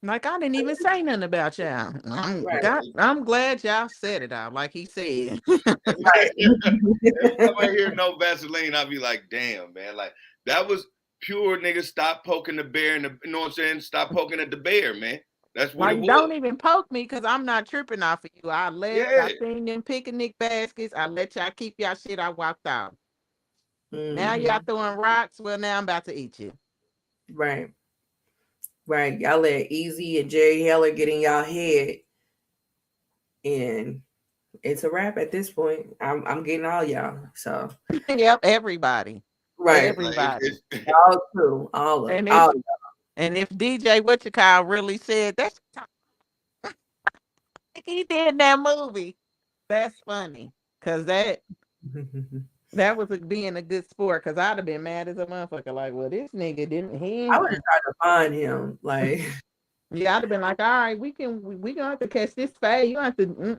D: Like I didn't even say nothing about y'all.
B: Right,
D: I'm glad y'all said it out, like he said.
B: right.
A: Every time I hear no Vaseline, I be like, damn, man. Like that was pure nigga. Stop poking the bear and you know what I'm saying? Stop poking at the bear, man. That's what it
D: Like,
A: was.
D: don't even poke me because I'm not tripping off of you. I left,
A: Yeah,
D: I seen them picnic baskets, I let y'all keep y'all shit, I walked out. Now y'all
B: Mhm.
D: throwing rocks. Well, now I'm about to eat you.
B: Right, right. Y'all let Easy and Jerry Heller get in y'all head, and it's a wrap at this point. I'm getting all y'all. So
D: Yep, everybody.
B: right,
A: like
D: Everybody.
B: all two, all of
D: And if
B: all.
D: DJ what you call really said that's he did in that movie, that's funny. Cause that That was being a good sport because I'd have been mad as a motherfucker. Like, well, this nigga didn't
B: I would
D: he?
B: have tried to find him. Like,
D: Yeah, I'd have been like, all right, we gonna have to catch this fade. You have to.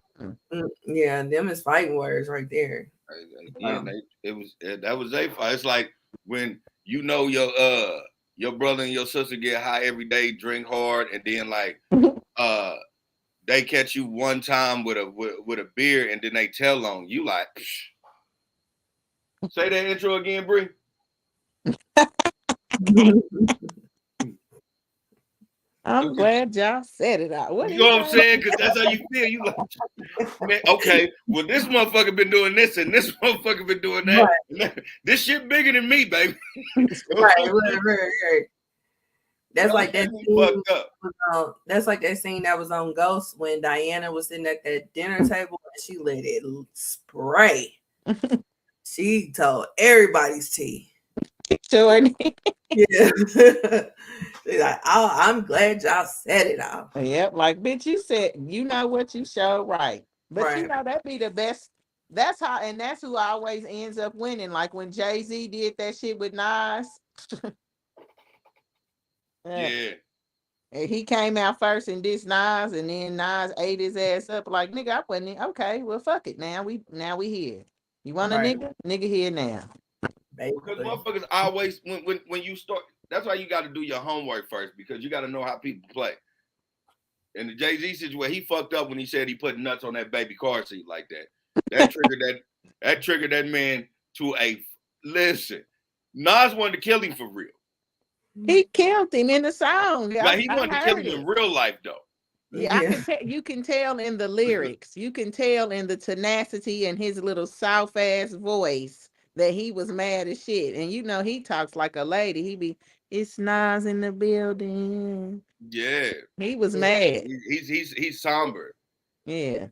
B: yeah, them is fighting words right there.
A: Again, that was their fault. It's like when you know your brother and your sister get high every day, drink hard, and then like they catch you one time with a beer, and then they tell on you like, psh. Say that intro again, Bree.
D: I'm glad y'all said it out. What
A: You
D: is
A: know what I'm
D: that?
A: saying? Because that's how you feel. You like, man, okay, well, this motherfucker been doing this, and this motherfucker been doing that.
B: Right.
A: This shit bigger than me, baby.
B: Right. That's like that scene.
A: Fucked up.
B: That's like that scene that was on Ghost when Diana was sitting at that dinner table and she let it spray. She told everybody's tea.
D: Sure.
B: Yeah. Like, oh, I'm glad y'all said it all.
D: Yep, like bitch, you said you know what you showed right. But you
B: Right.
D: know that be the best. That's how, and that's who always ends up winning. Like when Jay-Z did that shit with Nas.
A: Yeah.
D: And he came out first and dissed Nas, and then Nas ate his ass up. Like nigga, I wasn't okay. Well, fuck it. Now we here. You want a
B: Right.
D: nigga? Nigga here now.
A: Because
B: Basically.
A: motherfuckers always when you start, that's why you got to do your homework first, because you got to know how people play. In the Jay-Z situation, he fucked up when he said he put nuts on that baby car seat like that. That triggered that man to a listen. Nas wanted to kill him for real.
D: He killed him in the song.
A: Like he
D: I
A: wanted to kill
D: heard
A: him
D: it.
A: in real life though.
D: Yeah, I can tell. You can tell in the lyrics. You can tell in the tenacity and his little soft ass voice that he was mad as shit. And you know he talks like a lady. He be, it's Nas in the building.
A: Yeah.
D: He was mad.
A: He's somber.
D: Yeah,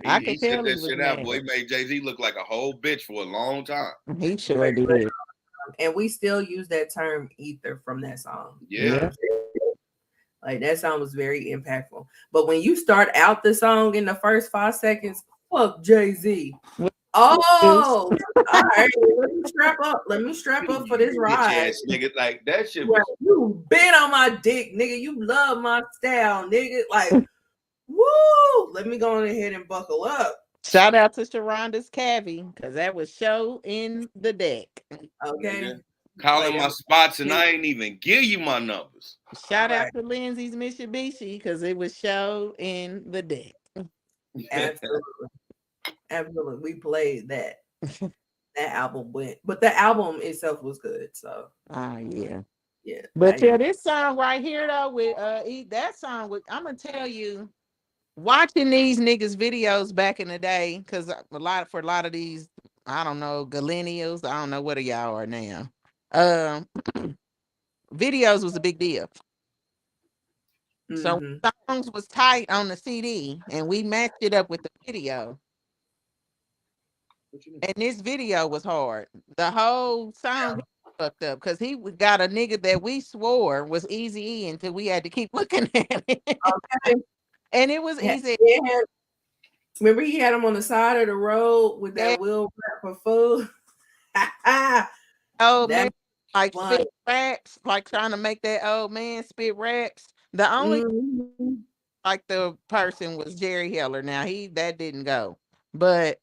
D: I
A: He
D: could
A: set
D: tell he
A: that
D: was
A: shit out, boy.
D: mad.
A: He made Jay-Z look like a whole bitch for a long time.
D: He sure did.
B: And we still use that term ether from that song.
A: Yeah.
B: You know what I'm saying? Like that song was very impactful. But when you start out the song in the first 5 seconds, fuck Jay-Z. Oh, all right. Let me strap up for this ride.
A: Ass nigga, like that shit
B: was.
A: was.
B: You been on my dick, nigga. You love my style, nigga. Like, woo! Let me go on ahead and buckle up.
D: Shout out to Sharonda's Cavi, because that was show in the deck.
B: Okay.
A: Nigga, calling my spots and I ain't even give you my numbers.
D: Shout out to Lindsay's Mitsubishi, because it was show in the deck.
B: Absolutely. Absolutely. We played that. That album went, but the album itself was good. So
D: yeah.
B: Yeah.
D: But yeah, this song right here though, with that song with, I'm gonna tell you, watching these niggas videos back in the day, because for a lot of these, I don't know, millennials, I don't know what y'all are now. Videos was a big deal. So songs was tight on the CD, and we matched it up with the video. And this video was hard. The whole song fucked up because he got a nigga that we swore was Eazy-E until we had to keep looking at it.
B: Okay.
D: And it was easy.
B: Remember, he had him on the side of the road with that wheel wrap for food.
D: Oh man, like spit raps, like trying to make that old man spit raps. The only like the person was Jerry Heller. Now that didn't go, but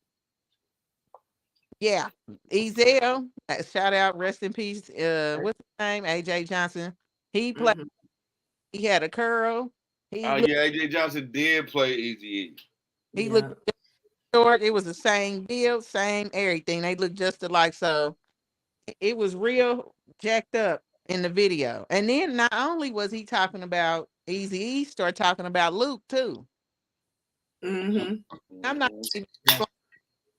D: yeah, Ezel, shout out, rest in peace. What's his name? AJ Johnson. He played. He had a curl.
A: AJ Johnson did play Eazy-E.
D: He looked short. It was the same build, same everything. They looked just alike. So it was real jacked up in the video. And then not only was he talking about Eazy-E, started talking about Luke too. I'm not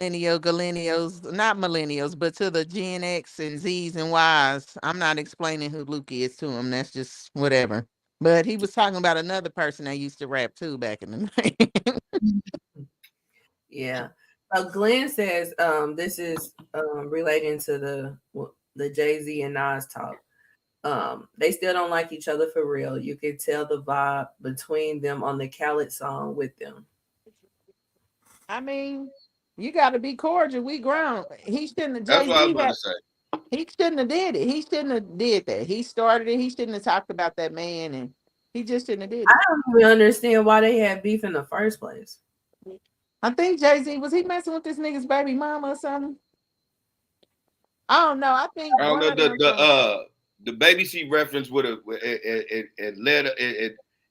D: millennials, not millennials, but to the Gen X and Z's and Y's, I'm not explaining who Luke is to them. That's just whatever. But he was talking about another person that used to rap too back in the night.
B: Yeah. Glenn says this is relating to the Jay-Z and Nas talk. They still don't like each other for real. You can tell the vibe between them on the Khaled song with them.
D: I mean, You got to be cordial. We grown. He shouldn't have.
A: That's
D: Jay
A: what I was
D: Z
A: about
D: had.
A: to say.
D: He shouldn't have did it. He shouldn't have did that. He started it. He shouldn't have talked about that man, and he just shouldn't have did
B: I
D: it.
B: don't even understand why they had beef in the first place.
D: I think Jay Z was he messing with this nigga's baby mama or something. I don't know. I think
A: I don't
D: one
A: know
D: of them from.
A: the baby seat reference would have it led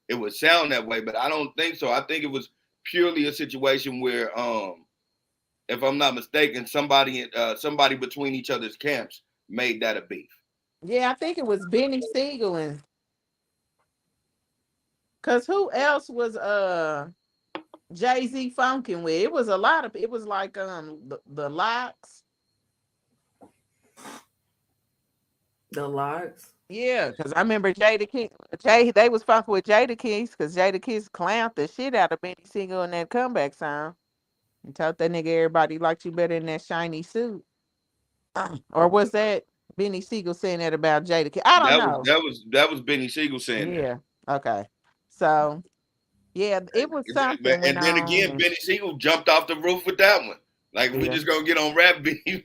A: it would sound that way, but I don't think so. I think it was purely a situation where if I'm not mistaken, somebody between each other's camps made that a beef.
D: Yeah, I think it was Benny Siegel and because who else was Jay Z funking with? It was a lot of. It was like the Locks.
B: The logs.
D: Yeah, because I remember Jada King. They was fucking with Jada Kiss because Jada Kiss clowned the shit out of Benny Siegel in that comeback song and told that nigga everybody liked you better in that shiny suit. Or was that Benny Siegel saying that about Jada Kiss? I don't know.
A: That was Benny Siegel saying that.
D: Yeah. Okay. So yeah, it was something went
A: And then
D: on.
A: again, Benny Siegel jumped off the roof with that one. Like, if we
D: Yeah.
A: just gonna get on rap beef,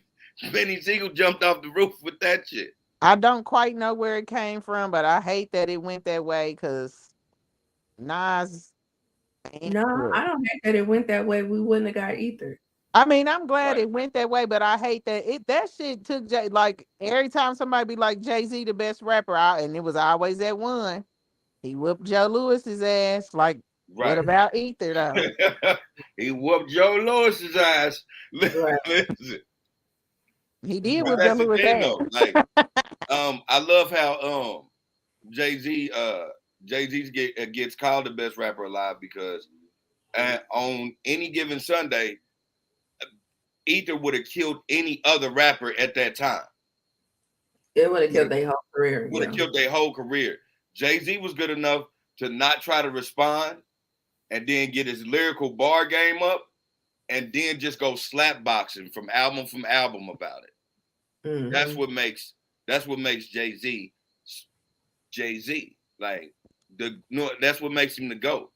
A: Benny Siegel jumped off the roof with that shit.
D: I don't quite know where it came from, but I hate that it went that way because Nas ain't
B: No,
D: good.
B: I don't hate that it went that way. We wouldn't have got either.
D: I mean, I'm glad
A: Right.
D: it went that way, but I hate that that shit took like every time somebody be like Jay-Z the best rapper out, and it was always that one. He whooped Joe Lewis's ass. Like, what
A: Right.
D: about Ether though?
A: He whooped Joe Lewis's ass.
B: Right.
A: Listen,
D: He did
A: but
D: whoop Joe
A: that's the
D: Lewis
A: thing though.
D: ass.
A: Like, I love how Jay Z gets called the best rapper alive because on any given Sunday, Ether would have killed any other rapper at that time.
B: It would have killed their whole career.
A: Would have killed their whole career. Jay Z was good enough to not try to respond and then get his lyrical bar game up and then just go slap boxing from album about it.
B: Mm-hmm.
A: That's what makes Jay Z Jay Z. Like that's what makes him the GOAT.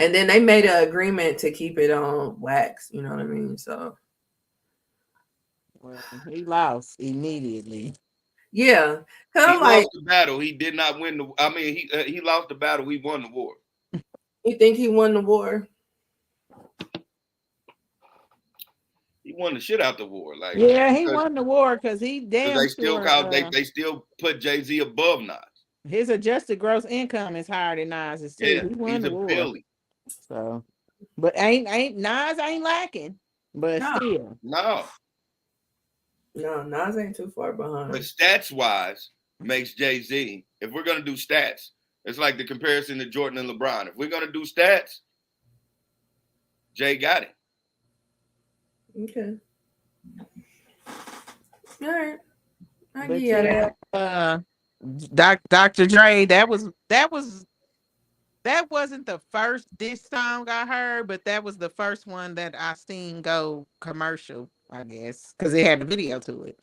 B: And then they made an agreement to keep it on wax. You know what I mean? So
D: Well, he lost immediately.
B: yeah,
A: He
B: like
A: lost the battle. He did not win the. I mean, he lost the battle. He won the war.
B: you think he won the war?
A: He won the shit out the war. Like,
D: Yeah, he won the war because he
A: because
D: damn sure
A: they still put Jay Z above Nas.
D: his adjusted gross income is higher than Nas's too.
A: Yeah,
D: He won
A: he's
D: the
A: a
D: war.
A: Billy.
D: So, but ain't Nas ain't lacking, but
B: No.
D: still.
A: No,
B: Nas ain't too far behind.
A: but stats wise makes Jay Z. If we're gonna do stats, it's like the comparison to Jordan and LeBron. If we're gonna do stats, Jay got it.
B: Okay. All right. I
D: But
B: get that.
D: Dr. Dre, that wasn't the first diss song I heard, but that was the first one that I seen go commercial, I guess, because it had a video to it.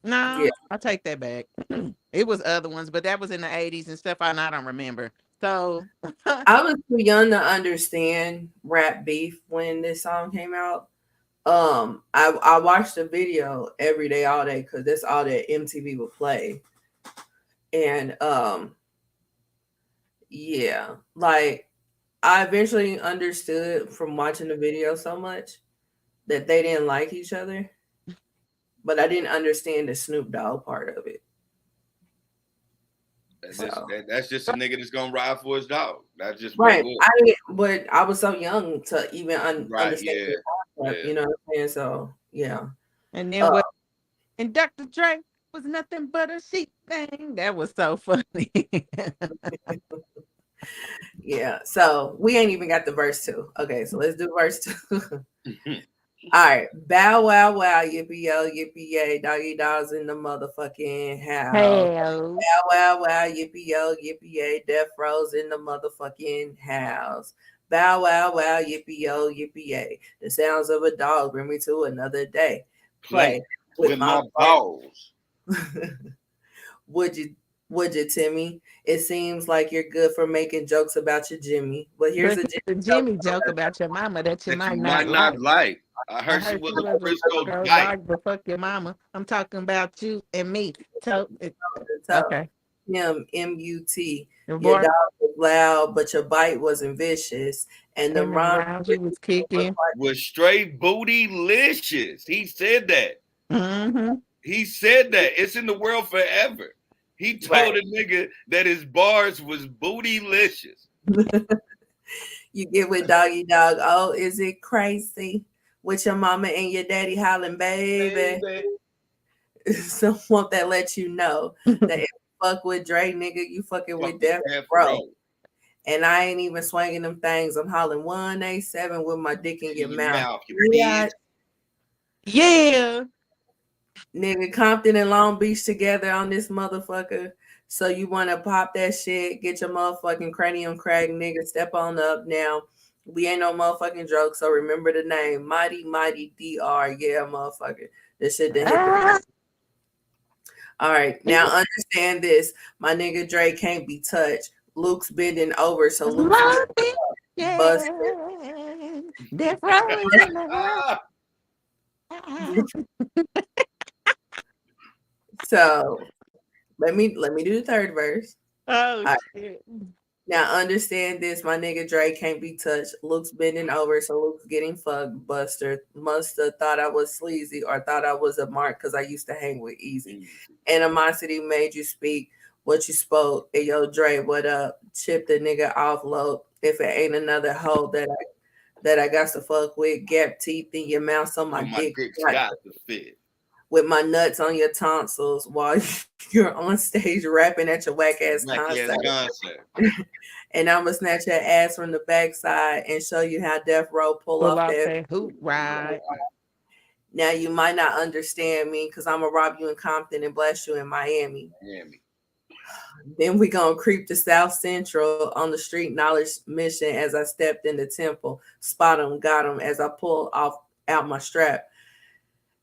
D: No,
B: Yeah.
D: I'll take that back. It was other ones, but that was in the 80s and stuff I don't remember. So
B: I was too young to understand rap beef when this song came out. I watched the video every day, all day, because that's all that MTV would play. And yeah, like I eventually understood from watching the video so much that they didn't like each other, but I didn't understand the Snoop Dogg part of it.
A: That's just a nigga that's gonna ride for his dog. That's just
B: Right.
A: What
B: But I was so young to even
A: right.
B: understand the concept, you know what I'm saying? So yeah.
D: and then what and Dr. Dre was nothing but a sheep thing. That was so funny.
B: Yeah. So we ain't even got the verse 2. Okay, so let's do verse 2. All right. Bow wow wow, yippee yo, yippee yay, doggy dogs in the motherfucking house.
D: Hell.
B: Bow wow wow, yippee yo, yippee yay, death rows in the motherfucking house. Bow wow wow, yippee yo, yippee yay. The sounds of a dog bring me to another day. Play
A: with my balls.
B: Would you Would you, Timmy? It seems like you're good for making jokes about your Jimmy. But here's
D: But
B: a
D: here's a Jimmy joke about your mama that you
A: That you
D: might
A: might
D: not
A: not
D: like.
A: like. I
D: I
A: heard she
D: heard
A: was
D: she
A: a
D: was a
A: Frisco
D: girl
A: dyke.
D: like the fuck your mama. I'm talking about you and me.
B: so
D: Okay.
B: him MUT.
D: Your
B: Your
D: boy
B: dog was loud, but your bite wasn't vicious. And the
D: and the
B: rhyme
D: round you was kicking.
A: Was straight bootylicious. He said that.
D: Mm-hmm.
A: He said that. It's in the world forever. He told
B: right.
A: a nigga that his bars was bootylicious.
B: You get with doggy dog. Oh, is it crazy? With your mama and your daddy hollering, baby.
A: Baby.
B: Someone that lets you know that if you fuck with Dre, nigga, you fucking with
A: Fucking
B: Death
A: Death
B: Row.
A: Row.
B: And I ain't even swinging them things. I'm hollering 187 with my dick in your
A: In your
B: mouth.
A: mouth, you
B: Yeah,
A: bitch.
D: Yeah.
B: nigga, Compton and Long Beach together on this motherfucker. So you want to pop that shit, get your motherfucking cranium crack, nigga, step on up now. We ain't no motherfucking joke, so remember the name. Mighty, Mighty DR. Yeah, motherfucker. This shit done hit the...
D: Ah,
B: All right, now understand this. My nigga Dre can't be touched. Luke's bending over, so Luke's
D: love it.
B: busted.
D: Yeah. Death row is in the house.
A: Ah,
B: So let me do the third verse.
D: Oh
B: All right.
D: shit.
B: Now understand this, my nigga Dre can't be touched. Luke's bending over, so Luke's getting fucked. Buster must have thought I was sleazy or thought I was a mark because I used to hang with Easy. Animosity made you speak what you spoke. Hey, yo, Dre, what up? Chip the nigga off low. If it ain't another hoe that I got to fuck with, gap teeth in your mouth so my
A: so my
B: dick
A: dick's
B: got
A: got to fit.
B: with my nuts on your tonsils while you're on stage rapping at your whack ass
A: Like
B: concert.
A: concert.
B: And I'm gonna snatch your ass from the backside and show you how Death Row pull
D: Pull
B: off
D: off
B: that.
D: that hoop ride.
B: Now you might not understand me because I'm gonna rob you in Compton and blast you in Miami.
A: Miami.
B: Then we gonna creep to South Central on the street knowledge mission as I stepped in the temple. Spot him, got him as I pull off out my strap.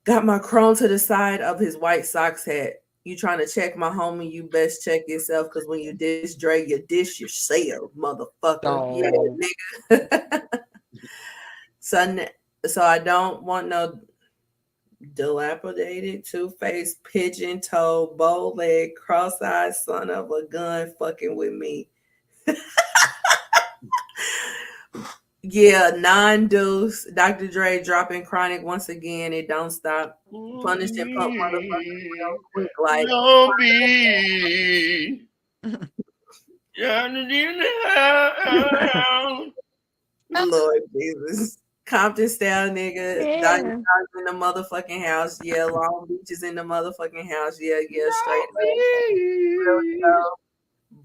B: Got my chrome to the side of his white socks hat. You trying to check my homie, you best check yourself because when you dish Dre, you dish yourself, motherfucker. Yeah,
D: Oh.
B: nigga. so, so I don't want no dilapidated, two-faced, pigeon-toed, bow-leg, cross-eyed son of a gun fucking with me. Yeah, non-deuce. Dr. Dre dropping chronic once again. It don't stop. Punished and pump motherfuckers real quick like
A: Don't be. In the house.
B: Lord Jesus. Compton style nigga. Dr.
D: Yeah.
B: Dog's in the motherfucking house. Yeah, Long Beach is in the motherfucking house. Yeah, straight
A: Don't
B: up. Real
A: be.
B: stuff.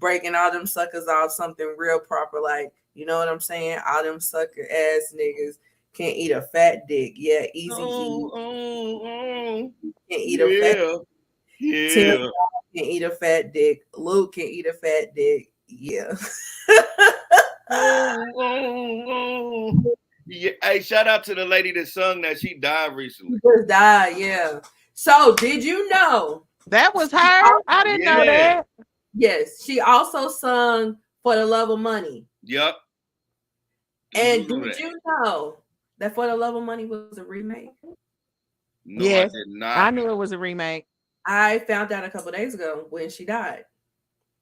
B: Breaking all them suckers off something real proper. Like, you know what I'm saying? All them sucker ass niggas can't eat a fat dick. Yeah, easy E. Can't eat a fat Tim
A: Yeah.
B: can eat a fat dick. Luke can eat a fat dick. Yeah.
A: Yeah. Hey, shout out to the lady that sung that. She died recently.
B: Just died, yeah. So did you know?
D: That was her? I didn't know
A: Yeah.
D: that.
B: Yes, she also sung For the Love of Money.
A: Yep.
B: And
A: Google
B: did
A: that.
B: you know that For the Love of Money was a remake?
A: No,
D: Yes.
A: I did
D: I
A: not.
D: knew it was a remake.
B: I found out a couple days ago when she died.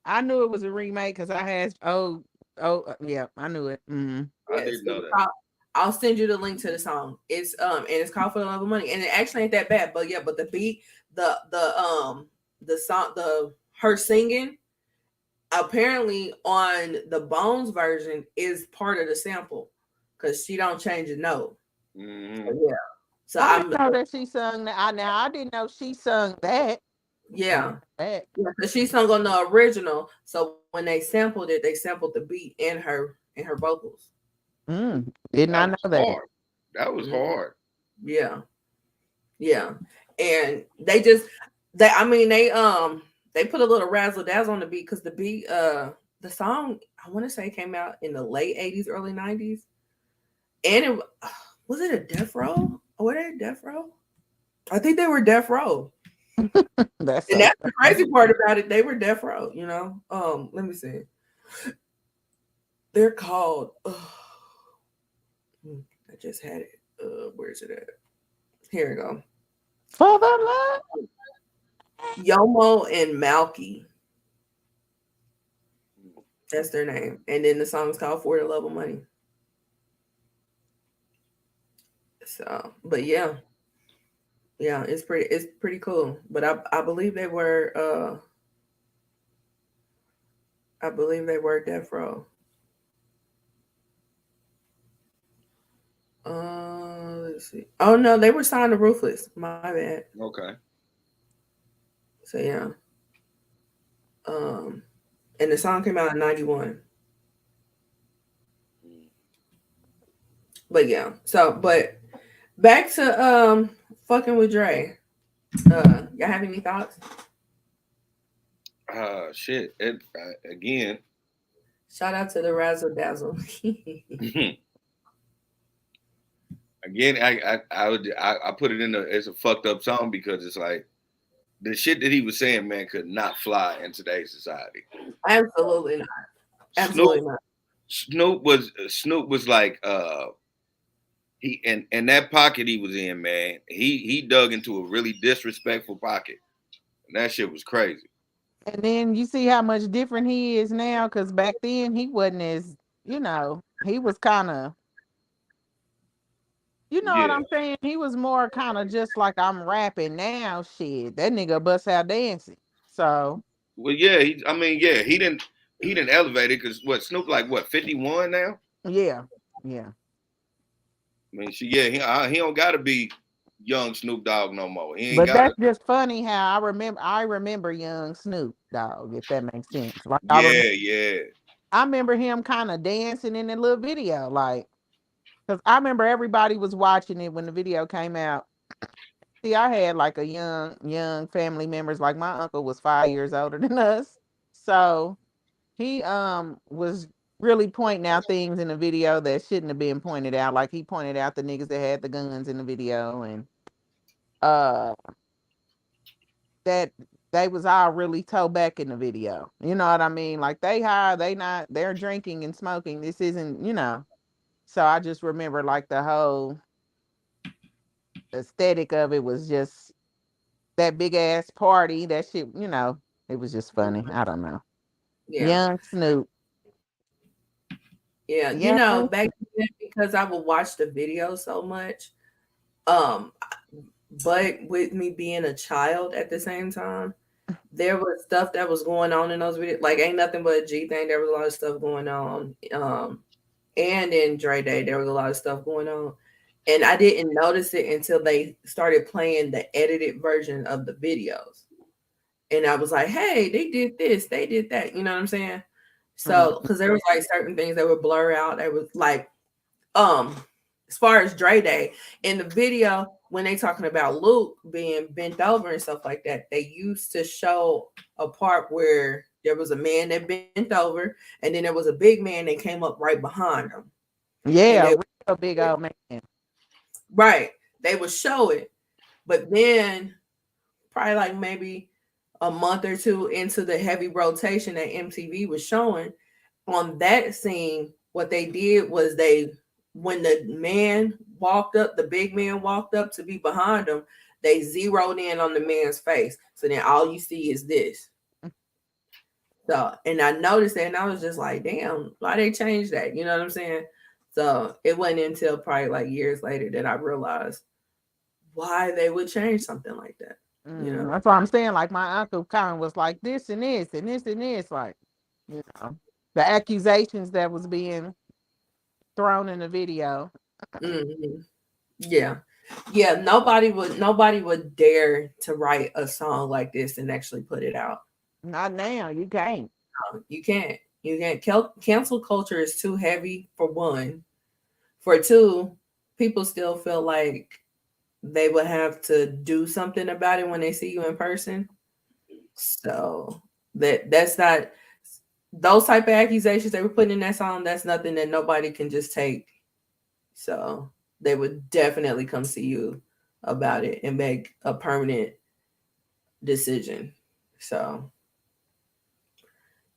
D: I knew it was a remake because I had yeah, I knew it. Mm-hmm.
A: I
B: Yes,
A: didn't know that.
B: I'll send you the link to the song. It's and it's called For the Love of Money, and it actually ain't that bad. But yeah, but the beat, the song, her singing, apparently on the Bones version is part of the sample because she don't change a note.
A: Mm-hmm.
B: So, yeah, so
D: I didn't know that she sung that. I didn't know she sung that.
B: yeah.
D: That.
B: Yeah, so she sung on the original. So when they sampled it, they sampled the beat in her vocals.
D: Did not know that.
A: Hard. That was hard.
B: Yeah. Yeah. And they put a little razzle dazzle on the beat because the beat, the song, I want to say came out in the late 80s, early 90s. And it was it a Death Row? Or were they Death Row? I think they were Death Row.
D: That's
B: And
D: so
B: that's the crazy part about it. They were death row, you know. Let me see. They're called. I just had it. Where's it at? Here we go.
D: for the love.
B: Yomo and Malky. That's their name. And then the song's called For the Love of Money. So, but yeah. Yeah, it's pretty cool. But I believe they were death row. Let's see. Oh no, they were signed to Ruthless. My bad.
A: Okay.
B: So yeah. Um and the song came out in 91. But yeah. So but back to fucking with Dre. Y'all have any thoughts?
A: Shit. Again.
B: Shout out to the Razzle Dazzle.
A: Again, I put it in as a fucked up song because it's like the shit that he was saying, man, could not fly in today's society.
B: Absolutely not. Absolutely not.
A: Snoop was like he and that pocket he was in, man. He dug into a really disrespectful pocket, and that shit was crazy.
D: And then you see how much different he is now, because back then he wasn't as, he was kind of, you know what
A: Yeah.
D: I'm saying? He was more kind of just like I'm rapping now. Shit, that nigga bust out dancing. So
A: Well, yeah. He didn't elevate it because what Snoop like what 51 now?
D: yeah, yeah.
A: I mean, he don't got to be young Snoop Dogg no more. He ain't
D: But
A: got to.
D: that's just funny how I remember young Snoop Dogg, if that makes sense. Like
A: Yeah, yeah.
D: I remember him kind of dancing in the little video, like, because I remember everybody was watching it when the video came out. See, I had like a young family members. Like my uncle was 5 years older than us, so he was really pointing out things in the video that shouldn't have been pointed out. Like he pointed out the niggas that had the guns in the video, and uh that they was all really toe back in the video. You know what I mean? Like they high, they're drinking and smoking. This isn't. So I just remember like the whole aesthetic of it was just that big ass party. That shit, it was just funny. I don't know.
B: Yeah.
D: Young Snoop.
B: Yeah. You
D: Young
B: know, back then because I would watch the video so much, um, but with me being a child at the same time, there was stuff that was going on in those videos. Like ain't nothing but a G thing. There was a lot of stuff going on. And in Dre Day, there was a lot of stuff going on. And I didn't notice it until they started playing the edited version of the videos. And I was like, hey, they did this, they did that. You know what I'm saying?
D: Mm.
B: So, because there was like certain things that would blur out. That was like, as far as Dre Day in the video, when they talking about Luke being bent over and stuff like that, they used to show a part where there was a man that bent over, and then there was a big man that came up right behind him. And
D: Yeah,
B: they
D: real big old man.
B: right, they would show it, but then probably like maybe a month or two into the heavy rotation that MTV was showing on that scene, what they did was when the man walked up, the big man walked up to be behind him, they zeroed in on the man's face. So then all you see is this. So, and I noticed that and I was just like, damn, why they changed that? You know what I'm saying? So it wasn't until probably like years later that I realized why they would change something like that. You know?
D: That's what I'm saying. Like my uncle kind of was like this and this and this and this, like, the accusations that was being thrown in the video.
B: Mm-hmm. Yeah. Yeah. Nobody would dare to write a song like this and actually put it out.
D: Not now. You can't.
B: You can't. You can't. Cancel culture is too heavy for one. For two, people still feel like they would have to do something about it when they see you in person. So that's not those type of accusations they were putting in that song. That's nothing that nobody can just take. So they would definitely come see you about it and make a permanent decision. So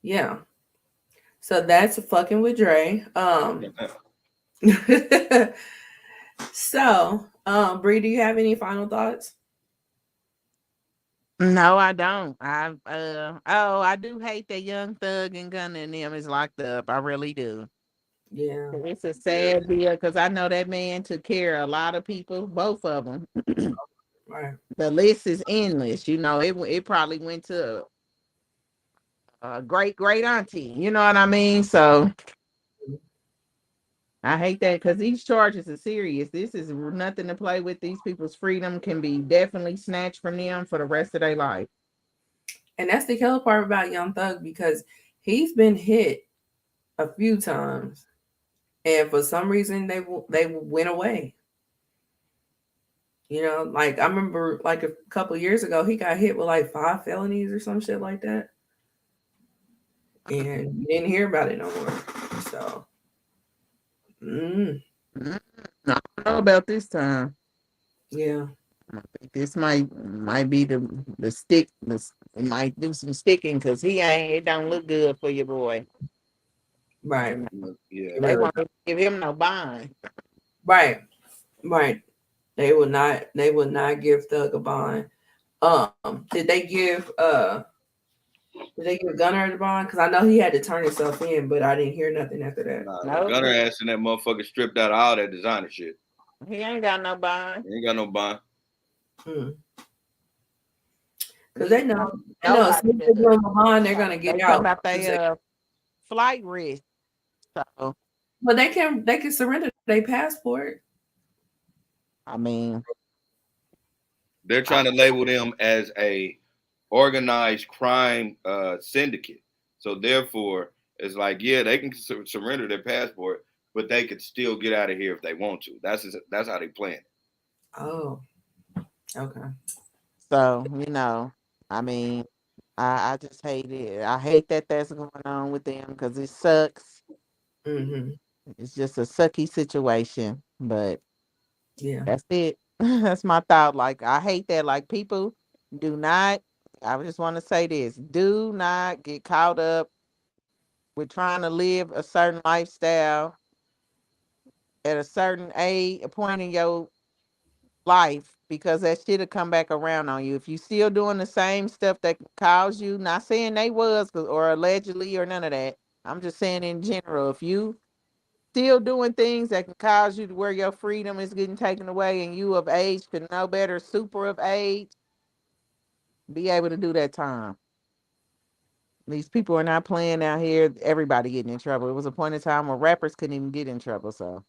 B: yeah. So that's fucking with Dre. So, Bree, do you have any final thoughts?
D: No, I don't. I do hate that Young Thug and Gunna and them is locked up. I really do.
B: Yeah.
D: It's a
A: Yeah.
D: sad deal because I know that man took care of a lot of people, both of them.
B: Right.
D: The list is endless. It probably went to a great auntie. You know what I mean? So I hate that because these charges are serious. This is nothing to play with. These people's freedom can be definitely snatched from them for the rest of their life.
B: And that's the killer part about Young Thug because he's been hit a few times, and for some reason they went away. Like I remember, like a couple years ago, he got hit with like 5 felonies or some shit like that, and you didn't hear about it no more. So,
D: Mm, I don't know about this time.
B: yeah,
D: I think this might be the stick. It might do some sticking because he ain't. It don't look good for your boy.
B: right,
D: You know,
A: Yeah.
D: they won't give him no bond.
B: right, right. They would not give Thug a bond. Did they give Gunner the bond? Because I know he had to turn himself in, but I didn't hear nothing after that.
A: Nah,
D: No,
A: Gunner ass and that motherfucker stripped out of all that designer shit.
D: he ain't got no bond.
A: He ain't got no bond.
B: Because they know, as soon
D: Nobody
B: as they give
D: does.
B: them a bond, they're gonna get
D: They talking
B: out.
D: about their flight risk. So
B: But they can surrender their passport.
D: I mean,
A: They're trying to label them as a organized crime syndicate. So therefore, it's like, yeah, they can surrender their passport, but they could still get out of here if they want to. That's how they plan it.
B: Oh, okay.
D: so I mean, I just hate it. I hate that that's going on with them because it sucks.
B: Mm-hmm.
D: It's just a sucky situation, but
B: Yeah.
D: that's it. That's my thought. Like, I hate that. Like, people do not, I just want to say this, do not get caught up with trying to live a certain lifestyle at a certain age, a point in your life, because that shit'll come back around on you. If you still doing the same stuff that caused you, not saying they was or allegedly or none of that. I'm just saying in general, if you still doing things that can cause you to where your freedom is getting taken away and you of age to know better, super of age, be able to do that time. These people are not playing out here. Everybody getting in trouble. It was a point in time where rappers couldn't even get in trouble. So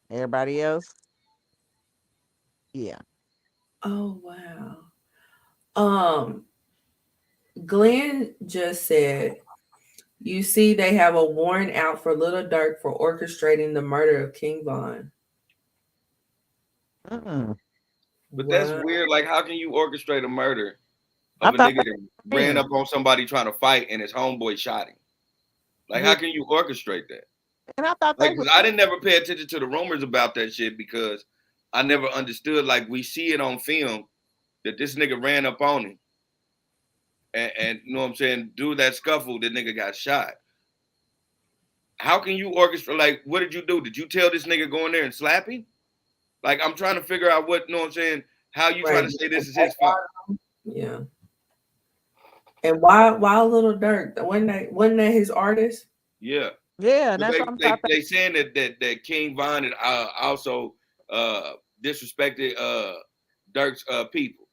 D: everybody else, yeah.
B: Oh wow. Um, Glenn just said, you see, they have a warrant out for Little Dirk for orchestrating the murder of King Von.
D: Mm-mm.
A: But that's
B: What?
A: weird. Like, how can you orchestrate a murder
D: I
A: of a
D: thought
A: nigga
D: that
A: that
D: was
A: ran
D: him.
A: up on somebody trying to fight and his homeboy shot him? Like,
D: Yeah,
A: how can you orchestrate that?
D: and I thought
A: Like,
D: they
A: 'cause
D: was.
A: I didn't never pay attention to the rumors about that shit because I never understood. Like, we see it on film that this nigga ran up on him, and you know what I'm saying, do that scuffle, the nigga got shot. How can you orchestrate? Like, what did you do? Did you tell this nigga go in there and slap him? Like, I'm trying to figure out what, you know what I'm saying, how you trying
B: Right.
A: to say this is his fault?
B: Yeah. And why Little Dirk? Wasn't that his artist?
A: Yeah.
D: Yeah,
A: But
D: that's what I'm talking.
A: they saying that King Von had also disrespected Dirk's people.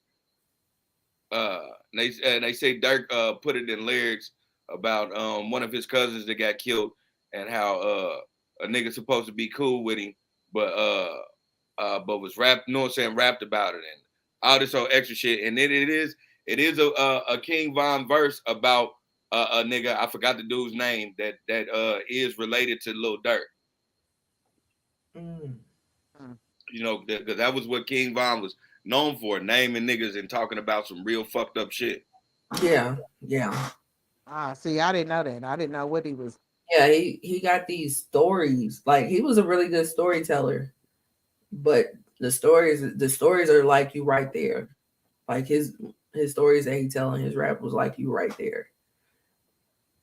A: They say Dirk put it in lyrics about one of his cousins that got killed and how a nigga supposed to be cool with him, but was rapped, you know what I'm saying, rapped about it and all this old extra shit. And it is a King Von verse about a nigga, I forgot the dude's name that is related to Lil Durk.
B: Mm.
D: Mm.
A: You know, because that was what King Von was known for, naming niggas and talking about some real fucked up shit.
B: Yeah. Yeah.
D: See, I didn't know that. I didn't know what he was.
B: Yeah. He got these stories. Like he was a really good storyteller, but the stories are like you right there. Like his stories that he tell in his rap was like you right there,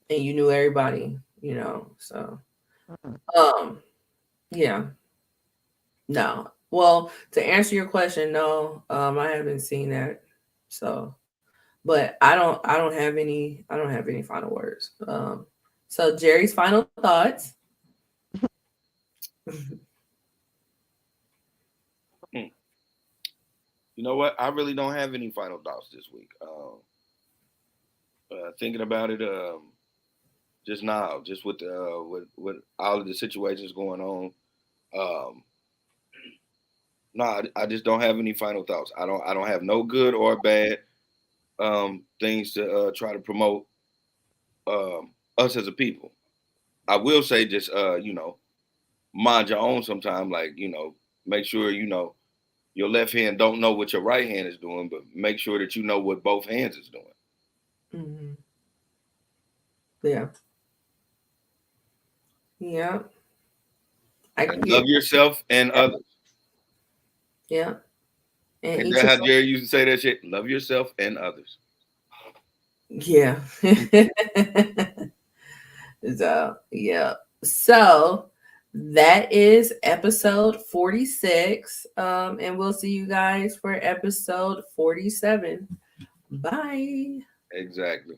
B: and you knew everybody, you know. So, yeah, no. Well, to answer your question, no, I haven't seen that. So, but I don't have any final words. So Jerry's final thoughts.
A: Hmm. You know what? I really don't have any final thoughts this week. Thinking about it, just now, just with all of the situations going on. Um, no, I just don't have any final thoughts. I don't have no good or bad things to try to promote us as a people. I will say just mind your own sometime. Like make sure your left hand don't know what your right hand is doing, but make sure that you know what both hands is doing.
B: Mm-hmm. Yeah, yeah, I can
A: And
B: get
A: love yourself and
B: that.
A: others.
B: Yeah, and
A: Ain't
B: each
A: that
B: of
A: how Jerry used to say that shit? Love yourself and others.
B: yeah. So yeah. So that is episode 46. And we'll see you guys for episode 47. Bye.
A: Exactly.